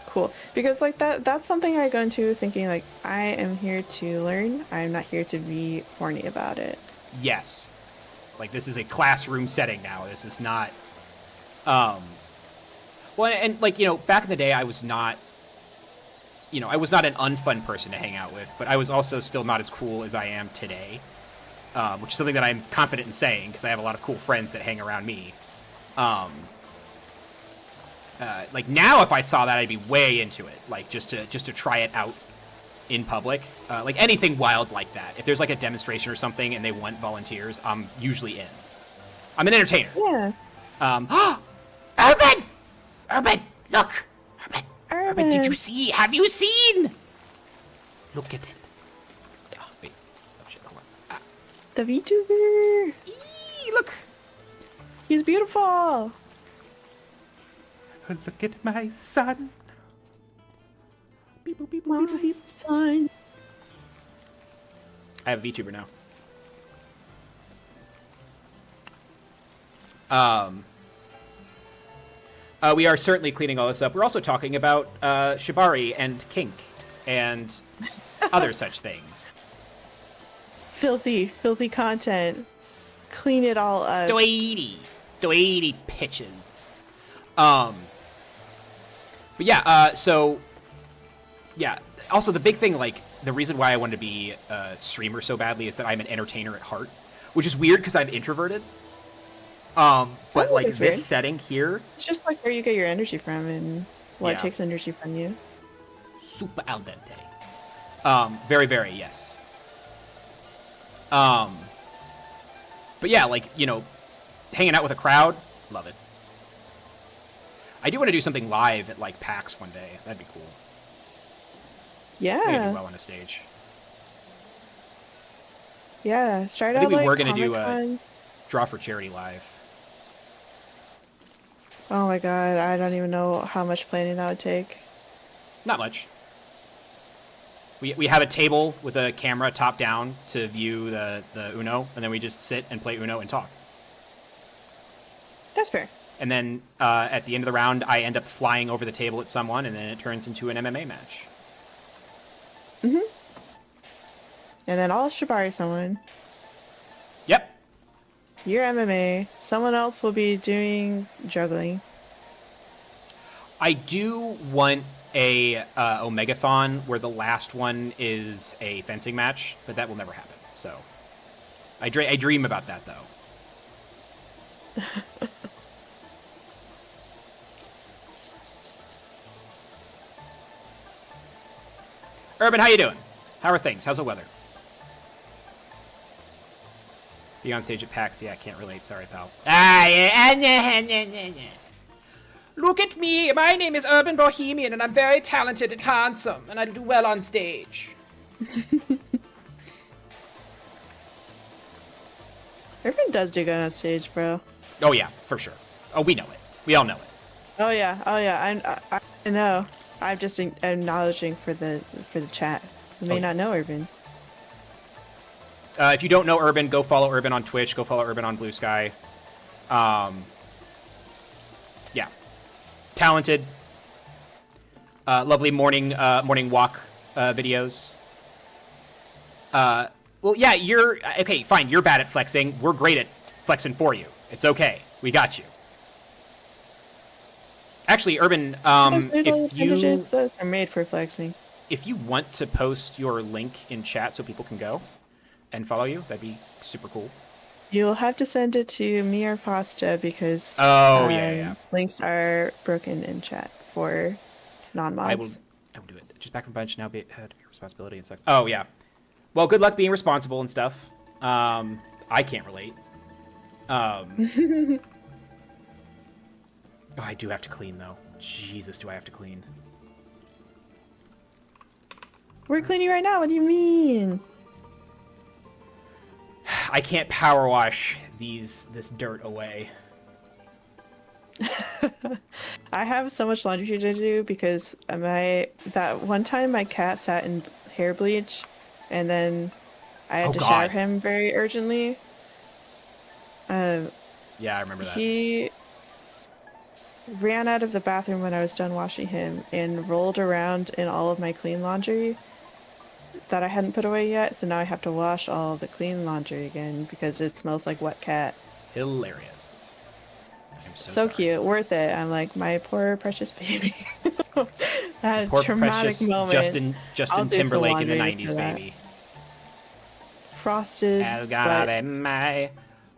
cool. Because like that's something I go into thinking like, I am here to learn, I'm not here to be horny about it. Yes. Like, this is a classroom setting now. This is not well, and like, you know, back in the day I was not an unfun person to hang out with, but I was also still not as cool as I am today, which is something that I'm confident in saying because I have a lot of cool friends that hang around me. Like, now if I saw that, I'd be way into it, like just to try it out in public. Like anything wild like that. If there's like a demonstration or something and they want volunteers, I'm usually in. I'm an entertainer. Yeah. Urban! Urban, look! Urban, did you see? Have you seen? Look at it. Oh, wait. Oh, shit, hold on. The VTuber! Eee, look! He's beautiful! Look at my son. Beep, boop, beep, boop, beep, boop, beep. Son. I have a VTuber now. We are certainly cleaning all this up. We're also talking about shibari and kink and other such things. Filthy content. Clean it all up. Doity pitches. But yeah, so yeah. Also, the big thing, like, the reason why I wanted to be a streamer so badly is that I'm an entertainer at heart, which is weird because I'm introverted. But like this weird. setting here, It's just like where you get your energy from and what takes energy from you. super al dente. Very, very, yes. But yeah, like, you know, hanging out with a crowd, love it. I do want to do something live at like PAX one day. That'd be cool. I think I'd Yeah. do well on a stage. Yeah. Start I out think we like were gonna do Comic-Con. Draw for Charity live. Oh my god, I don't even know how much planning that would take. Not much. We have a table with a camera top down to view the Uno, and then we just sit and play Uno and talk. That's fair. And then at the end of the round, I end up flying over the table at someone, and then it turns into an MMA match. Mm-hmm. And then I'll shibari someone. Yep. You're MMA. Someone else will be doing juggling. I do want a Omegathon where the last one is a fencing match, but that will never happen. So I dream about that, though. Urban, how you doing? How are things? How's the weather? Be on stage at PAX? Yeah, I can't relate. Sorry, pal. Look at me. My name is Urban Bohemian, and I'm very talented and handsome, and I do well on stage. Urban does do good on stage, bro. Oh, yeah, for sure. Oh, we know it. We all know it. Oh yeah. I know. I'm just acknowledging for the chat. You may not know Urban. If you don't know Urban, go follow Urban on Twitch. Go follow Urban on Blue Sky. Yeah. Talented. Lovely morning walk videos. Well, yeah, you're... Okay, fine, you're bad at flexing. We're great at flexing for you. It's okay. We got you. Actually, Urban, if you... Those are made for flexing. If you want to post your link in chat so people can go, and follow you. That'd be super cool. You'll have to send it to me or Pasta because Yeah. links are broken in chat for non-mods. I will do it. Just back from bench now. Be responsibility and sucks. Oh yeah. Well, good luck being responsible and stuff. I can't relate. Oh, I do have to clean though. Jesus, do I have to clean? We're cleaning right now. What do you mean? I can't power wash this dirt away. I have so much laundry to do because that one time my cat sat in hair bleach, and then I had to shower him very urgently. Yeah, I remember that. He ran out of the bathroom when I was done washing him and rolled around in all of my clean laundry that I hadn't put away yet, so now I have to wash all the clean laundry again because it smells like wet cat. Hilarious. I'm so sorry. Cute, worth it. I'm like, my poor precious baby. That poor traumatic precious moment. Justin Timberlake in the 90s, baby. Frosted.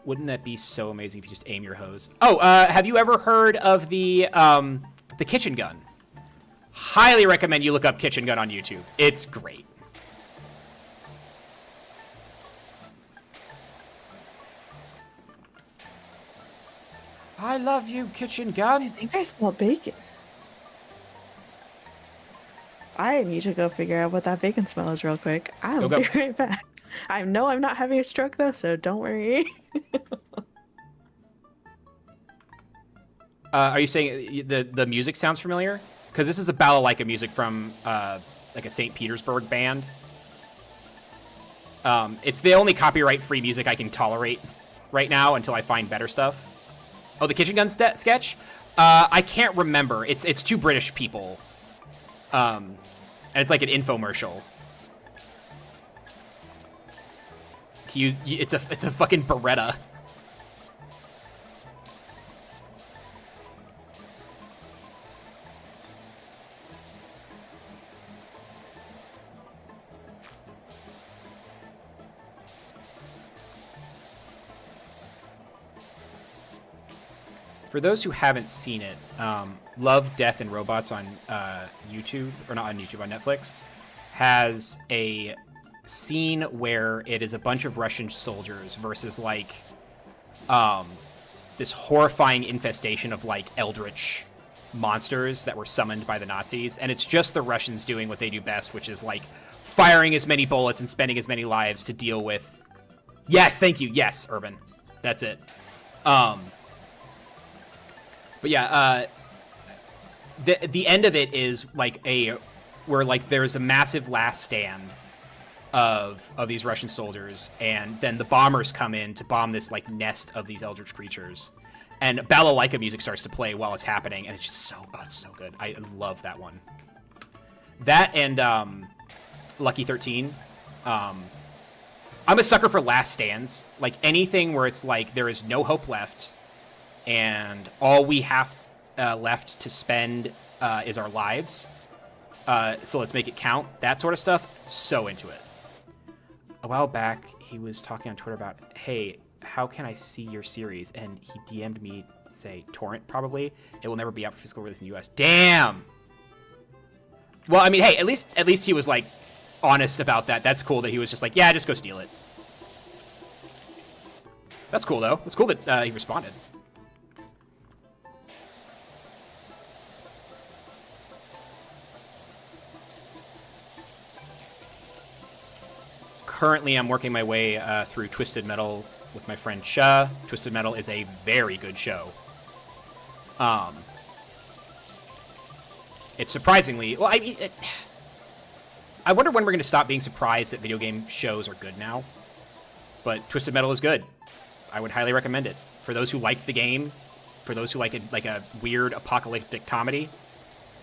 Wouldn't that be so amazing if you just aim your hose? Oh, have you ever heard of the kitchen gun? Highly recommend you look up kitchen gun on YouTube. It's great. I love you, kitchen gun. I think I smell bacon. I need to go figure out what that bacon smell is real quick. I'll be right back. I know I'm not having a stroke though, so don't worry. Are you saying the music sounds familiar? Because this is a balalaika music from like a St. Petersburg band. It's the only copyright-free music I can tolerate right now until I find better stuff. Oh, the kitchen gun sketch? I can't remember. It's two British people. And it's like an infomercial. It's a fucking Beretta. For those who haven't seen it, Love, Death, and Robots on YouTube, or not on YouTube, on Netflix, has a scene where it is a bunch of Russian soldiers versus, like, this horrifying infestation of, like, eldritch monsters that were summoned by the Nazis. And it's just the Russians doing what they do best, which is, like, firing as many bullets and spending as many lives to deal with... Yes, thank you. Yes, Urban. That's it. But yeah, the end of it is like where like there's a massive last stand of these Russian soldiers, and then the bombers come in to bomb this like nest of these eldritch creatures, and balalaika music starts to play while it's happening, and it's just it's so good. I love that one. That and Lucky 13. I'm a sucker for last stands, like anything where it's like there is no hope left. And all we have left to spend is our lives. So let's make it count. That sort of stuff. So into it. A while back, he was talking on Twitter about, hey, how can I see your series? And he DM'd me, say, torrent, probably. It will never be out for physical release in the US. Damn! Well, I mean, hey, at least he was, like, honest about that. That's cool that he was just like, yeah, just go steal it. That's cool, though. It's cool that he responded. Currently, I'm working my way through Twisted Metal with my friend Sha. Twisted Metal is a very good show. It's surprisingly... Well, I wonder when we're going to stop being surprised that video game shows are good now. But Twisted Metal is good. I would highly recommend it. For those who like the game, for those who like a weird apocalyptic comedy,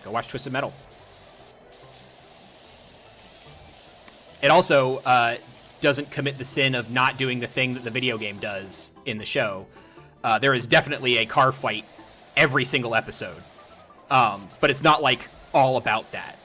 go watch Twisted Metal. It also doesn't commit the sin of not doing the thing that the video game does in the show. There is definitely a car fight every single episode. But it's not, like, all about that.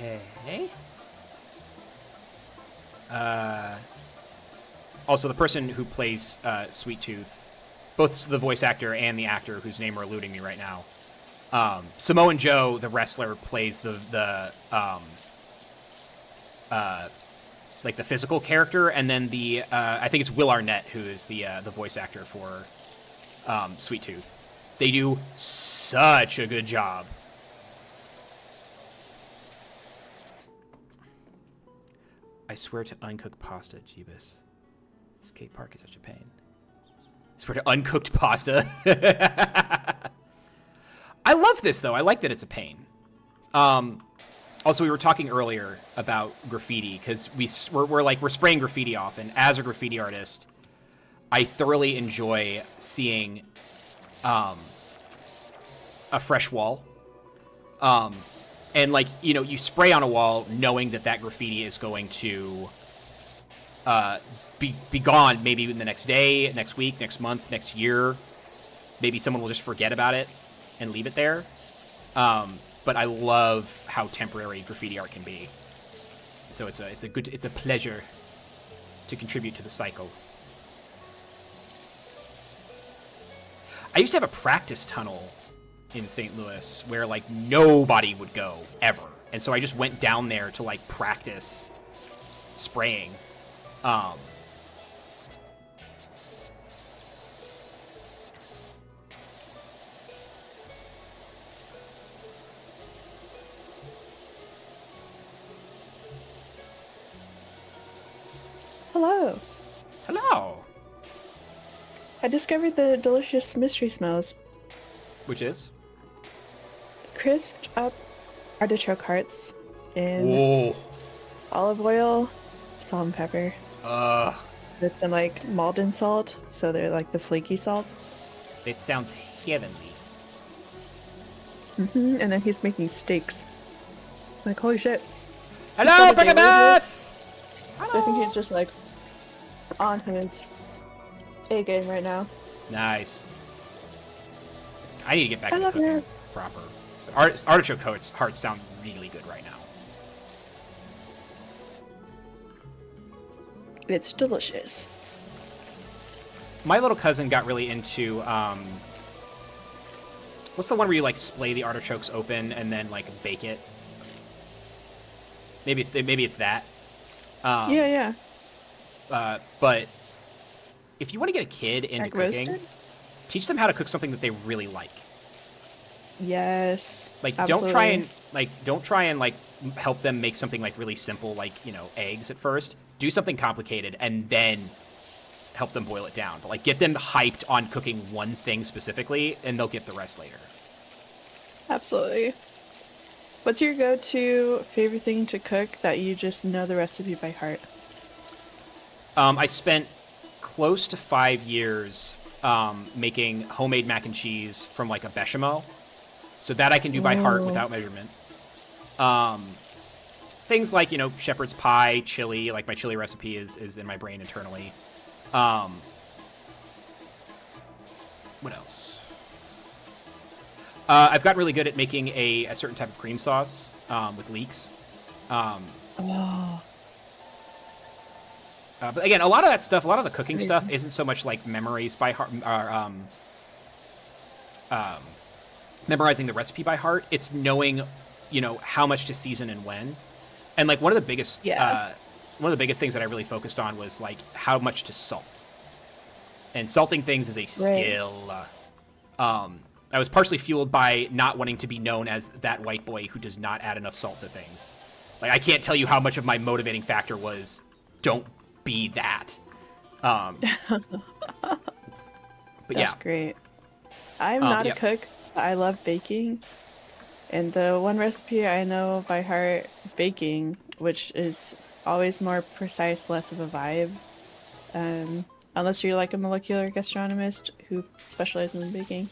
Okay. Also, the person who plays Sweet Tooth, both the voice actor and the actor whose name are eluding me right now, Samoan Joe, the wrestler, plays the like the physical character, and then the I think it's Will Arnett who is the voice actor for Sweet Tooth. They do such a good job. I swear to uncooked pasta, Jeebus. Skate park is such a pain. I swear to uncooked pasta. I love this, though. I like that it's a pain. Also, we were talking earlier about graffiti, because we're spraying graffiti off, and as a graffiti artist, I thoroughly enjoy seeing a fresh wall. And, like, you know, you spray on a wall knowing that graffiti is going to be gone maybe in the next day, next week, next month, next year. Maybe someone will just forget about it and leave it there. But I love how temporary graffiti art can be. So it's a pleasure to contribute to the cycle. I used to have a practice tunnel in St. Louis where, like, nobody would go ever, and so I just went down there to, like, practice spraying. Hello. Hello. I discovered the delicious mystery smells. Which is? Crisped up artichoke hearts in Whoa. olive oil, salt and pepper. With some, like, Maldon salt, so they're like the flaky salt. It sounds heavenly. And then he's making steaks. Like, holy shit. Hello, Brickabat! So I think he's just, like, on his A game right now. Nice. I need to get back I to love cooking it. proper. Artichoke hearts sound really good right now. It's delicious. My little cousin got really into what's the one where you, like, splay the artichokes open and then, like, bake it? Maybe it's that. Yeah. But if you want to get a kid into Egg cooking, roasted? teach them how to cook something that they really like. Yes. Like, absolutely. don't try and like help them make something, like, really simple, like, you know, eggs at first. Do something complicated and then help them boil it down. But, like, get them hyped on cooking one thing specifically, and they'll get the rest later. Absolutely. What's your go-to favorite thing to cook that you just know the recipe by heart? I spent close to 5 years making homemade mac and cheese from, like, a bechamel. So that I can do by heart without measurement. Things like, you know, shepherd's pie, chili. Like, my chili recipe is in my brain internally. What else? I've gotten really good at making a certain type of cream sauce with leeks. But again, a lot of that stuff, a lot of the cooking stuff isn't so much like memories by heart, or memorizing the recipe by heart. It's knowing, you know, how much to season and when. And, like, one of the biggest things that I really focused on was, like, how much to salt. And salting things is a skill. I was partially fueled by not wanting to be known as that white boy who does not add enough salt to things. Like, I can't tell you how much of my motivating factor was, don't be that. But That's great. I'm not a cook, but I love baking. And the one recipe I know by heart, baking, which is always more precise, less of a vibe. Unless you're like a molecular gastronomist who specializes in baking,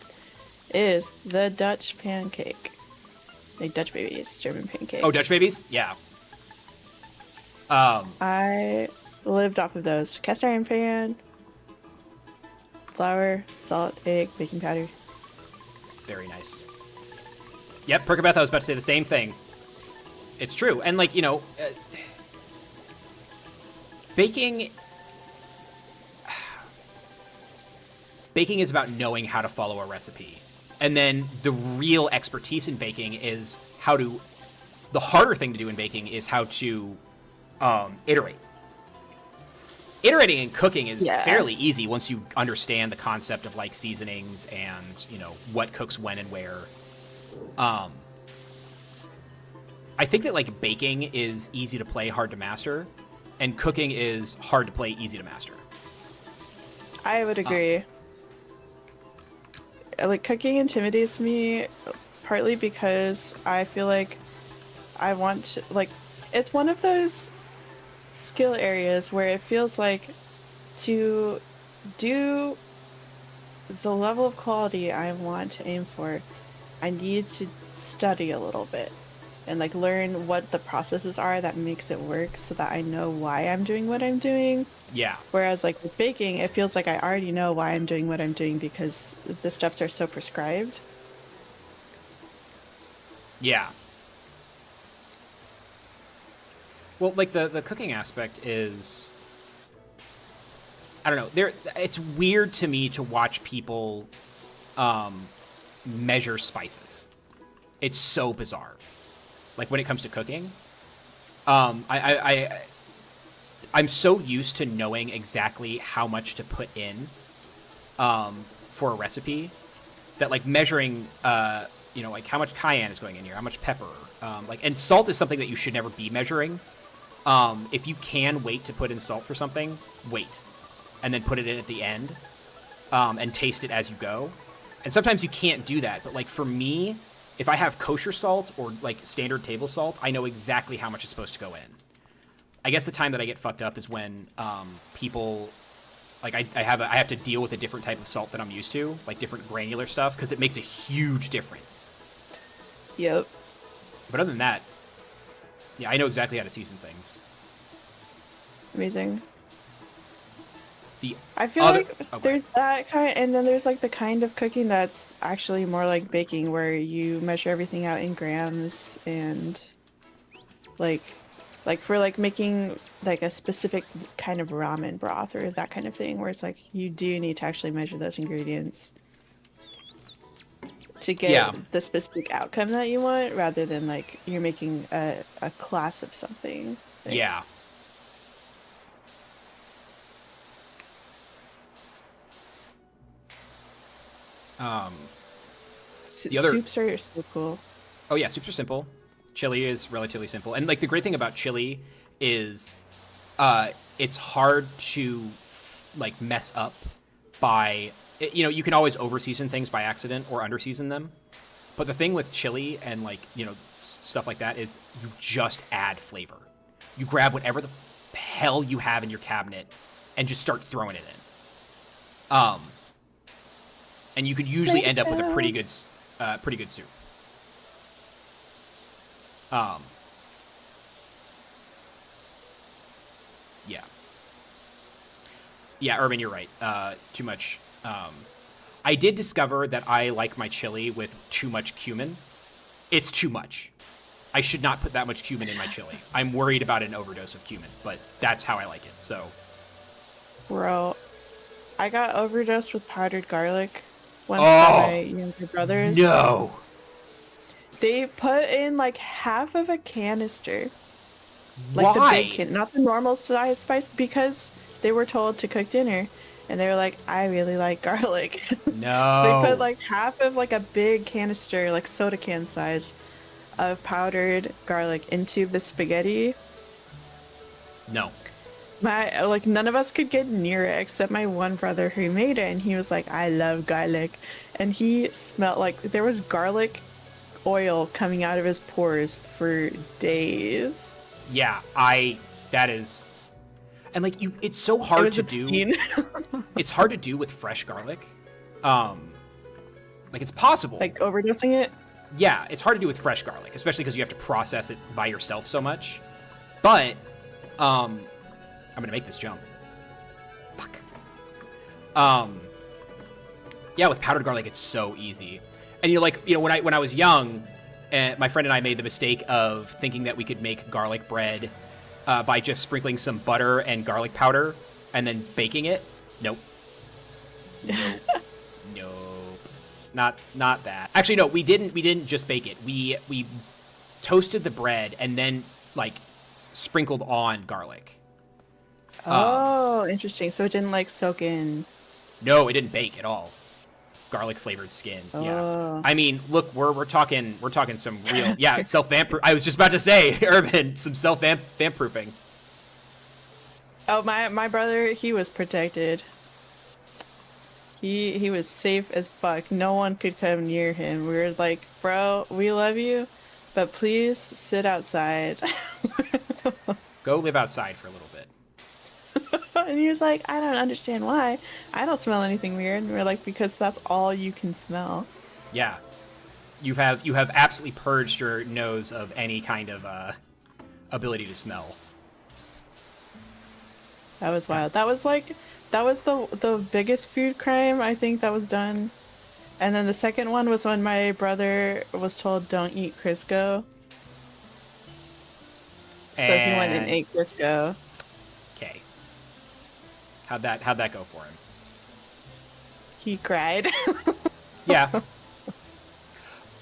is the Dutch pancake. Like Dutch babies, German pancake. Oh, Dutch babies? Yeah. I lived off of those. Cast iron pan, flour, salt, egg, baking powder. Very nice. Yep, Perkabeth, I was about to say the same thing. It's true. And like, baking is about knowing how to follow a recipe. And then the real expertise in baking is the harder thing to do in baking is how to iterate. Iterating in cooking is fairly easy once you understand the concept of like seasonings and, what cooks when and where. I think that like baking is easy to play, hard to master, and cooking is hard to play, easy to master. I would agree. Like cooking intimidates me partly because I feel like I want to, like, it's one of those skill areas where it feels like to do the level of quality I want to aim for, I need to study a little bit and like learn what the processes are that makes it work so that I know why I'm doing what I'm doing. Yeah. Whereas like with baking, it feels like I already know why I'm doing what I'm doing because the steps are so prescribed. Yeah. Well, like the cooking aspect is, I don't know. It's weird to me to watch people measure spices. It's so bizarre. Like when it comes to cooking, I'm so used to knowing exactly how much to put in for a recipe that like measuring, like how much cayenne is going in here, how much pepper, and salt is something that you should never be measuring. If you can wait to put in salt for something, wait, and then put it in at the end, and taste it as you go. And sometimes you can't do that, but like for me, if I have kosher salt or like standard table salt, I know exactly how much is supposed to go in. I guess the time that I get fucked up is when people, like I have to deal with a different type of salt that I'm used to, like different granular stuff, because it makes a huge difference. Yep. But other than that, yeah, I know exactly how to season things. Amazing. I feel like there's that kind, and then there's like the kind of cooking that's actually more like baking, where you measure everything out in grams, and like for like making like a specific kind of ramen broth or that kind of thing, where it's like you do need to actually measure those ingredients to get the specific outcome that you want, rather than like you're making a class of something. Like, yeah. Soups are so cool. Oh yeah, soups are simple. Chili is relatively simple, and like the great thing about chili is, it's hard to like mess up by, you can always over season things by accident or under season them. But the thing with chili and like stuff like that is you just add flavor. You grab whatever the hell you have in your cabinet and just start throwing it in. And you could usually end up with a pretty good soup. Yeah. Yeah, Urban, you're right. Too much. I did discover that I like my chili with too much cumin. It's too much. I should not put that much cumin in my chili. I'm worried about an overdose of cumin, but that's how I like it, so. Bro, I got overdosed with powdered garlic once by my younger brothers. No! They put in like half of a canister. Like Why? the big can, not the normal size spice, because they were told to cook dinner. And they were like, I really like garlic. No. So they put like half of like a big canister, like soda can size, of powdered garlic into the spaghetti. No. None of us could get near it except my one brother who made it, and he was like, I love garlic. And he smelled like there was garlic oil coming out of his pores for days. Yeah, that is, and like it's so hard to do. It's hard to do with fresh garlic. Like it's possible. Like overdosing it? Yeah, it's hard to do with fresh garlic, especially because you have to process it by yourself so much. But, I'm gonna make this jump. Fuck. Yeah, with powdered garlic, it's so easy. And when I was young, And my friend and I made the mistake of thinking that we could make garlic bread by just sprinkling some butter and garlic powder and then baking it. Nope. Nope. Not that. Actually, no, we didn't just bake it. We toasted the bread and then like sprinkled on garlic. Oh, interesting. So it didn't like soak in. No, it didn't bake at all. Garlic flavored skin. Yeah. I mean, look, we're talking some real self vamp. I was just about to say, Urban, some self vamp proofing. Oh, my brother, he was protected. He was safe as fuck. No one could come near him. We were like, bro, we love you, but please sit outside. Go live outside for a little bit. And he was like, I don't understand why. I don't smell anything weird. And we're like, because that's all you can smell. Yeah. You have absolutely purged your nose of any kind of ability to smell. That was wild. That was the biggest food crime I think that was done. And then the second one was when my brother was told don't eat Crisco. So he went and ate Crisco. Okay. How'd that go for him? He cried. Yeah. Which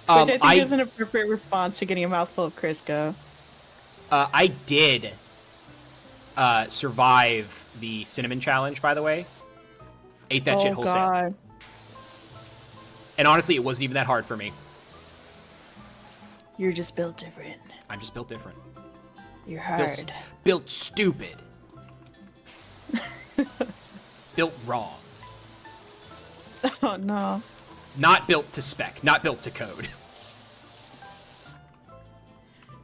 I think is an appropriate response to getting a mouthful of Crisco. I did survive the cinnamon challenge, by the way. Ate that shit wholesale. God. And honestly, it wasn't even that hard for me. You're just built different. I'm just built different. You're hard. Built stupid. Built wrong. Oh no. Not built to spec. Not built to code.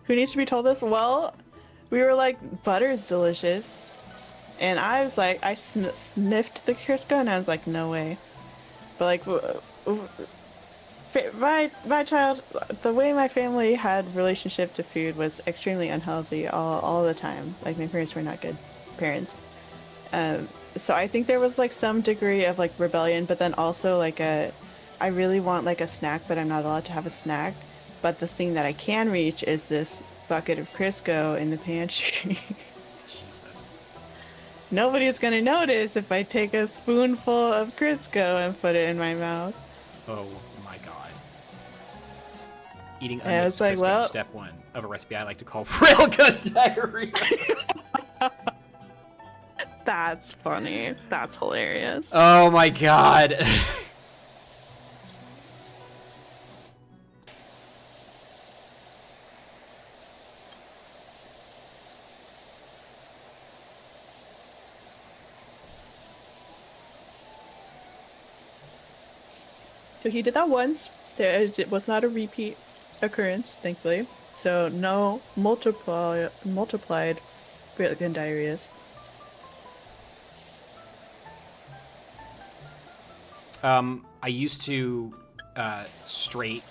Who needs to be told this? Well, we were like, butter's delicious. And I was like, I sniffed the Crisco and I was like, no way. But like, my child, the way my family had relationship to food was extremely unhealthy all the time. Like my parents were not good parents. So I think there was like some degree of like rebellion, but then also like I really want like a snack, but I'm not allowed to have a snack. But the thing that I can reach is this bucket of Crisco in the pantry. Jesus. Nobody's gonna notice if I take a spoonful of Crisco and put it in my mouth. Oh my god. Eating onions Crisco, well, step 1 of a recipe I like to call railgun diarrhea. That's funny. That's hilarious. Oh my god. So he did that once. It was not a repeat occurrence, thankfully. So no multiplied railgun diarrheas. I used to straight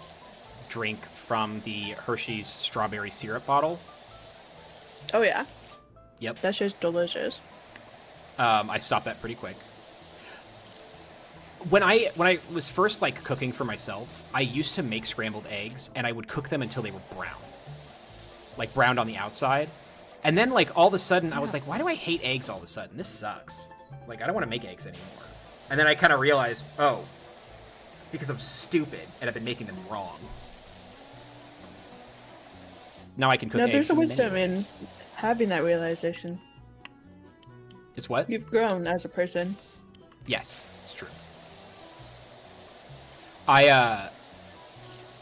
drink from the Hershey's strawberry syrup bottle. Oh yeah? Yep. That's just delicious. I stopped that pretty quick. When I was first like cooking for myself, I used to make scrambled eggs and I would cook them until they were brown. Like browned on the outside. And then like all of a sudden I was like, why do I hate eggs all of a sudden? This sucks. Like I don't want to make eggs anymore. And then I kind of realized, oh, it's because I'm stupid and I've been making them wrong. Now I can cook eggs. There's a wisdom in having that realization. It's what? You've grown as a person. Yes, it's true. I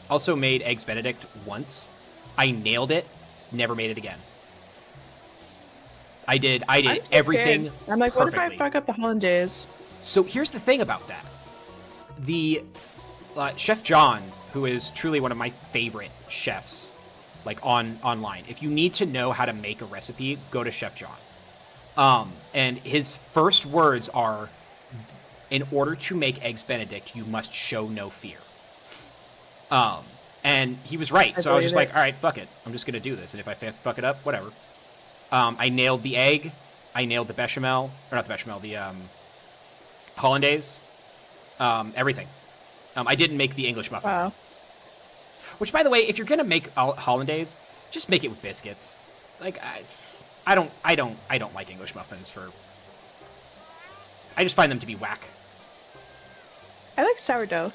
also made Eggs Benedict once. I nailed it, never made it again. I did everything scared. I'm like, perfectly. What if I fuck up the hollandaise? So here's the thing about that. The Chef John, who is truly one of my favorite chefs, like online. If you need to know how to make a recipe, go to Chef John. And his first words are, in order to make Eggs Benedict, you must show no fear. And he was right. So I was just like, all right, fuck it. I'm just going to do this. And if I fuck it up, whatever. I nailed the egg. I nailed the bechamel. Or not the bechamel, the hollandaise. Everything. I didn't make the English muffin. Wow. Which, by the way, if you're gonna make hollandaise, just make it with biscuits. Like, I don't like English muffins for. I just find them to be whack. I like sourdough.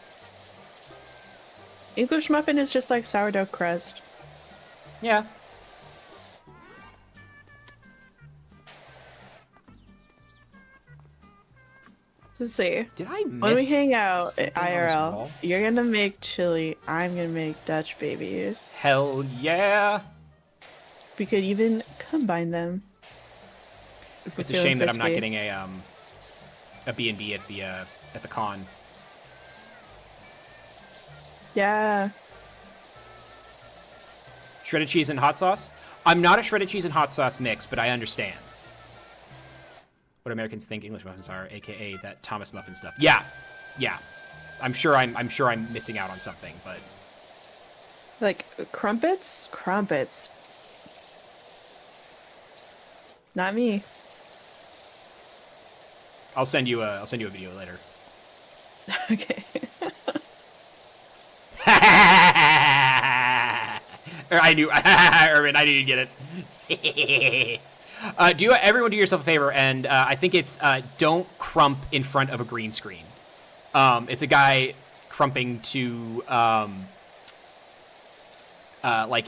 English muffin is just like sourdough crust. Yeah. Let's see. Did I miss When we hang out at something on this IRL, wall? you're gonna make chili. I'm gonna make Dutch babies. Hell yeah! We could even combine them. If we're It's a feeling shame that I'm not frisky. getting a B&B at the con. Yeah. Shredded cheese and hot sauce? I'm not a shredded cheese and hot sauce mix, but I understand what Americans think English muffins are, aka that Thomas muffin stuff. Yeah, yeah. I'm sure I'm missing out on something, but Like crumpets? Crumpets. Not me. I'll send you a video later. Okay. I knew, Irvin, I knew you'd get it. Everyone do yourself a favor, and I think it's don't crump in front of a green screen. It's a guy crumping to like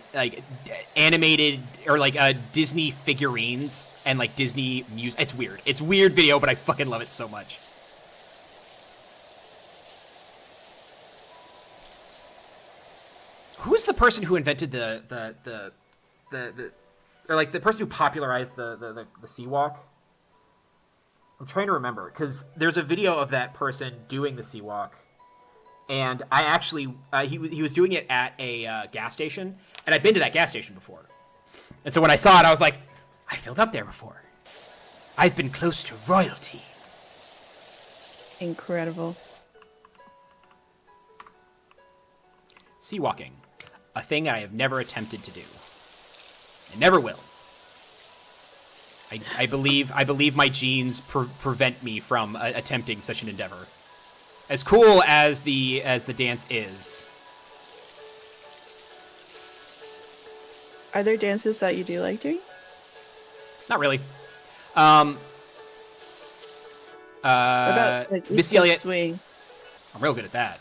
animated or like Disney figurines and like Disney music. It's weird. It's weird video, but I fucking love it so much. Who's the person who invented the or like the person who popularized the sea walk? I'm trying to remember because there's a video of that person doing the sea walk, and I actually he was doing it at a gas station, and I've been to that gas station before, and so when I saw it, I was like, I filled up there before. I've been close to royalty. Incredible. Sea walking, a thing I have never attempted to do. I never will. I believe my genes prevent me from attempting such an endeavor. As cool as the dance is. Are there dances that you do like doing? Not really. What about like Missy East Coast Elliott. swing? I'm real good at that.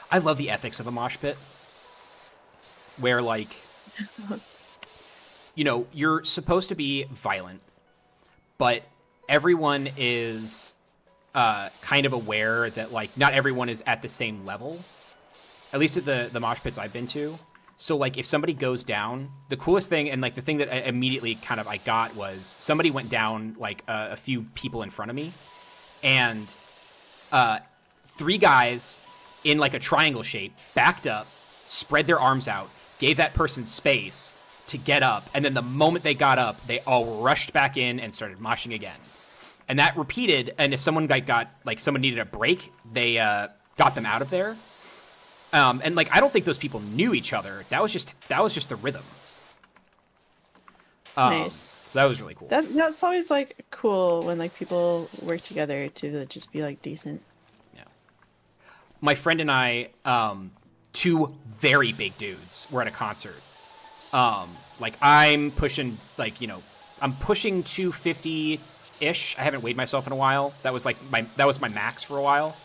I love the ethics of a mosh pit. Where, like, you know, you're supposed to be violent, but everyone is kind of aware that, like, not everyone is at the same level. At least at the mosh pits I've been to. So, like, if somebody goes down, the coolest thing, and, like, the thing that I immediately kind of I got was somebody went down, like, a few people in front of me, and 3 guys in, like, a triangle shape backed up, spread their arms out, gave that person space to get up, and then the moment they got up, they all rushed back in and started moshing again. And that repeated, and if someone someone needed a break, they got them out of there. And like I don't think those people knew each other. That was just the rhythm. Nice. So that was really cool. That's always like cool when like people work together to just be like decent. Yeah. My friend and I, 2 very big dudes, were at a concert. Like I'm pushing I'm pushing 250-ish. I haven't weighed myself in a while. That was my max for a while.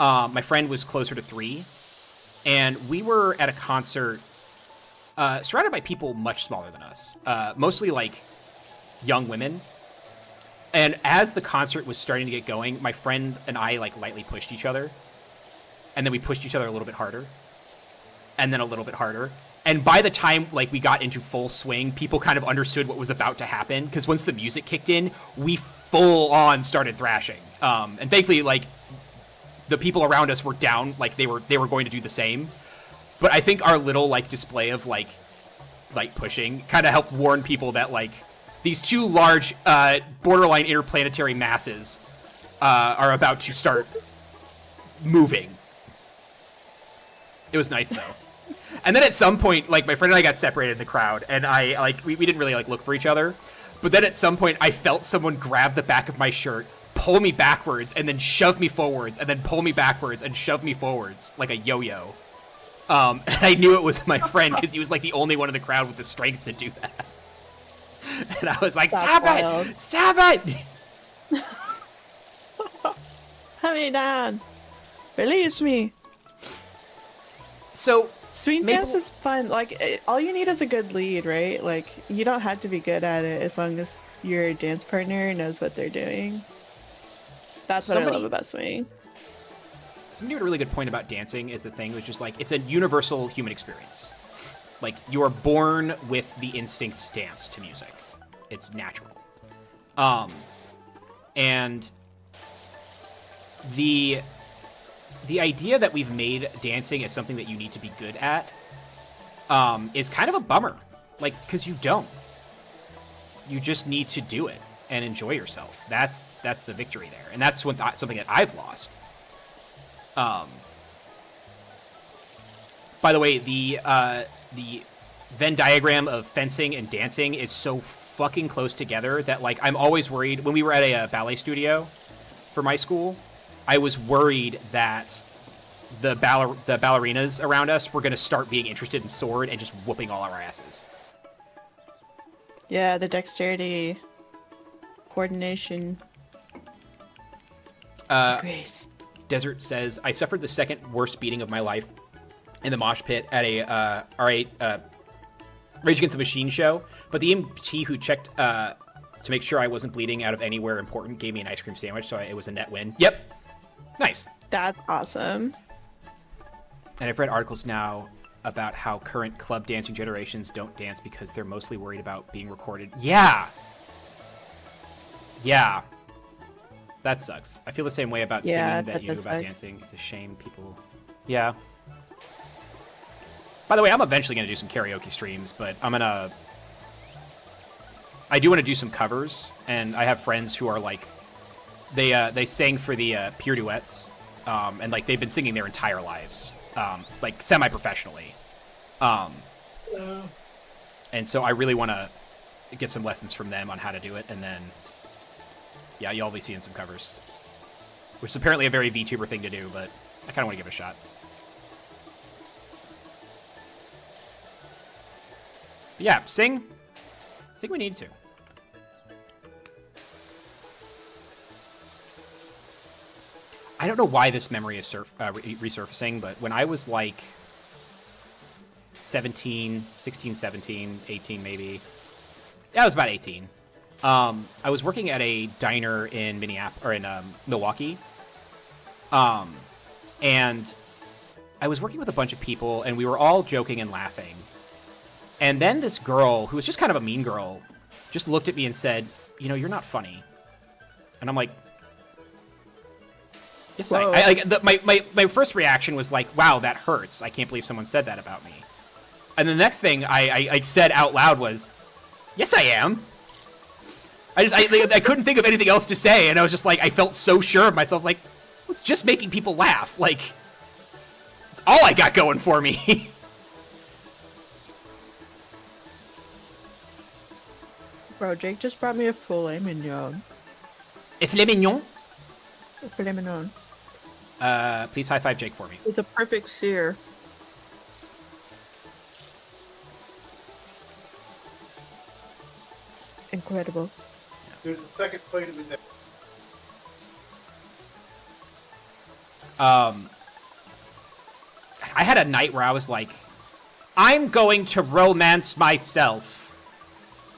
My friend was closer to 3. And we were at a concert surrounded by people much smaller than us, mostly like young women. And as the concert was starting to get going, my friend and I like lightly pushed each other. And then we pushed each other a little bit harder. And then a little bit harder. And by the time like we got into full swing, people kind of understood what was about to happen. Because once the music kicked in, we full on started thrashing. And thankfully, like, the people around us were down, like they were going to do the same. But I think our little like display of like pushing kind of helped warn people that like these 2 large borderline interplanetary masses are about to start moving. It was nice though. And then at some point, like my friend and I got separated in the crowd, and I like we didn't really like look for each other. But then at some point, I felt someone grab the back of my shirt, pull me backwards and then shove me forwards and then pull me backwards and shove me forwards like a yo-yo. And I knew it was my friend because he was like the only one in the crowd with the strength to do that. And I was like, stop it! Stop it! Put me down. Release me. So swing dance is fun. Like, all you need is a good lead, right? Like, you don't have to be good at it as long as your dance partner knows what they're doing. That's what I love about swing. Somebody made a really good point about dancing is the thing, which is like, it's a universal human experience. Like, you are born with the instinct to dance to music. It's natural. And the idea that we've made dancing as something that you need to be good at is kind of a bummer. Like, because you don't. You just need to do it and enjoy yourself. That's the victory there. And that's something that I've lost. By the way, the Venn diagram of fencing and dancing is so fucking close together that, like, I'm always worried. When we were at a ballet studio for my school, I was worried that the ballerinas around us were going to start being interested in sword and just whooping all our asses. Yeah, the dexterity, coordination, grace. Desert says, I suffered the second worst beating of my life in the mosh pit at a Rage Against the Machine show, but the EMT who checked to make sure I wasn't bleeding out of anywhere important gave me an ice cream sandwich, so it was a net win. Yep. Nice. That's awesome. And I've read articles now about how current club dancing generations don't dance because they're mostly worried about being recorded. Yeah. Yeah. That sucks. I feel the same way about singing that you do about dancing. It's a shame people... Yeah. By the way, I'm eventually going to do some karaoke streams, but I do want to do some covers, and I have friends who are like... They sang for the Peer Duets, and like they've been singing their entire lives, like semi-professionally. And so I really want to get some lessons from them on how to do it, and then... Yeah, you'll be seeing some covers. Which is apparently a very VTuber thing to do, but I kind of want to give it a shot. But yeah, sing. Sing we need to. I don't know why this memory is resurfacing, but when I was like 16, 17, 18 maybe. Yeah, I was about 18. I was working at a diner in Milwaukee, and I was working with a bunch of people, and we were all joking and laughing. And then this girl, who was just kind of a mean girl, just looked at me and said, "You know, you're not funny." And I'm like, "Yes, my first reaction was like, wow, that hurts. I can't believe someone said that about me." And the next thing I said out loud was, "Yes, I am." I couldn't think of anything else to say, and I was just like, I felt so sure of myself. Like, I was just making people laugh. Like, it's all I got going for me. Bro, Jake just brought me a filet mignon. A filet mignon? A filet mignon. Please high five Jake for me. It's a perfect sear. Incredible. There's a second plate of the next. I had a night where I was like, I'm going to romance myself.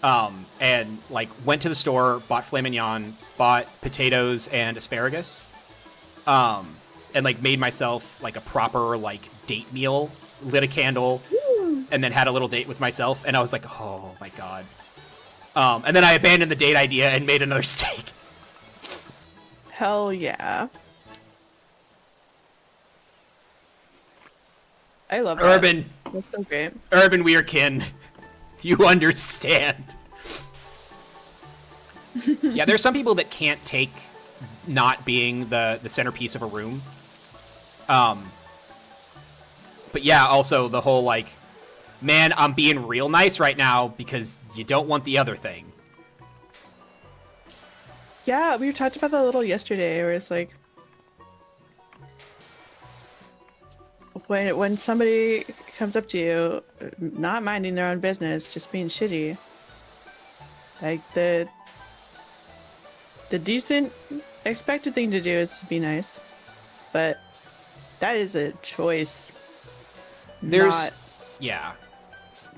And like went to the store, bought filet mignon, bought potatoes and asparagus. And like made myself like a proper like date meal, lit a candle, and then had a little date with myself. And I was like, oh my God. And then I abandoned the date idea and made another steak. Hell yeah. I love Urban. That. That's so great. Urban, we are kin. You understand. Yeah, there's some people that can't take not being the centerpiece of a room. But yeah, also the whole like, man, I'm being real nice right now because you don't want the other thing. Yeah, we talked about that a little yesterday, where it's like when somebody comes up to you, not minding their own business, just being shitty, like the decent expected thing to do is to be nice, but that is a choice. There's, yeah.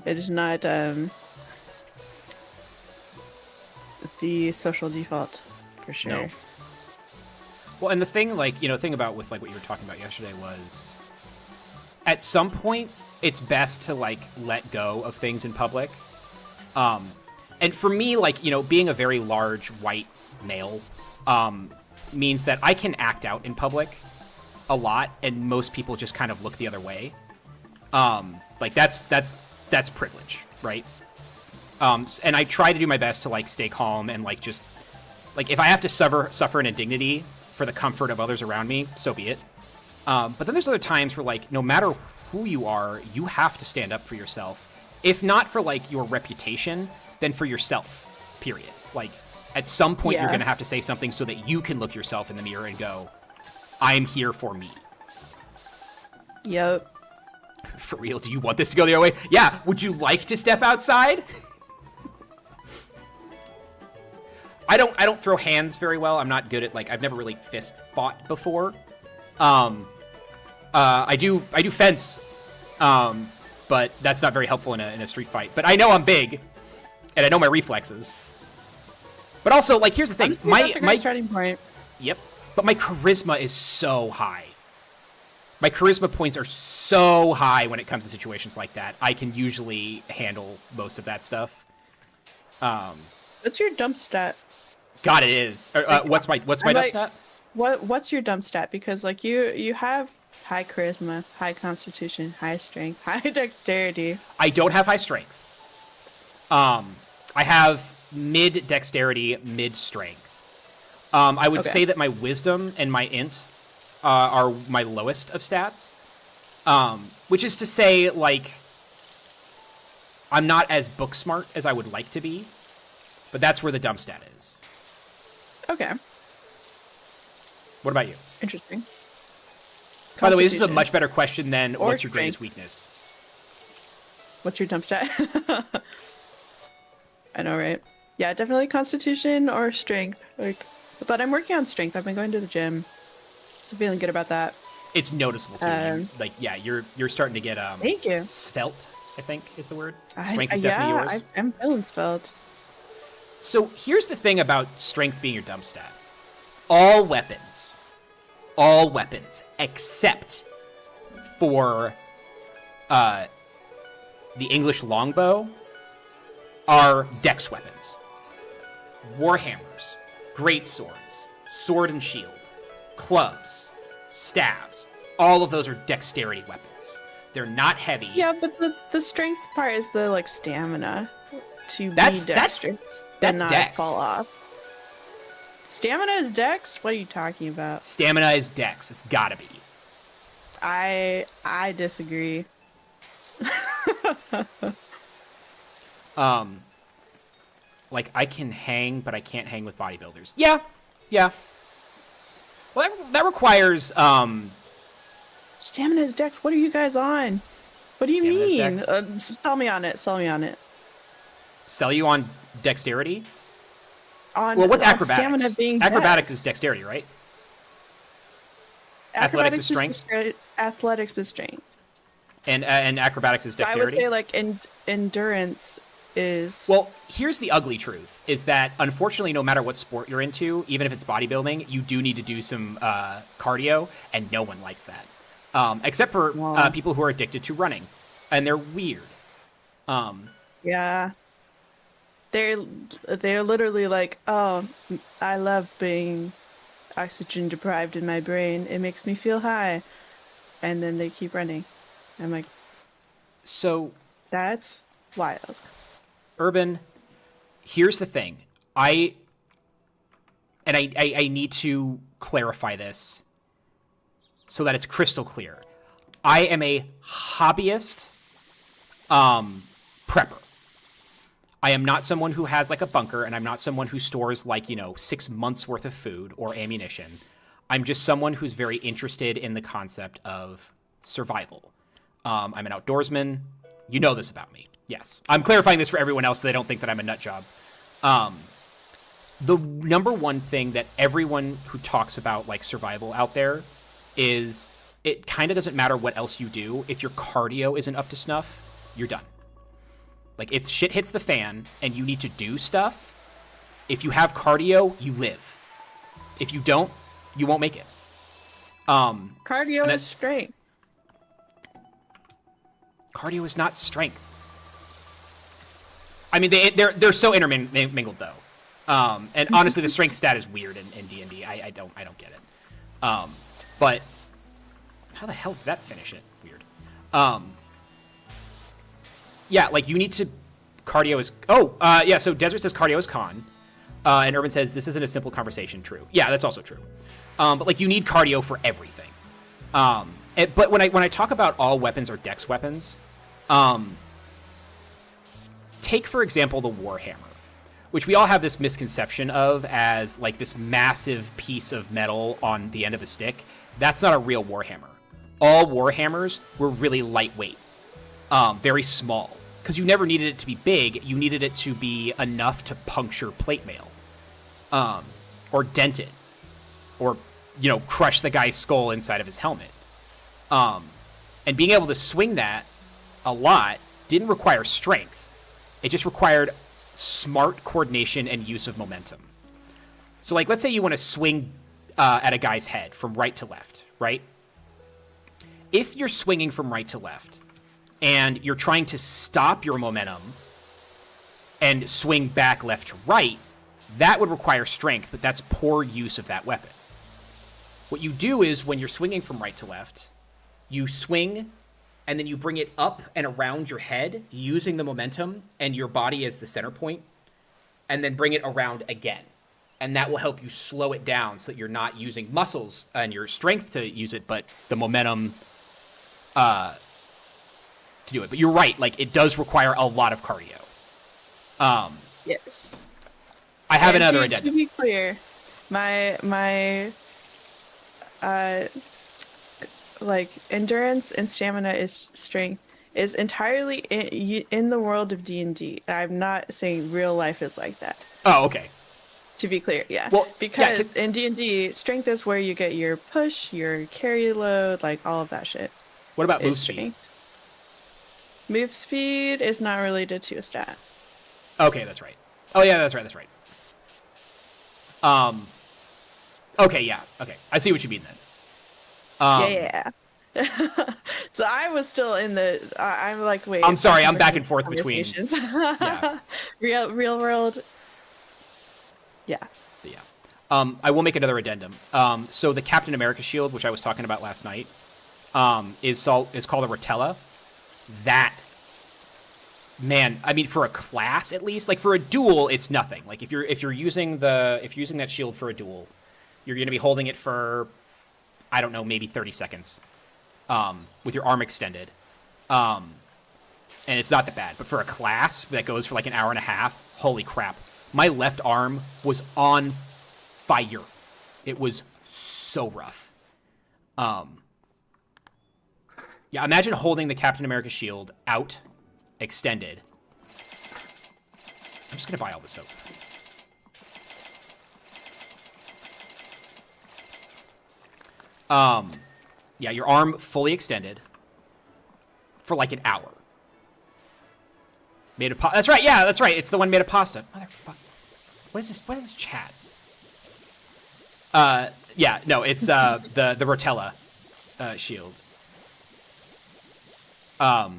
It is not the social default, for sure. No. Well, and the thing, like, thing about with, like, what you were talking about yesterday was, at some point, it's best to, like, let go of things in public. And for me, like, being a very large white male, means that I can act out in public a lot, and most people just kind of look the other way. Like, that's privilege, right? And I try to do my best to, like, stay calm and, like, just, like, if I have to suffer an indignity for the comfort of others around me, so be it. But then there's other times where, like, no matter who you are, you have to stand up for yourself. If not for, like, your reputation, then for yourself, period. Like, at some point, you're going to have to say something so that you can look yourself in the mirror and go, I'm here for me. Yep. For real, do you want this to go the other way? Yeah, would you like to step outside? I don't throw hands very well. I'm not good at, like, I've never really fist fought before. I do fence, but that's not very helpful in a street fight. But I know I'm big, and I know my reflexes. But also, like, here's the thing. That's a great starting point. Yep. But my charisma is so high. My charisma points are so high when it comes to situations like that. I can usually handle most of that stuff. What's your dump stat? God, it is. What's my dump stat? What's your dump stat? Because, like, you have high charisma, high constitution, high strength, high dexterity. I don't have high strength. I have mid dexterity, mid strength. I would say that my wisdom and my int are my lowest of stats. Which is to say, like, I'm not as book smart as I would like to be, but that's where the dump stat is. Okay. What about you? Interesting. By the way, this is a much better question than what's your greatest weakness? What's your dump stat? I know, right? Yeah, definitely constitution or strength. Like, but I'm working on strength. I've been going to the gym, so feeling good about that. It's noticeable too. You're starting to get thank you. Svelte, I think is the word. Strength is definitely yours. I'm feeling svelte. So here's the thing about strength being your dump stat. All weapons, except for the English longbow, are dex weapons. Warhammers, great swords, sword and shield, clubs, staves, all of those are dexterity weapons. They're not heavy. Yeah, but the strength part is the, like, stamina to be dexterous and not dex. fall off. Stamina is dex? What are you talking about? Stamina is dex. It's gotta be. I disagree. Like, I can hang, but I can't hang with bodybuilders. Yeah. Well, that requires, Stamina is dex. What are you guys on? What do you mean? Sell me on it. Sell you on dexterity? Well, what's acrobatics? Stamina being acrobatics dex. is dexterity, right? Athletics is strength? Athletics is strength. And acrobatics is dexterity? So I would say, like, endurance is... Well, here's the ugly truth, is that, unfortunately, no matter what sport you're into, even if it's bodybuilding, you do need to do some cardio, and no one likes that. Except for people who are addicted to running. And they're weird. Yeah. They're literally like, oh, I love being oxygen deprived in my brain. It makes me feel high. And then they keep running. I'm like... So... That's wild. Urban, here's the thing. I need to clarify this so that it's crystal clear. I am a hobbyist prepper. I am not someone who has like a bunker, and I'm not someone who stores like, 6 months worth of food or ammunition. I'm just someone who's very interested in the concept of survival. I'm an outdoorsman. You know this about me. Yes. I'm clarifying this for everyone else so they don't think that I'm a nut job. The number one thing that everyone who talks about like survival out there is it kind of doesn't matter what else you do. If your cardio isn't up to snuff, you're done. Like, if shit hits the fan and you need to do stuff, if you have cardio, you live. If you don't, you won't make it. Cardio is strength. Cardio is not strength. I mean, they're so intermingled though. And honestly, the strength stat is weird in D&D. I don't get it. But how the hell did that finish it? Weird. Yeah, like you need to. Cardio is. Yeah. So Desert says cardio is con, and Urban says this isn't a simple conversation. True. Yeah, that's also true. But like you need cardio for everything. But when I talk about all weapons or dex weapons, take for example the Warhammer, which we all have this misconception of as like this massive piece of metal on the end of a stick. That's not a real Warhammer. All Warhammers were really lightweight, very small, because you never needed it to be big. You needed it to be enough to puncture plate mail, or dent it, or crush the guy's skull inside of his helmet. And being able to swing that a lot didn't require strength. It just required smart coordination and use of momentum. So, like, let's say you want to swing at a guy's head from right to left, right? If you're swinging from right to left and you're trying to stop your momentum and swing back left to right, that would require strength, but that's poor use of that weapon. What you do is when you're swinging from right to left, you swing and then you bring it up and around your head using the momentum and your body as the center point, and then bring it around again. And that will help you slow it down so that you're not using muscles and your strength to use it, but the momentum to do it. But you're right, like it does require a lot of cardio. Yes. I have another addendum. To be clear, my like endurance and stamina is strength is entirely in the world of D&D. I'm not saying real life is like that. Oh, okay. To be clear, yeah. Well, because in D&D, strength is where you get your push, your carry load, like all of that shit. What about move speed? Move speed is not related to a stat. Okay, that's right. Oh yeah, that's right. Okay, yeah. Okay, I see what you mean then. Yeah. So I was still in the. I'm like, wait. I'm sorry. I'm back and forth between. Yeah. real world. Yeah. I will make another addendum. So the Captain America shield, which I was talking about last night, is called a Rotella. That, man, I mean, for a class at least, like for a duel, it's nothing. Like if you're using that shield for a duel, you're going to be holding it for, I don't know, maybe 30 seconds, with your arm extended, and it's not that bad. But for a class that goes for like an hour and a half, holy crap! My left arm was on fire. It was so rough. Yeah, imagine holding the Captain America shield out, extended. I'm just gonna buy all the soap. Yeah, your arm fully extended for like an hour. Made of pasta. That's right. Yeah, that's right. It's the one made of pasta. Motherfucker. What is this? What is this chat? Yeah, no, it's the Rotella shield. I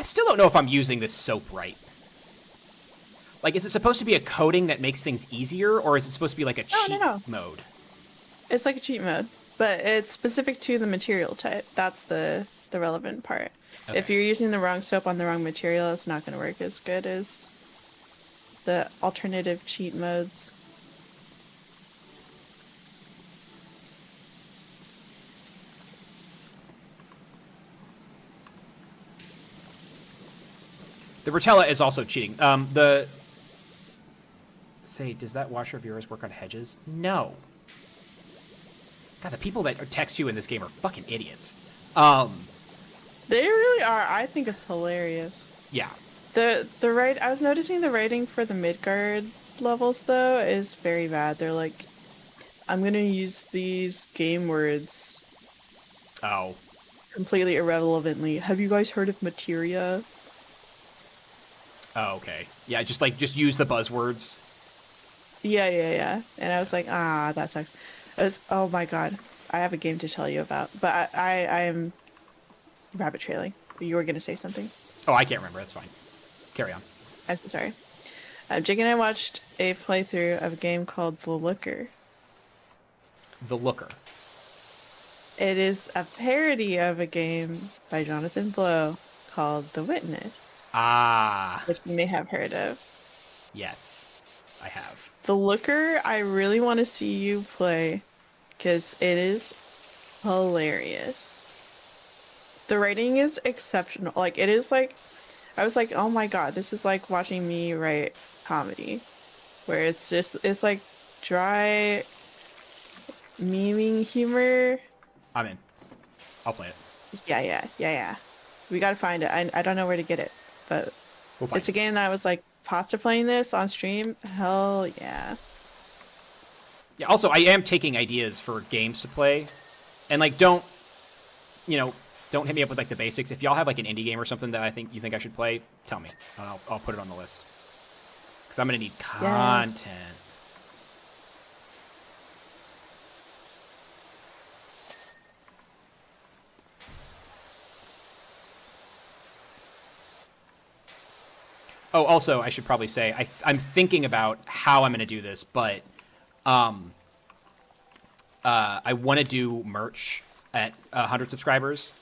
still don't know if I'm using this soap right. Like, is it supposed to be a coating that makes things easier, or is it supposed to be like a cheat mode? It's like a cheat mode, but it's specific to the material type. That's the relevant part. Okay. If you're using the wrong soap on the wrong material, it's not going to work as good as the alternative cheat modes. The Rotella is also cheating. The say, does that washer of yours work on hedges? No. God, the people that text you in this game are fucking idiots. They really are. I think it's hilarious. Yeah. I was noticing the writing for the Midgard levels though is very bad. They're like, I'm gonna use these game words Oh. completely irrelevantly. Have you guys heard of materia? Oh, okay. Yeah, just use the buzzwords. Yeah. And I was like, that sucks. Oh my god, I have a game to tell you about, but I am rabbit trailing. You were gonna say something. Oh, I can't remember. That's fine. Carry on. I'm so sorry. Jake and I watched a playthrough of a game called The Looker. The Looker. It is a parody of a game by Jonathan Blow called The Witness, Ah. which you may have heard of. Yes, I have. The Looker, I really want to see you play because it is hilarious. The writing is exceptional. Like, it is like, I was like, oh my god, this is like watching me write comedy, where it's like dry, memeing humor. I'm in. I'll play it. Yeah. We gotta find it. I don't know where to get it, but We'll find it's a game that I was like, pasta playing this on stream? Hell yeah. Yeah, also, I am taking ideas for games to play. And, like, don't hit me up with, like, the basics. If y'all have, like, an indie game or something that you think I should play, tell me. And I'll put it on the list. Because I'm going to need content. Yes. Oh, also, I should probably say, I'm thinking about how I'm going to do this, but I want to do merch at 100 subscribers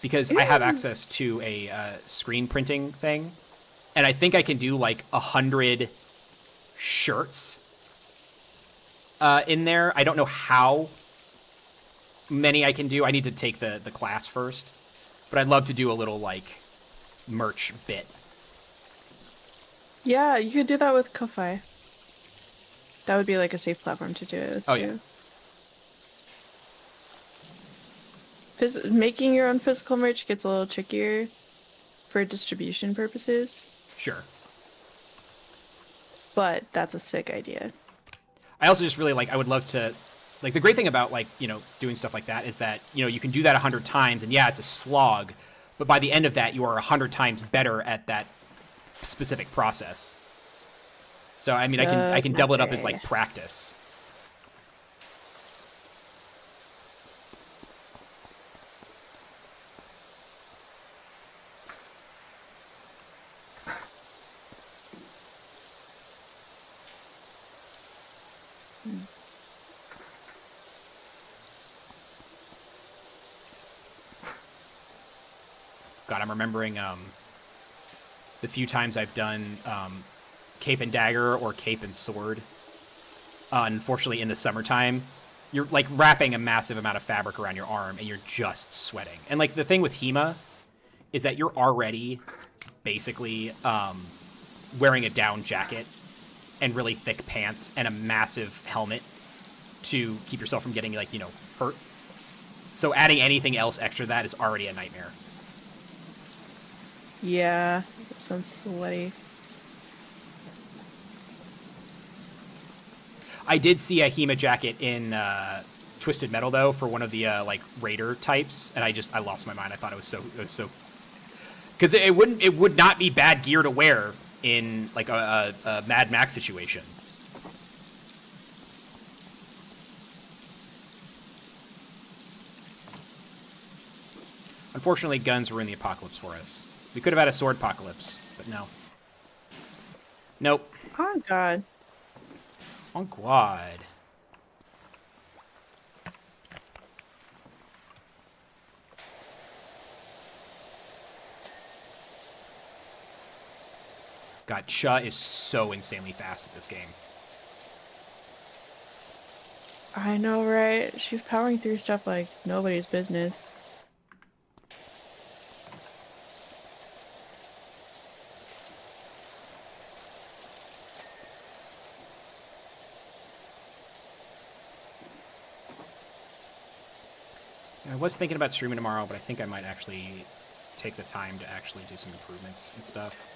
because I have access to a screen printing thing, and I think I can do like 100 shirts in there. I don't know how many I can do. I need to take the class first, but I'd love to do a little like merch bit. Yeah, you could do that with Ko-Fi. That would be like a safe platform to do it too. Oh, yeah. Making your own physical merch gets a little trickier for distribution purposes. Sure. But that's a sick idea. I also just really I would love to, the great thing about doing stuff like that is that, you can do that 100 times and yeah, it's a slog, but by the end of that, you are 100 times better at that specific process. So, I mean, I can double it up as like practice. God, I'm remembering the few times I've done cape and dagger or cape and sword. Unfortunately, in the summertime, you're like wrapping a massive amount of fabric around your arm and you're just sweating. And like the thing with HEMA is that you're already basically wearing a down jacket and really thick pants and a massive helmet to keep yourself from getting hurt. So adding anything else extra to that is already a nightmare. Yeah, that sounds sweaty. I did see a HEMA jacket in Twisted Metal though for one of the raider types, and I lost my mind. I thought it was so because it would not be bad gear to wear in like a Mad Max situation. Unfortunately, guns ruin the apocalypse for us. We could have had a sword apocalypse, but no. Nope. Oh god. Oh god. God, Cha is so insanely fast at this game. I know, right? She's powering through stuff like nobody's business. I was thinking about streaming tomorrow, but I think I might actually take the time to actually do some improvements and stuff.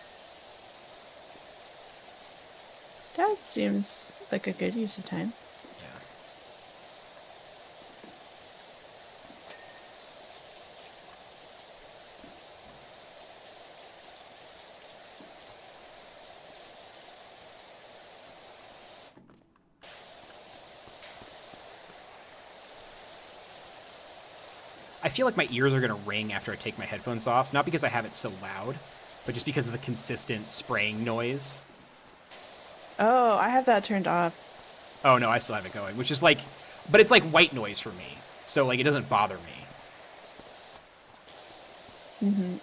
That seems like a good use of time. Yeah. I feel like my ears are going to ring after I take my headphones off, not because I have it so loud, but just because of the consistent spraying noise. Oh, I have that turned off. Oh, no, I still have it going, which is like, but it's like white noise for me, so like it doesn't bother me.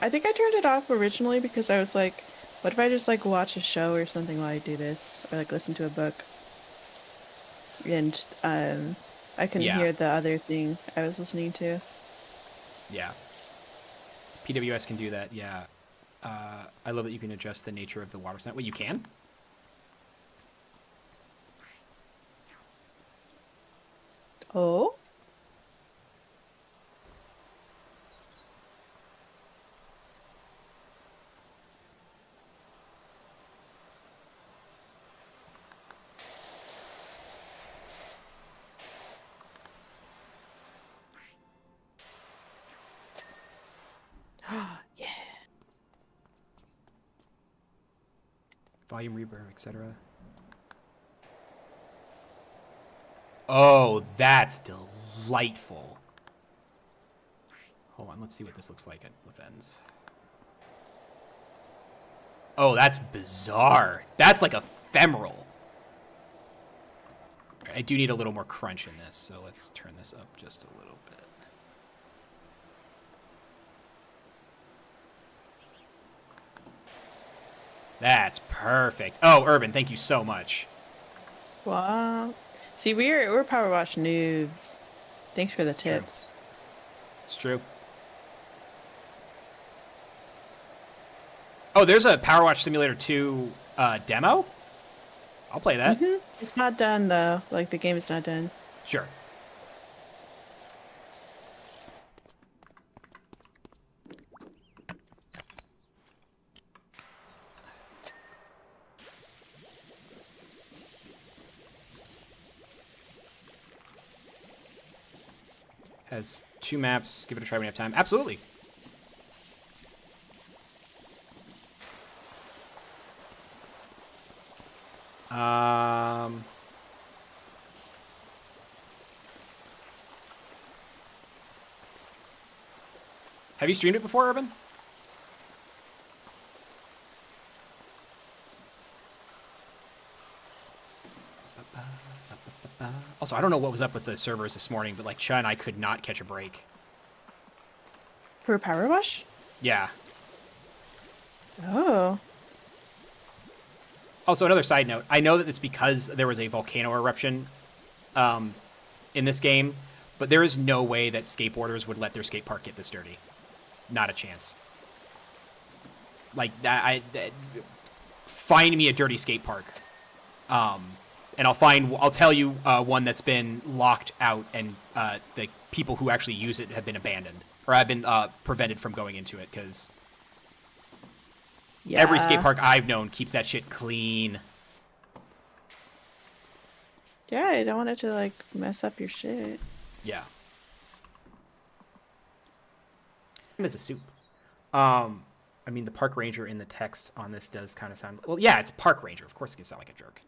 I think I turned it off originally because I was like, what if I just like watch a show or something while I do this, or like listen to a book, and I couldn't Yeah. hear the other thing I was listening to. Yeah. PWS can do that, yeah. I love that you can adjust the nature of the water sound. Wait, you can? Oh? Yeah. Volume reverb, etc. Oh, that's delightful. Hold on, let's see what this looks like with ends. Oh, that's bizarre. That's like ephemeral. I do need a little more crunch in this, so let's turn this up just a little bit. That's perfect. Oh, Urban, thank you so much. Wow. See, we're Power Wash noobs. Thanks for the tips. It's true. Oh, there's a Power Wash Simulator 2 demo? I'll play that. It's not done though. Like the game is not done. Sure. Has 2 maps. Give it a try when you have time. Absolutely. Have you streamed it before, Urban? Also, I don't know what was up with the servers this morning, but like Cha and I could not catch a break. For Power Wash? Yeah. Oh. Also, another side note, I know that it's because there was a volcano eruption in this game, but there is no way that skateboarders would let their skate park get this dirty. Not a chance. Like, find me a dirty skate park. And I'll tell you one that's been locked out and the people who actually use it have been abandoned. Or have been prevented from going into it, because Yeah. every skate park I've known keeps that shit clean. Yeah, I don't want it to like mess up your shit. Yeah. It's a soup. I mean, the park ranger in the text on this does kind of sound... Well, yeah, it's park ranger. Of course it can sound like a jerk.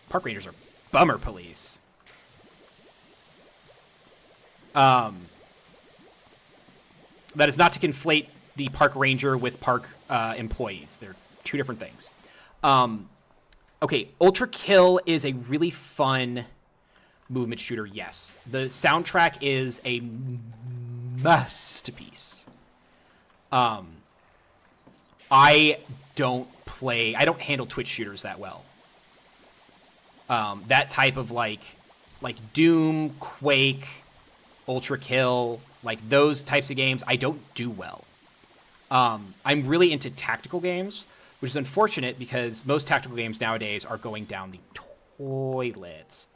Park rangers are bummer police. That is not to conflate the park ranger with park employees. They're two different things. Okay, Ultra Kill is a really fun movement shooter, yes. The soundtrack is a masterpiece. I don't handle Twitch shooters that well. That type of like Doom, Quake, Ultra Kill, like those types of games, I don't do well. I'm really into tactical games, which is unfortunate because most tactical games nowadays are going down the toilet.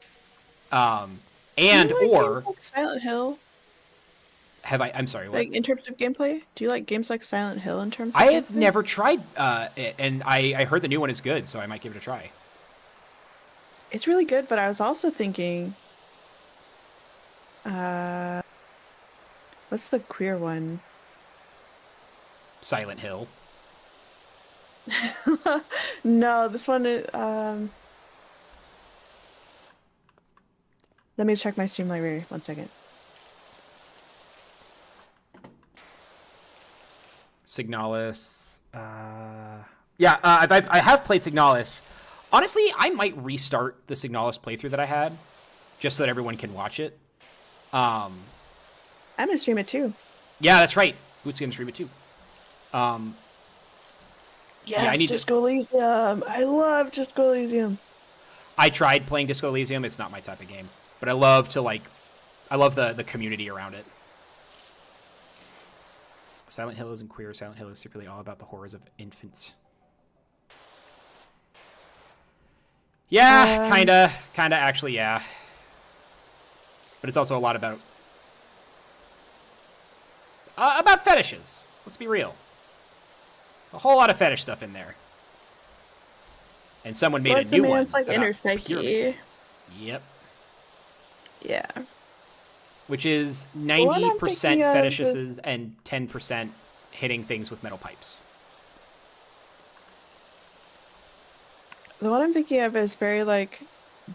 And Do you like or games like Silent Hill? have I? I'm sorry. What? Like in terms of gameplay? Do you like games like Silent Hill in terms of I have gameplay? never tried it, and I heard the new one is good, so I might give it a try. It's really good, but I was also thinking, uh, what's the queer one? Silent Hill. No, this one is, let me check my Steam library. 1 second. Signalis. Yeah, I have played Signalis. Honestly, I might restart the Signalis playthrough that I had, just so that everyone can watch it. I'm gonna stream it too. Yeah, that's right. Who's gonna stream it too? Yes, Yeah, I need Disco Elysium. I love Disco Elysium. I tried playing Disco Elysium. It's not my type of game, but I love the community around it. Silent Hill isn't queer. Silent Hill is secretly all about the horrors of infants. Yeah, kinda, actually, yeah. But it's also a lot about fetishes. Let's be real. There's a whole lot of fetish stuff in there. And someone made a new one. It's like inner about psyche. pyramids. Yep. Yeah. Which is one I'm 90% thinking of fetishes and 10% hitting things with metal pipes. The one I'm thinking of is very like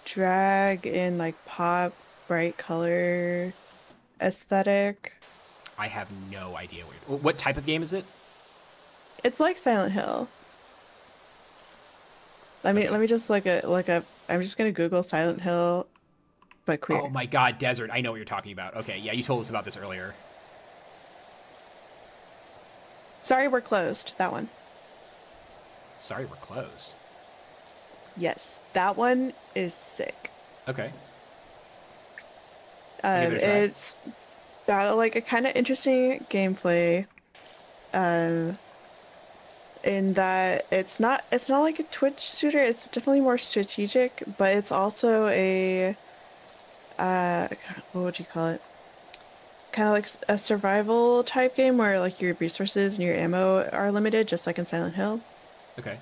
drag and like pop, bright color aesthetic. I have no idea what type of game is it? It's like Silent Hill. Let me just look at I'm just gonna Google Silent Hill, but queer. Oh my god, Desert. I know what you're talking about. Okay, yeah, you told us about this earlier. Sorry, we're closed. That one. Sorry, we're closed. Yes, that one is sick. Okay. Give it a try. It's got like a kind of interesting gameplay. In that it's not like a Twitch shooter. It's definitely more strategic, but it's also a what would you call it? Kind of like a survival type game where like your resources and your ammo are limited, just like in Silent Hill. Okay.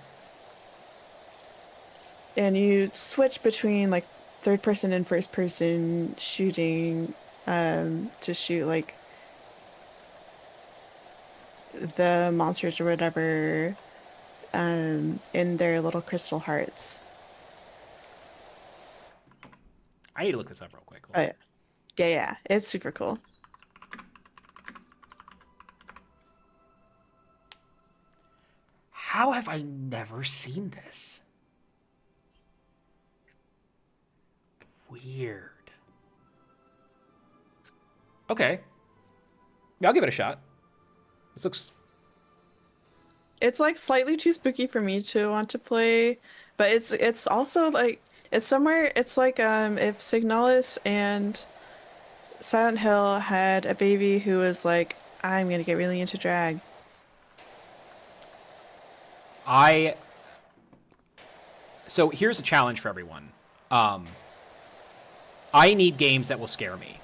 And you switch between like third person and first person shooting to shoot like the monsters or whatever in their little crystal hearts. I need to look this up real quick. Oh yeah. Yeah, it's super cool. How have I never seen this? Weird. Okay. Yeah, I'll give it a shot. This looks... It's like slightly too spooky for me to want to play, but it's also like it's somewhere it's like if Signalis and Silent Hill had a baby who was like, I'm gonna get really into drag. So here's a challenge for everyone. I need games that will scare me,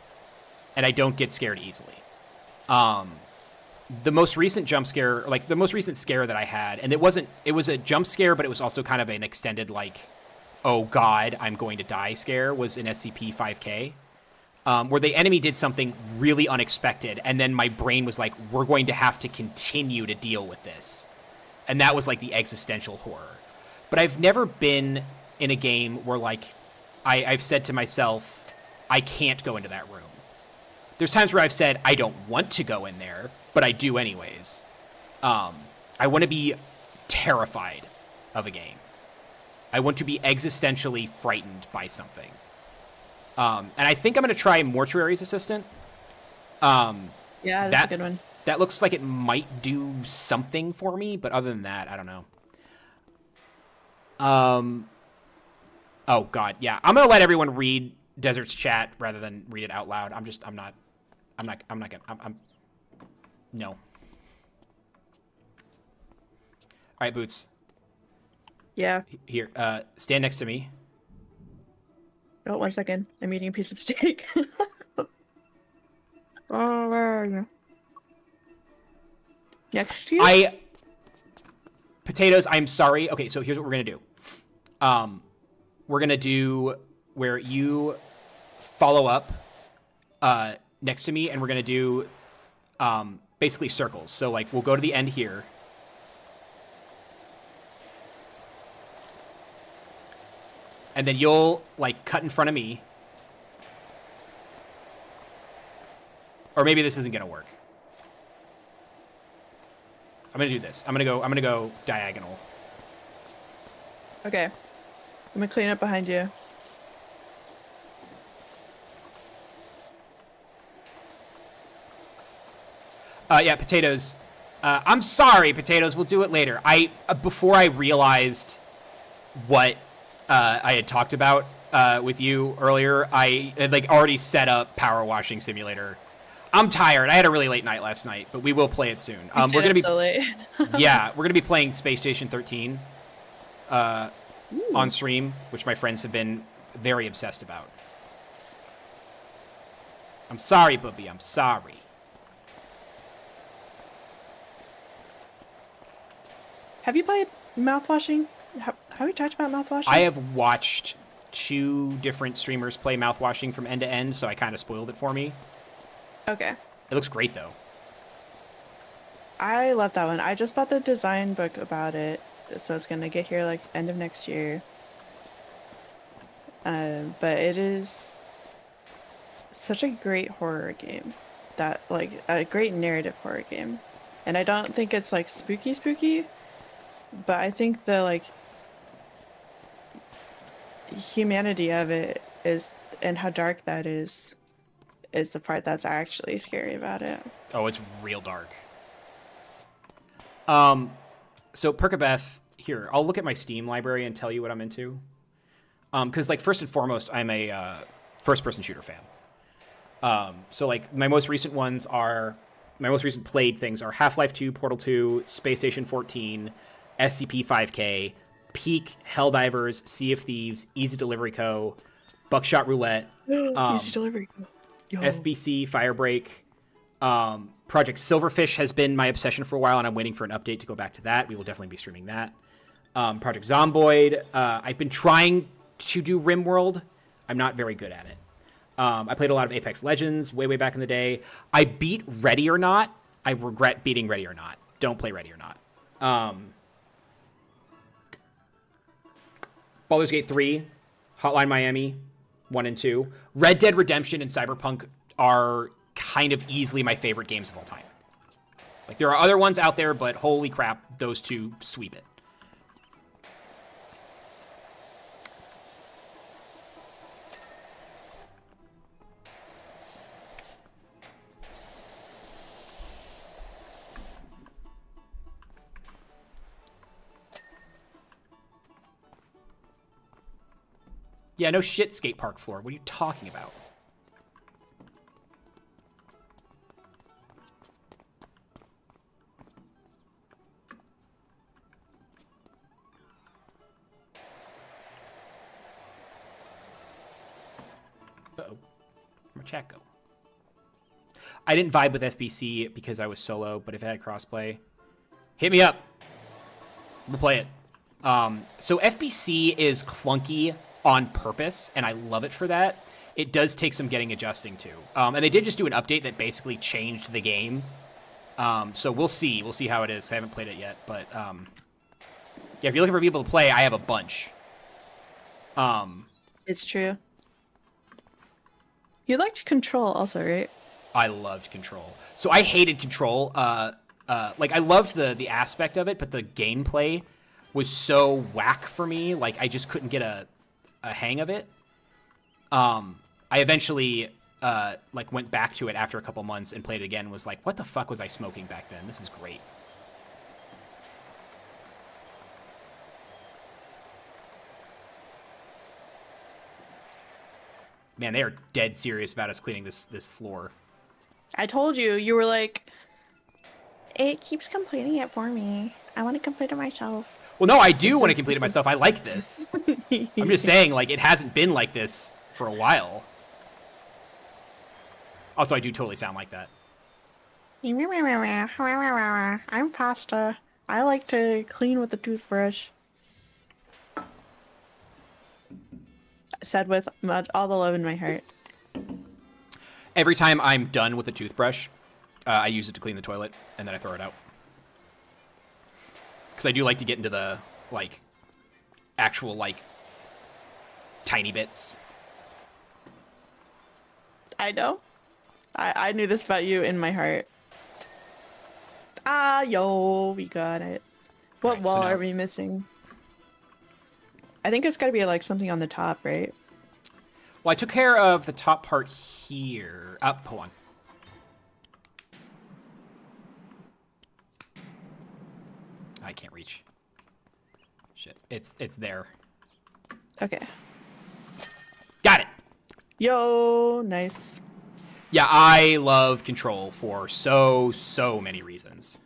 and I don't get scared easily. The most recent jump scare, like the most recent scare that I had, and it was a jump scare, but it was also kind of an extended like, oh god, I'm going to die scare, was in SCP-5K, where the enemy did something really unexpected, and then my brain was like, we're going to have to continue to deal with this. And that was like the existential horror. But I've never been in a game where like, I've said to myself, I can't go into that room. There's times where I've said, I don't want to go in there, but I do anyways. I want to be terrified of a game. I want to be existentially frightened by something. And I think I'm going to try Mortuary's Assistant. Yeah, that's a good one. That looks like it might do something for me, but other than that, I don't know. Oh god, yeah. I'm gonna let everyone read Desert's chat rather than read it out loud. I'm not gonna, no. All right, Boots. Yeah. Here, stand next to me. Oh, 1 second. I'm eating a piece of steak. Oh, where are you? Next to you? Potatoes, I'm sorry. Okay, so here's what we're gonna do. We're gonna do where you follow up next to me, and we're gonna do basically circles. So like we'll go to the end here. And then you'll like cut in front of me. Or maybe this isn't gonna work. I'm gonna do this. I'm gonna go diagonal. Okay. I'm gonna clean up behind you. Yeah, potatoes. I'm sorry, potatoes. We'll do it later. Before I realized what I had talked about with you earlier, I had like already set up Power Washing Simulator. I'm tired. I had a really late night last night, but we will play it soon. We're gonna be so late. yeah, we're gonna be playing Space Station 13 on stream, which my friends have been very obsessed about. I'm sorry, Bubby. I'm sorry. Have you played mouthwashing? Have we talked about mouthwashing? I have watched 2 different streamers play mouthwashing from end to end, so I kind of spoiled it for me. Okay. It looks great, though. I love that one. I just bought the design book about it, so it's gonna get here like end of next year. But it is such a great horror game, that like a great narrative horror game, and I don't think it's like spooky, but I think the like humanity of it is, and how dark that is the part that's actually scary about it. Oh, it's real dark. So Perkabeth, here, I'll look at my Steam library and tell you what I'm into. Because like first and foremost, I'm a first-person shooter fan. So like my most recent played things are Half-Life 2, Portal 2, Space Station 14, SCP-5K, Peak, Helldivers, Sea of Thieves, Easy Delivery Co., Buckshot Roulette, Easy Delivery Co. Yo. FBC, Firebreak. Project Silverfish has been my obsession for a while, and I'm waiting for an update to go back to that. We will definitely be streaming that. Project Zomboid. I've been trying to do RimWorld. I'm not very good at it. I played a lot of Apex Legends way back in the day. I beat Ready or Not. I regret beating Ready or Not. Don't play Ready or Not. Baldur's Gate 3, Hotline Miami 1 and 2. Red Dead Redemption and Cyberpunk are kind of easily my favorite games of all time. Like, there are other ones out there, but holy crap, those 2 sweep it. Yeah, no shit, skate park floor. What are you talking about? Uh-oh. Where'd my chat go? I didn't vibe with FBC because I was solo, but if it had crossplay, hit me up. We'll play it. So FBC is clunky on purpose, and I love it for that. It does take some getting adjusting to. And they did just do an update that basically changed the game. So we'll see. We'll see how it is. I haven't played it yet, but yeah, if you're looking for people to play, I have a bunch. It's true. You liked Control also, right? I loved Control. So I hated Control. Like I loved the aspect of it, but the gameplay was so whack for me. Like I just couldn't get a hang of it. I eventually like went back to it after a couple months and played it again. And was like, what the fuck was I smoking back then? This is great. Man, they are dead serious about us cleaning this floor. I told you. You were like, it keeps completing it for me. I want to complete it myself. Well, no, I do want to complete it myself. I like this. I'm just saying, like, it hasn't been like this for a while. Also, I do totally sound like that. I'm Pasta. I like to clean with a toothbrush. Said with all the love in my heart. Every time I'm done with a toothbrush, I use it to clean the toilet, and then I throw it out. Because I do like to get into the, like, actual, like, tiny bits. I know. I knew this about you in my heart. Ah, yo, we got it. What Right, so wall now- are we missing? I think it's gotta be like something on the top, right? Well, I took care of the top part here. Hold on. I can't reach. Shit. It's there. Okay. Got it! Yo, nice. Yeah, I love Control for so many reasons.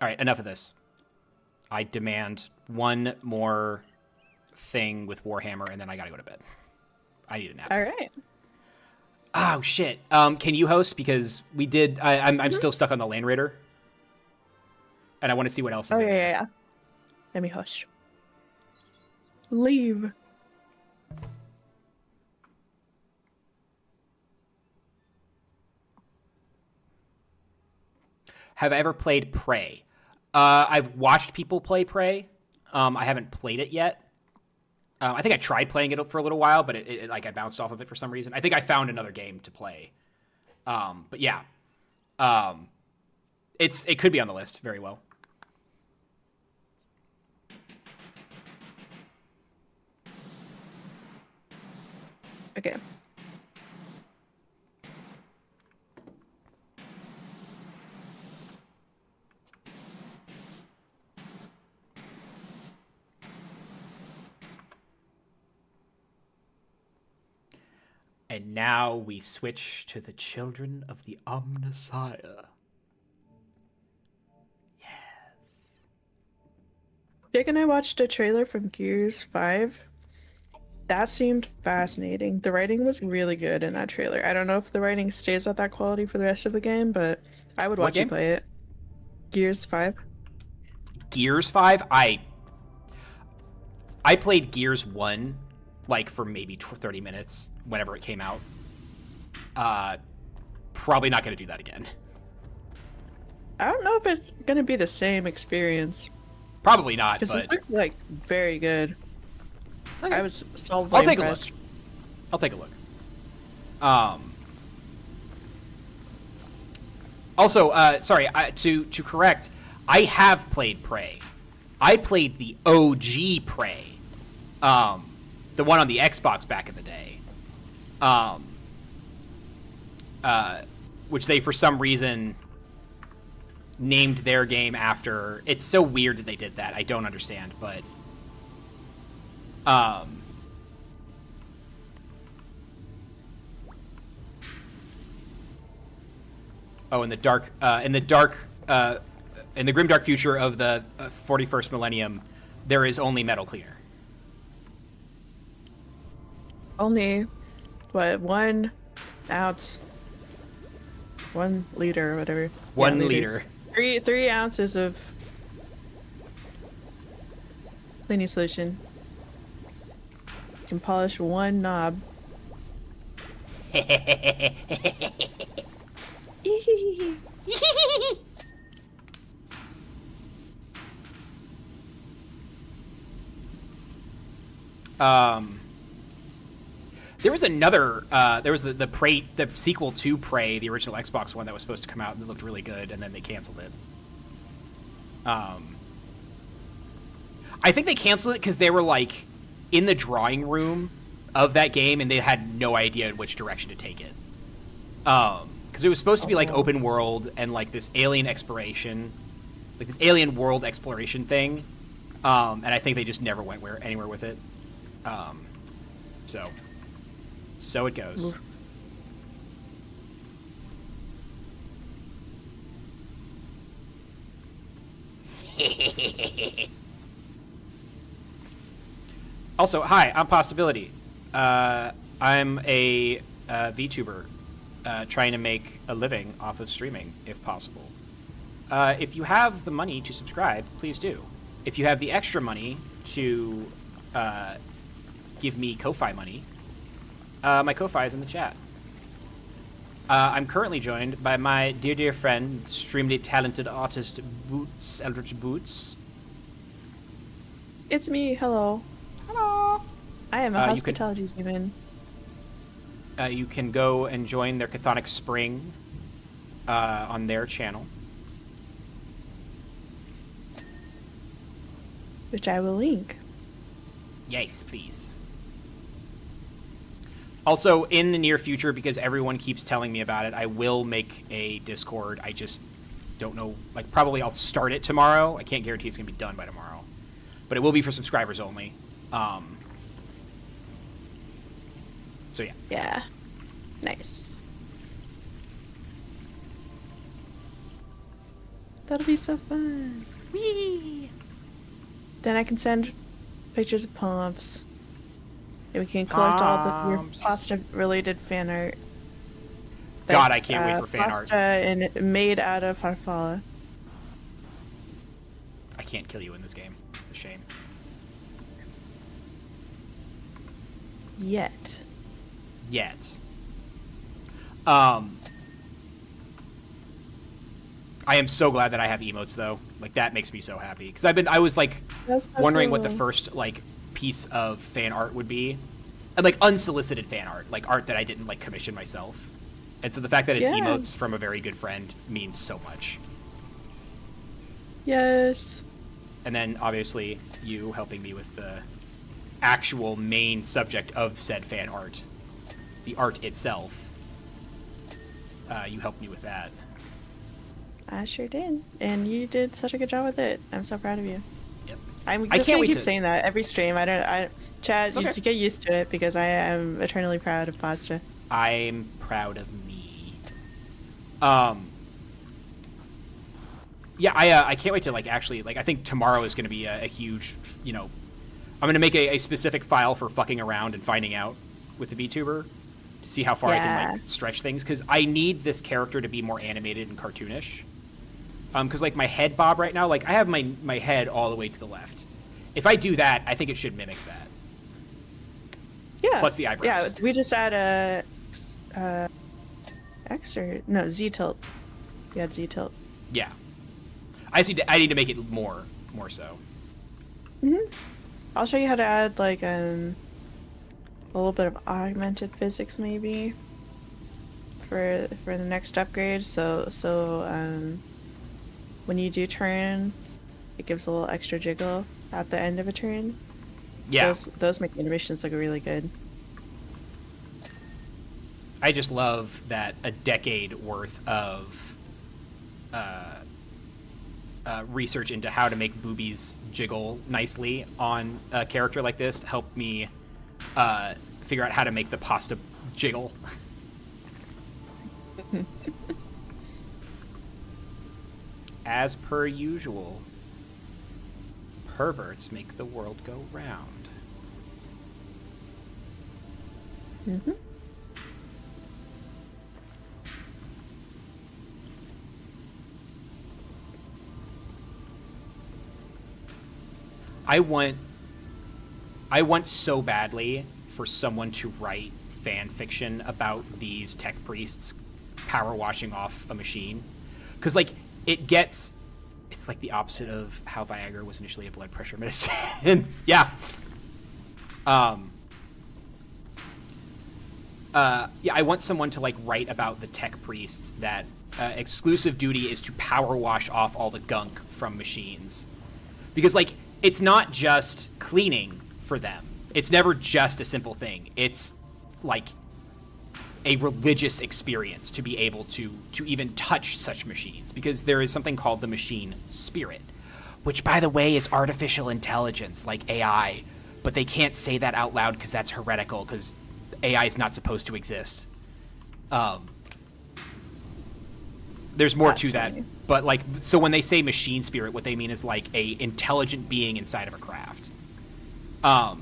All right, enough of this. I demand one more thing with Warhammer, and then I gotta go to bed. I need a nap. All right. Oh shit. Can you host? Because we did. I'm still stuck on the Land Raider, and I want to see what else is. Oh in there. yeah. Let me hush. Leave. Have I ever played Prey? I've watched people play Prey. I haven't played it yet. I think I tried playing it for a little while, but it like I bounced off of it for some reason. I think I found another game to play. But yeah, it could be on the list very well. Okay. And now we switch to the Children of the Omnissiah. Jake and I watched a trailer from Gears 5. That seemed fascinating. The writing was really good in that trailer. I don't know if the writing stays at that quality for the rest of the game, but I would What watch you game? play it. Gears 5. Gears 5, I played Gears 1 like for maybe 30 minutes whenever it came out. Probably not going to do that again. I don't know if it's gonna be the same experience Probably not, because but it looked like very good. Okay. I was solidly I'll take impressed. a look. I'll take a look. Also, sorry, to correct, I have played Prey. I played the OG Prey, the one on the Xbox back in the day, which they for some reason named their game after. It's so weird that they did that. I don't understand, but oh, in the grimdark future of the 41st millennium, there is only metal cleaner. Only, what, 1 ounce, 1 liter or whatever. One Yeah, liter. 3 ounces of cleaning solution. You can polish 1 knob. There was another. There was the Prey, the sequel to Prey, the original Xbox one that was supposed to come out and it looked really good, and then they canceled it. I think they canceled it because they were like in the drawing room of that game and they had no idea which direction to take it. Because it was supposed to be like open world and like this alien exploration, like this alien world exploration thing, and I think they just never went anywhere with it. So it goes. Oof. Also, hi, I'm Possibility. I'm a VTuber trying to make a living off of streaming, if possible. If you have the money to subscribe, please do. If you have the extra money to give me Ko-Fi money, my Ko-Fi is in the chat. I'm currently joined by my dear friend, extremely talented artist, Boots, Eldritch Boots. It's me. Hello. Hello. I am a hospitality demon. You can go and join their Chthonic Spring on their channel. Which I will link. Yes, please. Also, in the near future, because everyone keeps telling me about it, I will make a Discord. I just don't know. Like, probably I'll start it tomorrow. I can't guarantee it's going to be done by tomorrow. But it will be for subscribers only. So, yeah. Yeah. Nice. That'll be so fun. Whee! Then I can send pictures of pomps. And we can collect all your pasta-related fan art. God, I can't wait for fan art. Pasta and made out of farfalla. I can't kill you in this game. It's a shame. Yet. I am so glad that I have emotes though. Like that makes me so happy because I was like That's so wondering what the cool. first like piece of fan art would be, and like unsolicited fan art, like art that I didn't like commission myself. And so the fact that it's Yeah. emotes from a very good friend means so much. Yes. And then obviously you helping me with the actual main subject of said fan art, the art itself. You helped me with that. I sure did. And you did such a good job with it. I'm so proud of you. Yep. I'm I just can't gonna wait keep to- saying that every stream. Chad, It's okay. you get used to it because I am eternally proud of pasta. I'm proud of me. Yeah, I can't wait to like actually like I think tomorrow is going to be a huge, you know, I'm going to make a specific file for fucking around and finding out with the VTuber to see how far I can like stretch things because I need this character to be more animated and cartoonish. Because like my head bob right now, like I have my head all the way to the left. If I do that, I think it should mimic that. Yeah. Plus the eyebrows. Yeah, we just add a X or no Z tilt. We had Z tilt. Yeah. I need to make it more so. I'll show you how to add like a little bit of augmented physics maybe for the next upgrade. So when you do turn, it gives a little extra jiggle at the end of a turn. Yeah. Those make animations look really good. I just love that a decade worth of research into how to make boobies jiggle nicely on a character like this helped me figure out how to make the pasta jiggle. As per usual, perverts make the world go round. Mm-hmm. I want so badly for someone to write fan fiction about these tech priests power washing off a machine. Because, like, it's like the opposite of how Viagra was initially a blood pressure medicine. Yeah. Yeah, I want someone to, like, write about the tech priests that exclusive duty is to power wash off all the gunk from machines. Because, like, it's not just cleaning for them. It's never just a simple thing. It's like a religious experience to be able to even touch such machines, because there is something called the machine spirit, which, by the way, is artificial intelligence, like AI, but they can't say that out loud because that's heretical, because AI is not supposed to exist. There's more to that, but like, so when they say machine spirit, what they mean is like a intelligent being inside of a craft. I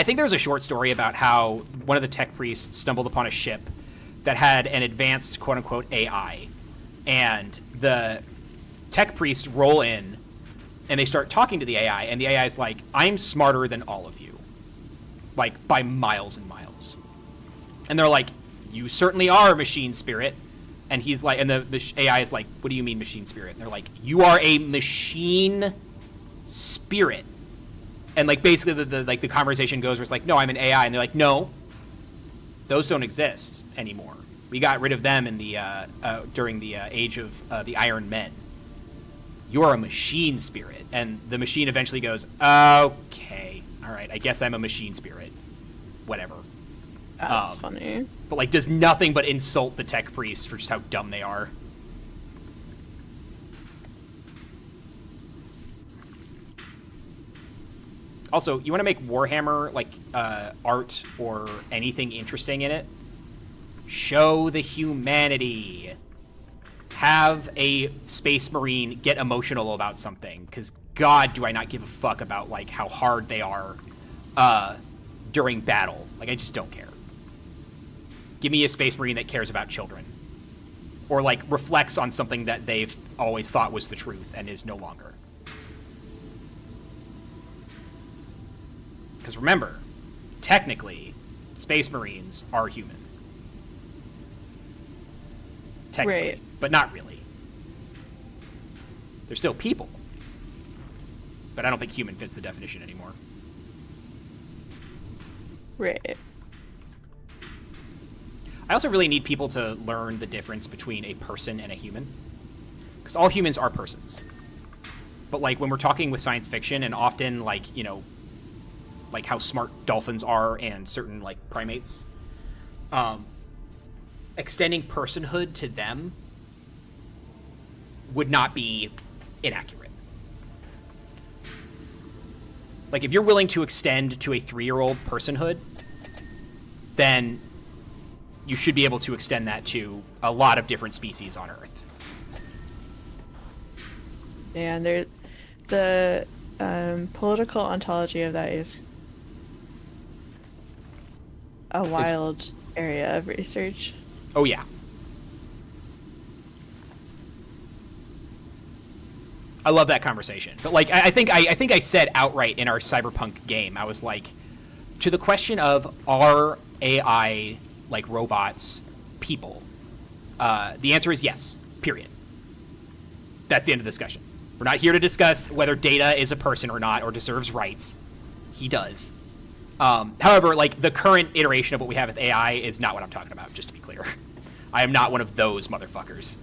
think there was a short story about how one of the tech priests stumbled upon a ship that had an advanced quote-unquote AI, and the tech priests roll in and they start talking to the AI, and the AI is like, I'm smarter than all of you, like by miles and miles. And they're like, you certainly are, machine spirit. And he's like, and the AI is like, what do you mean machine spirit? And they're like, you are a machine spirit. And like basically the conversation goes where it's like, no, I'm an AI. And they're like, no, those don't exist anymore. We got rid of them in the during the age of the Iron Men. You're a machine spirit. And the machine eventually goes, okay, all right, I guess I'm a machine spirit. Whatever. That's funny. But like does nothing but insult the tech priests for just how dumb they are. Also, you want to make Warhammer like art or anything interesting in it? Show the humanity. Have a space marine get emotional about something, because God, do I not give a fuck about like how hard they are during battle. Like I just don't care. Give me a space marine that cares about children, or like reflects on something that they've always thought was the truth and is no longer. Because remember, technically, space marines are human. Technically, right. But not really. They're still people. But I don't think human fits the definition anymore. Right. I also really need people to learn the difference between a person and a human. Because all humans are persons. But like when we're talking with science fiction, and often like, you know, like how smart dolphins are and certain like primates, extending personhood to them would not be inaccurate. Like if you're willing to extend to a 3-year-old personhood, then you should be able to extend that to a lot of different species on Earth. And the political ontology of that is a wild area of research. Oh yeah. I love that conversation. But like I think I said outright in our cyberpunk game, I was like, to the question of are AI like robots people? The answer is yes, period. That's the end of the discussion. We're not here to discuss whether Data is a person or not, or deserves rights. He does. However, like the current iteration of what we have with AI is not what I'm talking about, just to be clear. I am not one of those motherfuckers.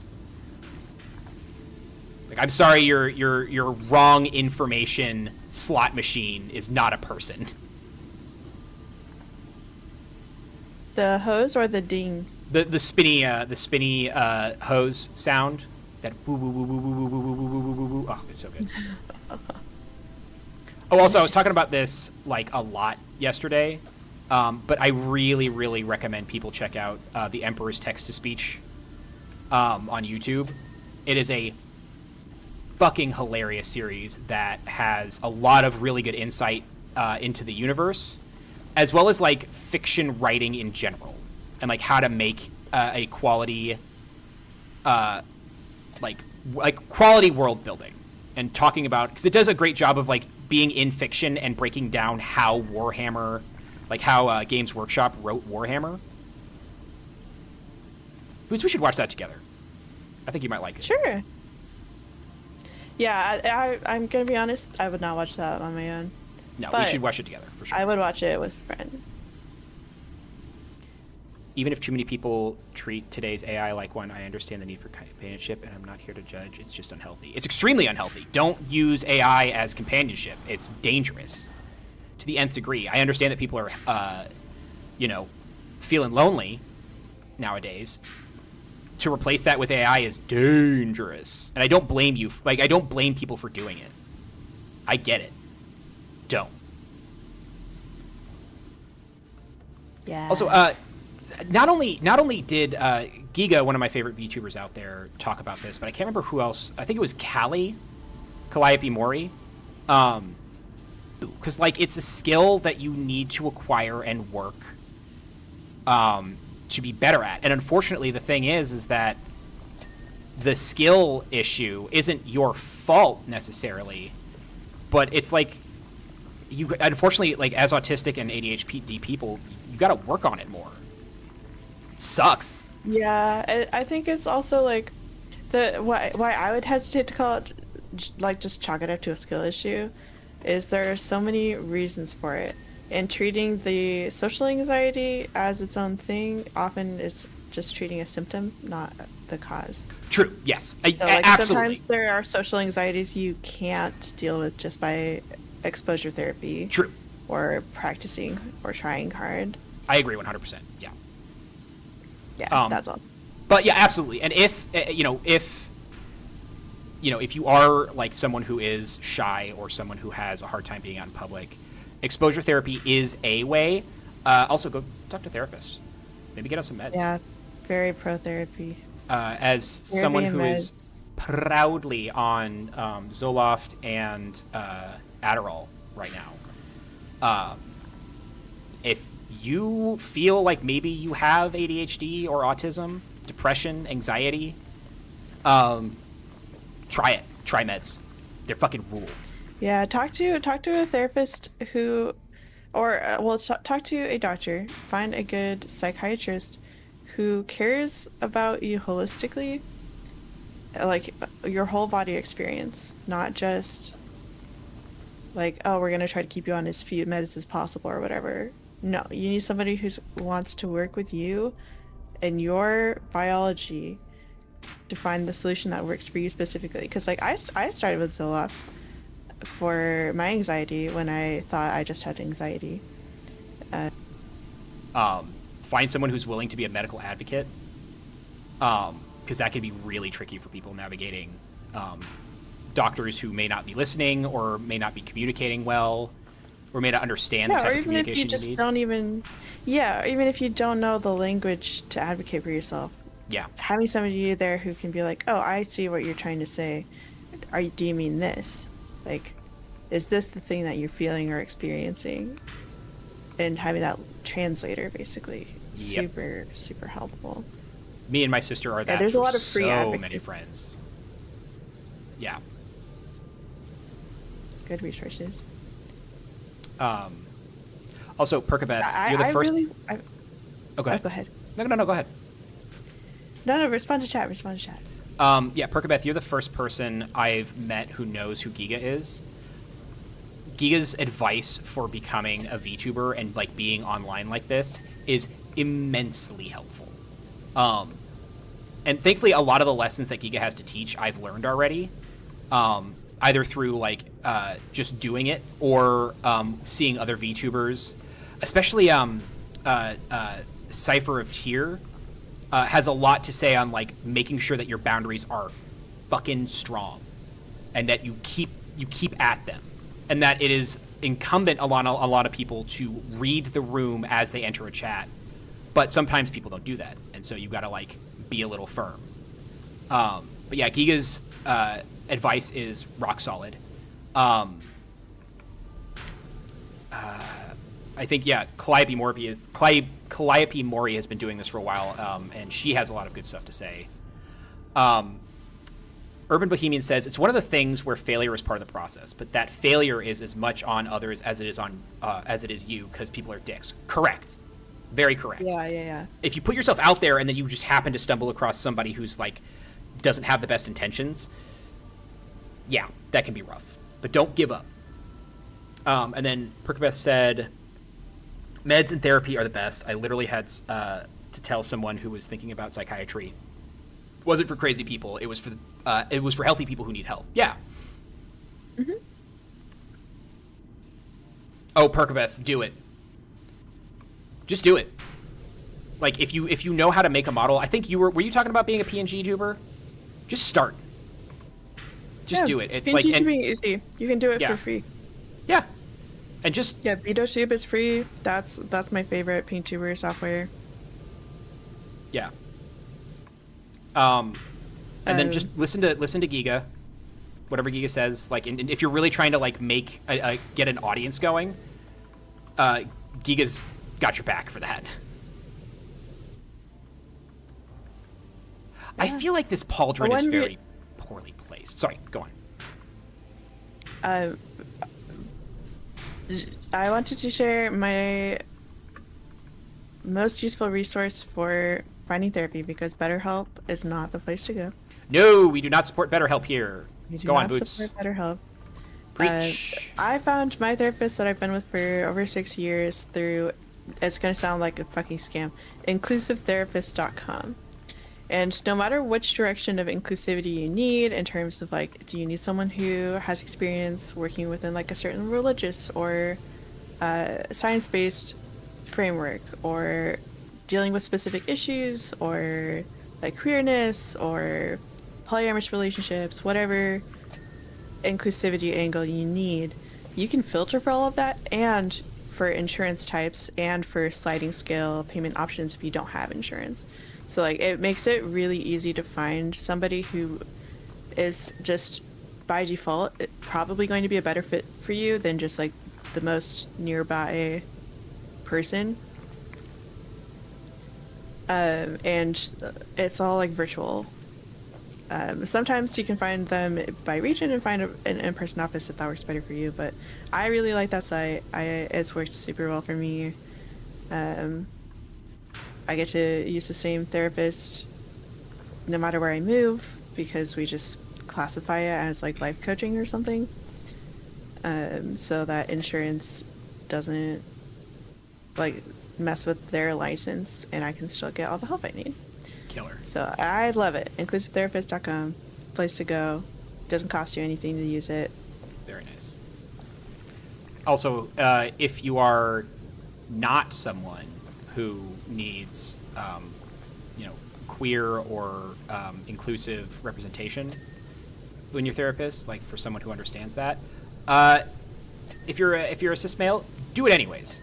Like, I'm sorry, your wrong information slot machine is not a person. The hose or the ding? The spinny hose sound. That woo woo woo woo woo woo woo woo woo woo woo. Oh, it's so good. Oh, also, I was talking about this like a lot yesterday, but I really, really recommend people check out the Emperor's Text-to-Speech on YouTube. It is a fucking hilarious series that has a lot of really good insight into the universe, as well as like fiction writing in general, and like how to make a quality, like quality world building, and talking about, because it does a great job of like being in fiction and breaking down how Warhammer, like how Games Workshop wrote Warhammer. We should watch that together. I think you might like it. Sure. Yeah, I'm gonna be honest, I would not watch that on my own. No, but we should watch it together, for sure. I would watch it with a friend. Even if too many people treat today's AI like one, I understand the need for companionship, and I'm not here to judge. It's just unhealthy. It's extremely unhealthy. Don't use AI as companionship. It's dangerous to the nth degree. I understand that people are, you know, feeling lonely nowadays, to replace that with AI is dangerous. And I don't blame you. Like, I don't blame people for doing it. I get it. Don't. Yeah. Also, not only did Giga, one of my favorite VTubers out there, talk about this, but I can't remember who else. I think it was Calliope Mori. Because, like, it's a skill that you need to acquire and work to be better at. And unfortunately, the thing is that the skill issue isn't your fault necessarily, but it's like, you unfortunately, like, as autistic and ADHD people, you got to work on it more. It sucks. Yeah, I think it's also like why I would hesitate to call it like just chalk it up to a skill issue is there are so many reasons for it, and treating the social anxiety as its own thing often is just treating a symptom, not the cause. True. Yes. So, like, absolutely. sometimes there are social anxieties you can't deal with just by exposure therapy. True. Or practicing or trying hard. I agree 100%. Yeah. Yeah, that's all. But yeah, absolutely. And if you are like someone who is shy or someone who has a hard time being out in public, exposure therapy is a way. Also, go talk to a therapist. Maybe get on some meds. Yeah, very pro therapy. As Therapy someone and who meds. is proudly on Zoloft and Adderall right now, if you feel like maybe you have ADHD or autism, depression, anxiety, try it. Try meds. They're fucking rule. Yeah, talk to a therapist who, or talk to a doctor. Find a good psychiatrist who cares about you holistically, like your whole body experience, not just like, oh, we're gonna try to keep you on as few meds as possible or whatever. No, you need somebody who wants to work with you and your biology to find the solution that works for you specifically. Because like I started with Zoloft for my anxiety when I thought I just had anxiety. Find someone who's willing to be a medical advocate, because that can be really tricky for people navigating doctors who may not be listening or may not be communicating well, or may not understand the type of communication if you just need. don't even, even if you don't know the language to advocate for yourself. Yeah. Having somebody there who can be like, oh, I see what you're trying to say. Do you mean this? Like, is this the thing that you're feeling or experiencing? And having that translator, basically, Yep. super, super helpful. Me and my sister are that. there's a for lot of free so advocates. many friends. Yeah. Good resources. Also, Perkabeth, you're the first. Oh, go Oh, ahead. go ahead. No, go ahead. No, respond to chat. Respond to chat. Yeah, Perkabeth, you're the first person I've met who knows who Giga is. Giga's advice for becoming a VTuber and like being online like this is immensely helpful. And thankfully, a lot of the lessons that Giga has to teach, I've learned already, either through like just doing it or seeing other VTubers, especially Cypher of Tyr. Has a lot to say on like making sure that your boundaries are fucking strong, and that you keep at them, and that it is incumbent on a lot of people to read the room as they enter a chat, but sometimes people don't do that, and so you got to like be a little firm. But yeah, Giga's advice is rock solid. I think, yeah, Calliope Mori has been doing this for a while, and she has a lot of good stuff to say. Urban Bohemian says, it's one of the things where failure is part of the process, but that failure is as much on others as it is you, because people are dicks. Correct. Very correct. Yeah. If you put yourself out there and then you just happen to stumble across somebody who's like doesn't have the best intentions, yeah, that can be rough. But don't give up. And then Perkabeth said, meds and therapy are the best. I literally had to tell someone who was thinking about psychiatry. It wasn't for crazy people. It was for healthy people who need help. Yeah. Mm-hmm. Oh, Perkabeth, do it. Just do it. Like if you know how to make a model, I think were you talking about being a PNG tuber? Just start. Just do it. It's PNG like tubing is easy. You can do it Yeah. for free. yeah, and just Yeah, VideoTube is free. That's my favorite PNTuber software. yeah. And then just listen to Giga, whatever Giga says. Like, and if you're really trying to like make get an audience going, Giga's got your back for that. I feel like this pauldron is very poorly placed. Sorry, go on. I wanted to share my most useful resource for finding therapy because BetterHelp is not the place to go. No, we do not support BetterHelp here. We do Go not on, Boots. support BetterHelp. Preach. I found my therapist that I've been with for over 6 years through, it's going to sound like a fucking scam, inclusivetherapist.com. And no matter which direction of inclusivity you need, in terms of like, do you need someone who has experience working within like a certain religious or science-based framework, or dealing with specific issues, or like queerness, or polyamorous relationships, whatever inclusivity angle you need, you can filter for all of that, and for insurance types, and for sliding scale payment options if you don't have insurance. So like it makes it really easy to find somebody who is just by default probably going to be a better fit for you than just like the most nearby person. And it's all like virtual. Sometimes you can find them by region and find an in-person office if that works better for you, but I really like that site. It's worked super well for me. I get to use the same therapist no matter where I move because we just classify it as like life coaching or something, so that insurance doesn't like mess with their license and I can still get all the help I need. Killer. So I love it. inclusivetherapist.com, place to go. Doesn't cost you anything to use it. Very nice. Also, if you are not someone who needs, queer or inclusive representation when you're a therapist, like for someone who understands that, if you're a cis male, do it anyways.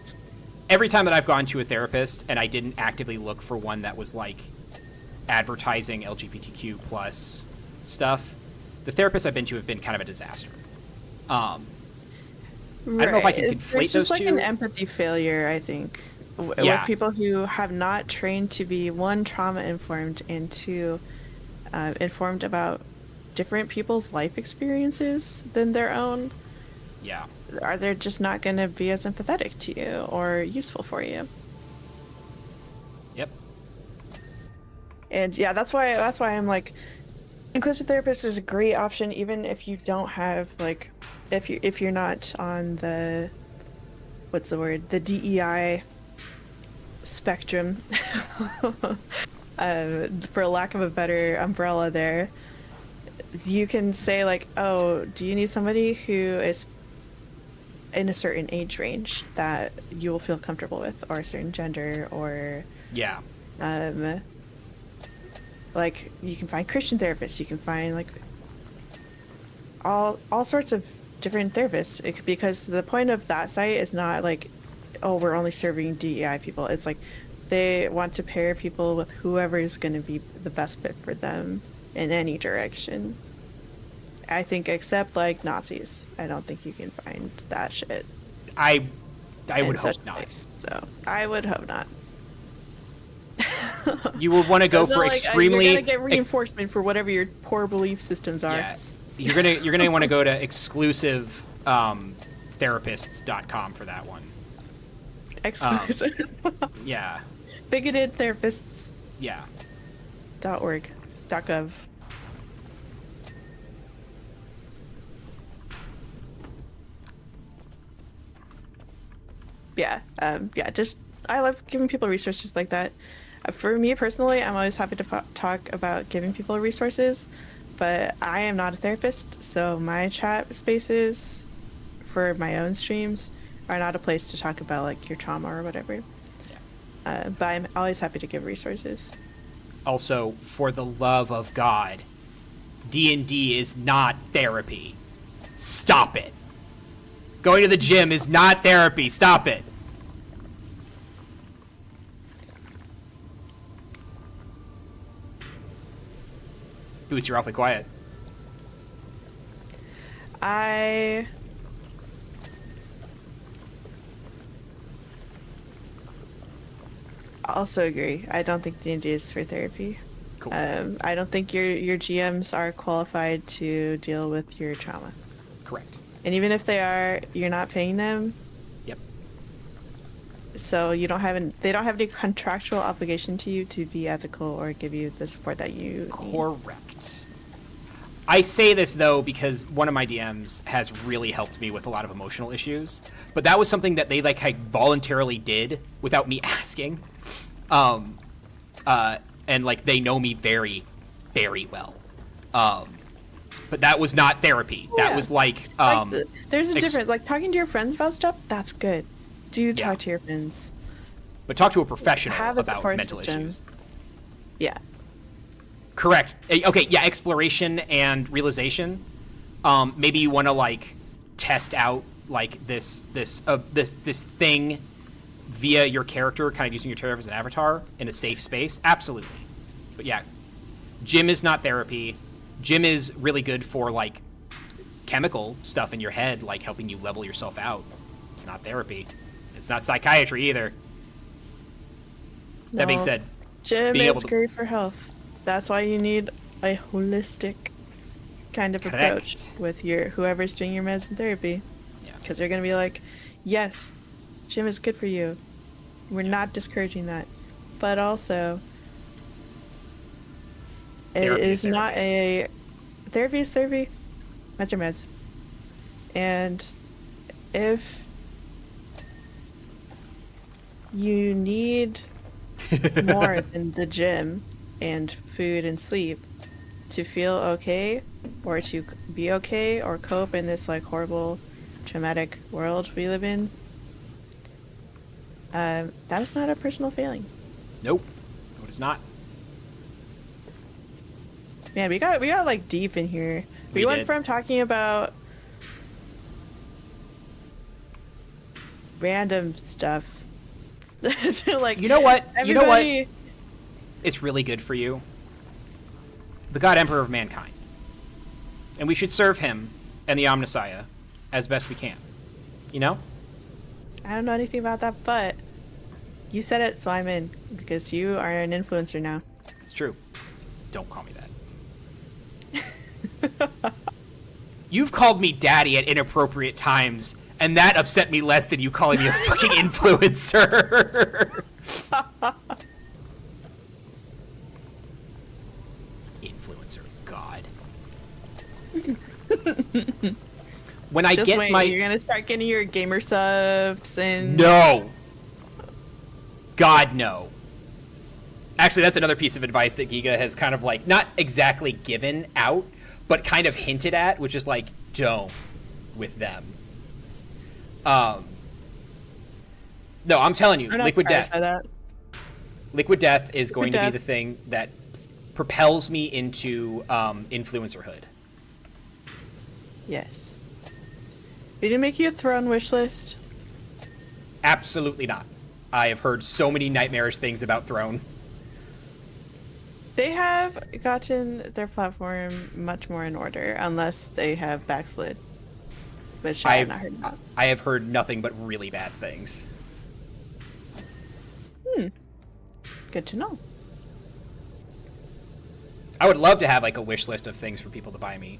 Every time that I've gone to a therapist and I didn't actively look for one that was like advertising LGBTQ plus stuff, the therapists I've been to have been kind of a disaster. I don't know if I can conflate There's just those like two. an empathy failure, I think, with people who have not trained to be, one, trauma informed, and two, informed about different people's life experiences than their own. Yeah. Are they just not going to be as empathetic to you or useful for you? Yep. And yeah, that's why I'm like, inclusive therapist is a great option, even if you don't have like, if you're not on the, what's the word, the DEI spectrum, for lack of a better umbrella there. You can say like, oh, do you need somebody who is in a certain age range that you will feel comfortable with, or a certain gender, or Yeah. like you can find Christian therapists, you can find like all sorts of different therapists, because the point of that site is not like, oh, we're only serving DEI people. It's like they want to pair people with whoever is going to be the best fit for them in any direction. I think except like Nazis, I don't think you can find that shit. I in would such hope a not. place. So I would hope not. You would want to go for extremely. You're gonna get reinforcement for whatever your poor belief systems are. Yeah, you're gonna want to go to exclusive therapists.com for that one. Exclusive. Yeah. Bigoted therapists. Yeah. .org. .gov. Yeah, just I love giving people resources like that. For me personally, I'm always happy to talk about giving people resources, but I am not a therapist, so my chat spaces for my own streams are not a place to talk about like your trauma or whatever. but I'm always happy to give resources. Also, for the love of God, D&D is not therapy. Stop it. Going to the gym is not therapy. Stop it. Boots, you're awfully quiet. I also agree. I don't think D&D is for therapy. Cool. I don't think your GMs are qualified to deal with your trauma. Correct. And even if they are, you're not paying them. Yep. So they don't have any contractual obligation to you to be ethical or give you the support that you need. Correct. I say this, though, because one of my DMs has really helped me with a lot of emotional issues. But that was something that they, like, voluntarily did without me asking. And, like, they know me very, very well. But that was not therapy. Oh, That yeah. was, like... there's a difference. Like, talking to your friends about stuff, that's good. Do talk Yeah. to your friends. But talk to a professional Have a about support mental system. issues. Yeah. Correct. Okay, yeah, exploration and realization. Maybe you want to, like, test out, like, this thing via your character, kind of using your character as an avatar in a safe space. Absolutely. But yeah, gym is not therapy. Gym is really good for, like, chemical stuff in your head, like helping you level yourself out. It's not therapy. It's not psychiatry either. That being No. said, Gym being able is to- great for health. That's why you need a holistic kind of approach Correct. with your whoever's doing your meds and therapy. Yeah. Because they're gonna be like, yes, gym is good for you. We're not discouraging that, but also it Therapy is is not therapy. a therapy is therapy. Meds are meds. And if you need more than the gym and food and sleep to feel okay or to be okay or cope in this like horrible traumatic world we live in, that is not a personal failing. Nope. No, it's not. Man, we got like deep in here. We We went did. from talking about random stuff to like You know what? You know what? everybody- It's really good for you. The God Emperor of mankind. And we should serve him and the Omnissiah as best we can. You know? I don't know anything about that, but you said it, so I'm in because you are an influencer now. It's true. Don't call me that. You've called me daddy at inappropriate times, and that upset me less than you calling me a fucking influencer. Influencer, God. When I Just get wait, my you're gonna start getting your gamer subs and No. God, no. Actually, that's another piece of advice that Giga has kind of like, not exactly given out, but kind of hinted at, which is like, don't with them. No, I'm telling you, I'm not Liquid surprised Death. by that. Liquid Death is going to be Death. the thing that propels me into influencerhood. Yes. Did it make you a throne wish list? Absolutely not. I have heard so many nightmarish things about Throne. They have gotten their platform much more in order, unless they have backslid, which I have not heard about. I have heard nothing but really bad things. Good to know. I would love to have like a wish list of things for people to buy me.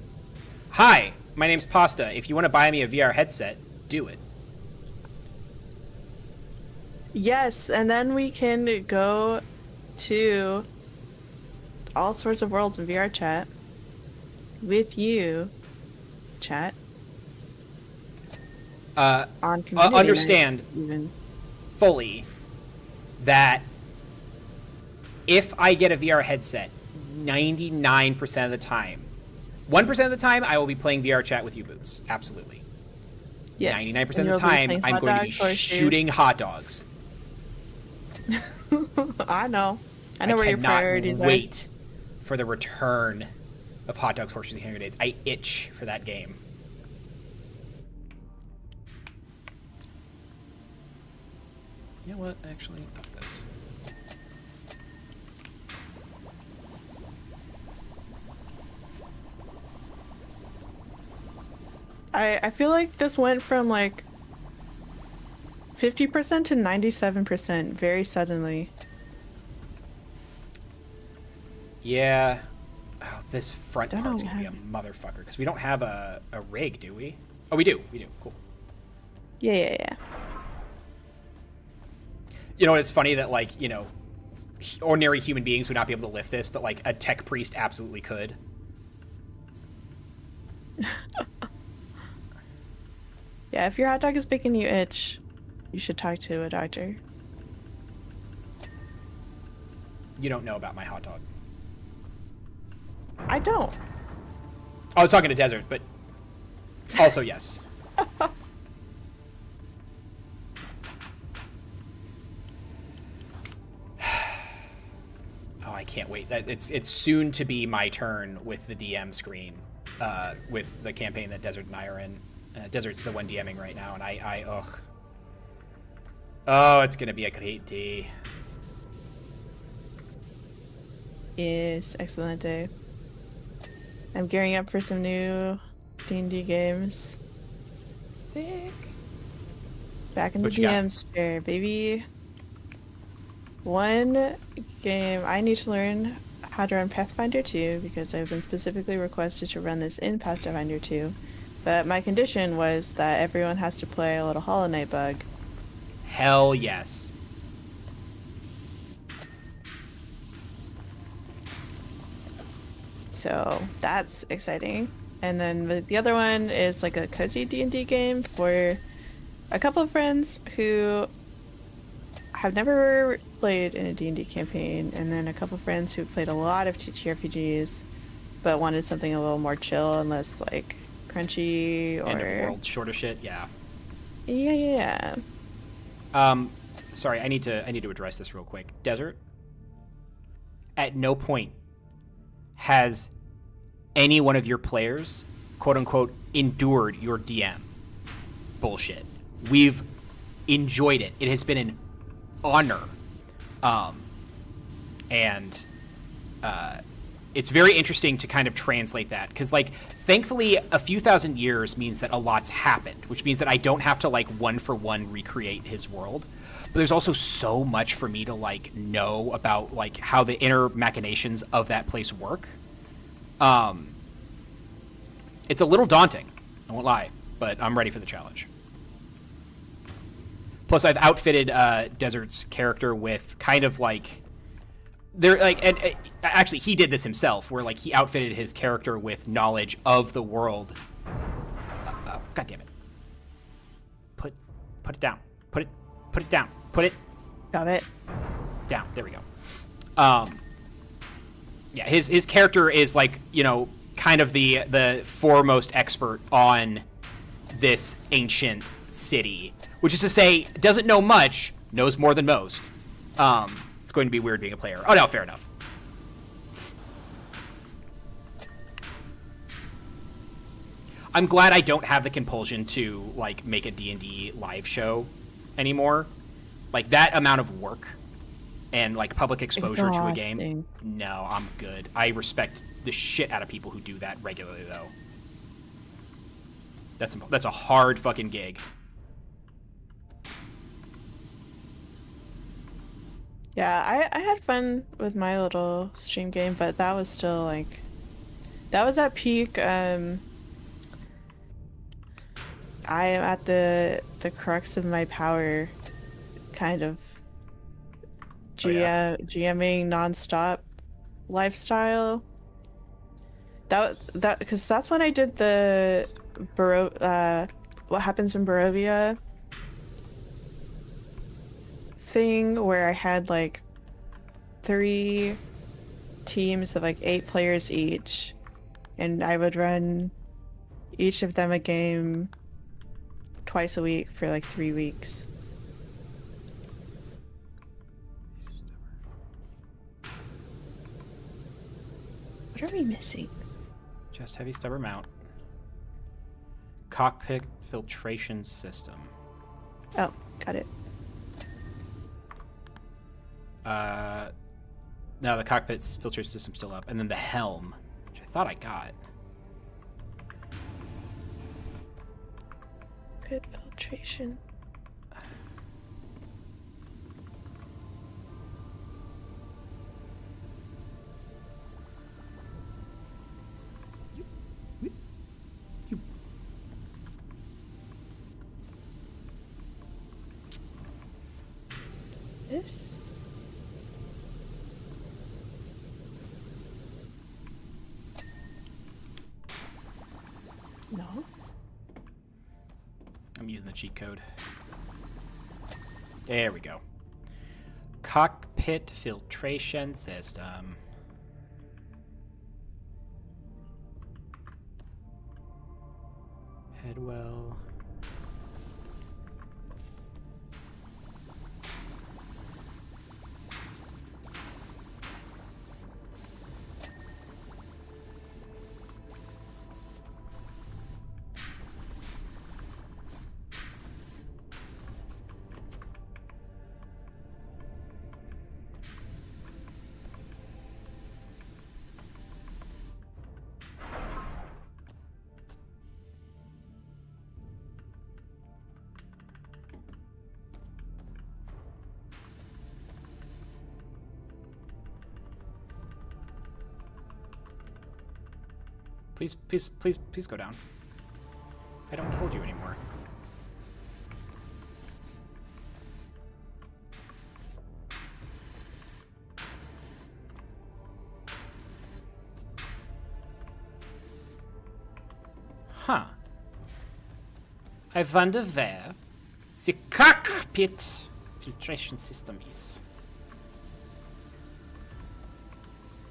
Hi, my name's Pasta. If you want to buy me a VR headset, do it. Yes, and then we can go to all sorts of worlds in VR chat with you, chat, on community night, Understand even. fully that if I get a VR headset, 99% of the time, 1% of the time, I will be playing VR chat with you, Boots. Absolutely. Yes. 99% and of the you'll be time, playing I'm hot going to be dogs or shooting shoots. hot dogs. I know where your priorities cannot wait for the return of Hot Dogs, Horseshoes, and Hand Grenades. I itch for that game. You know what? Actually, fuck this. I feel like this went from like 50% to 97% very suddenly. Yeah. Oh, this front Don't part's know gonna be a how- motherfucker because we don't have a rig, do we? Oh, we do. We do. Cool. Yeah. You know, it's funny that, like, you know, ordinary human beings would not be able to lift this, but, like, a tech priest absolutely could. Yeah, if your hot dog is making you itch, you should talk to a doctor. You don't know about my hot dog. I don't. I was talking to Desert, but also yes. Oh, I can't wait. It's soon to be my turn with the DM screen, with the campaign that Desert and I are in. Desert's the one DMing right now, and ugh. Oh, it's gonna be a great day. Yes, excellent day. I'm gearing up for some new D&D games. Sick. Back in the What you got? DM's chair, baby. One game I need to learn how to run Pathfinder 2 because I've been specifically requested to run this in Pathfinder 2. But my condition was that everyone has to play a little Hollow Knight bug. Hell yes. So that's exciting. And then the other one is like a cozy D&D game for a couple of friends who have never played in a D&D campaign, and then a couple of friends who played a lot of TTRPGs but wanted something a little more chill and less like crunchy or End of world shorter shit. Yeah. Yeah. Sorry, I need to address this real quick. Desert. At no point has any one of your players, quote unquote, endured your DM bullshit. We've enjoyed it. It has been an honor. And it's very interesting to kind of translate that because, like, thankfully a few thousand years means that a lot's happened, which means that I don't have to like one for one recreate his world. But there's also so much for me to like know about like how the inner machinations of that place work. It's a little daunting, I won't lie, but I'm ready for the challenge. Plus, I've outfitted Desert's character with kind of like and actually he did this himself, where like he outfitted his character with knowledge of the world. God damn it! Put it down. Put it down. Put it Got it. down. There we go. Yeah, his character is like, you know, kind of the foremost expert on this ancient city, which is to say, doesn't know much, knows more than most. It's going to be weird being a player. Oh no, fair enough. I'm glad I don't have the compulsion to like make a D&D live show anymore. Like that amount of work and like public exposure to a game. Exhausting. No, I'm good. I respect the shit out of people who do that regularly though. That's a hard fucking gig. Yeah, I had fun with my little stream game, but that was still like, that was at peak. I am at the crux of my power, kind of GMing nonstop lifestyle. That because that's when I did the what happens in Barovia thing, where I had like 3 teams of like 8 players each, and I would run each of them a game twice a week for like 3 weeks. What are we missing? Just heavy stubber mount. Cockpit filtration system. Oh, got it. No, the cockpit's filtration system's still up. And then the helm, which I thought I got. Pit filtration. This? No. I'm using the cheat code. There we go. Cockpit filtration system. Headwell. Please, please, please, please go down. I don't hold you anymore. Huh. I wonder where the cockpit filtration system is.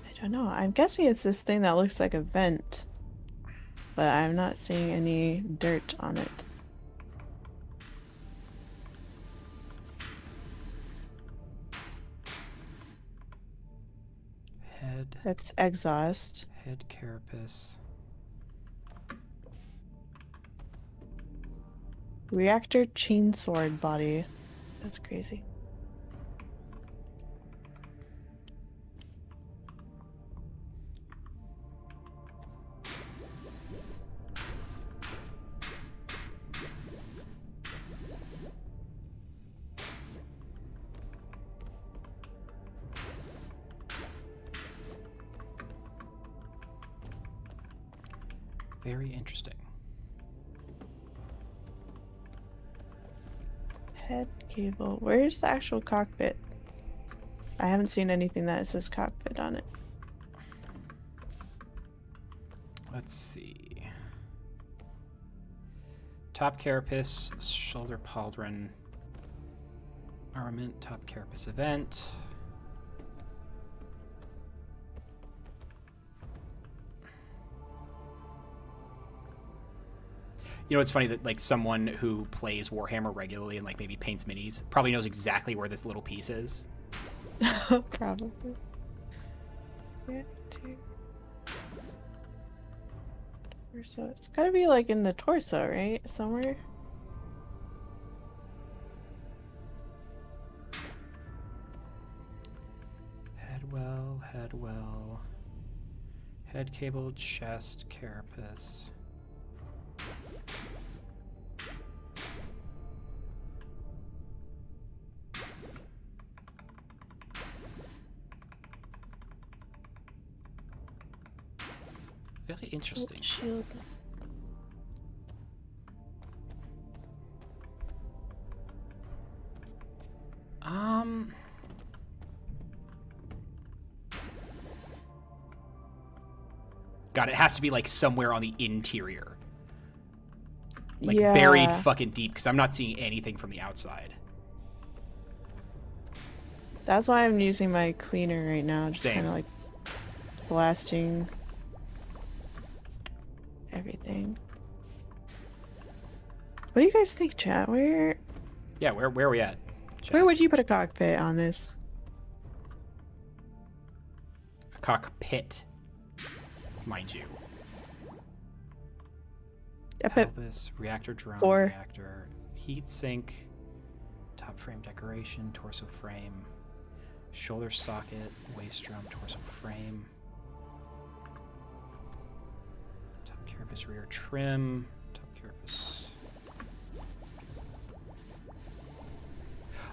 I don't know. I'm guessing it's this thing that looks like a vent. But I'm not seeing any dirt on it. Head. That's exhaust. Head carapace. Reactor chainsword body. That's crazy. Very interesting. Head cable. Where's the actual cockpit? I haven't seen anything that says cockpit on it. Let's see. Top carapace, shoulder pauldron, armament, top carapace event. You know, it's funny that like someone who plays Warhammer regularly and like maybe paints minis probably knows exactly where this little piece is. Probably. Yeah, two. Torso. It's gotta be like in the torso, right? Somewhere. Headwell. Head cable, chest, carapace. Very interesting. Shield. God, it has to be like somewhere on the interior. Like Yeah. buried fucking deep, because I'm not seeing anything from the outside. That's why I'm using my cleaner right now. Just Same. kind of like blasting everything. What do you guys think, chat? Where Yeah, where are we at? Chat. would you put a cockpit on this? A cockpit. mind you. Epic. Pelvis, reactor drum, 4. reactor, heat sink, top frame decoration, torso frame, shoulder socket, waist drum, torso frame, top carapace, rear trim, top carapace.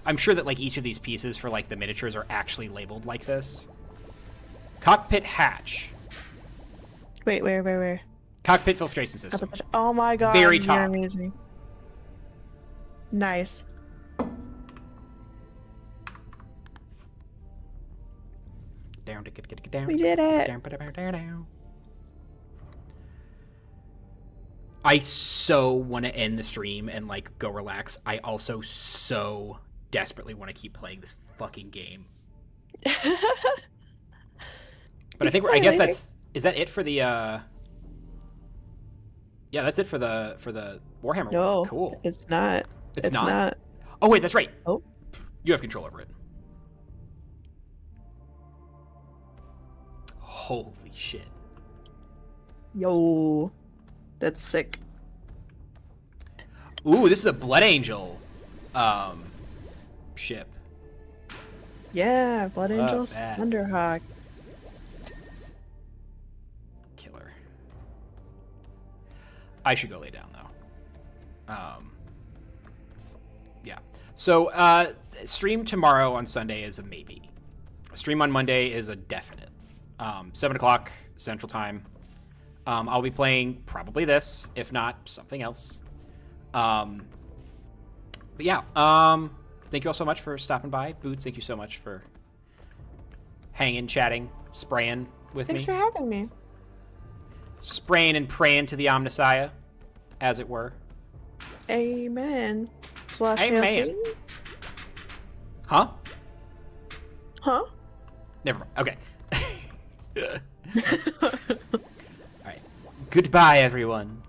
I'm sure that like each of these pieces for like the miniatures are actually labeled like this. Cockpit hatch. Wait, where? Cockpit filtration system. Oh my god, Very you're top. amazing. Nice. Down, get down. We did it. Down. I so want to end the stream and like go relax. I also so desperately want to keep playing this fucking game. But I guess is that it for the yeah, that's it for the Warhammer. No, one. Cool. it's not. It's not? Oh wait, that's right. Oh. You have control over it. Holy shit. Yo, that's sick. Ooh, this is a Blood Angel ship. Yeah, Blood Angel that. Thunderhawk. Killer. I should go lay down though. Yeah. So stream tomorrow on Sunday is a maybe. Stream on Monday is a definite. 7 o'clock Central Time. I'll be playing probably this, if not something else. But yeah. Thank you all so much for stopping by. Boots, thank you so much for hanging, chatting, spraying with Thanks me. for having me. Spraying and praying to the Omnissiah, as it were. Amen. Slash Amen. Hail Huh? Huh? Never mind. Okay. All right. Goodbye, everyone.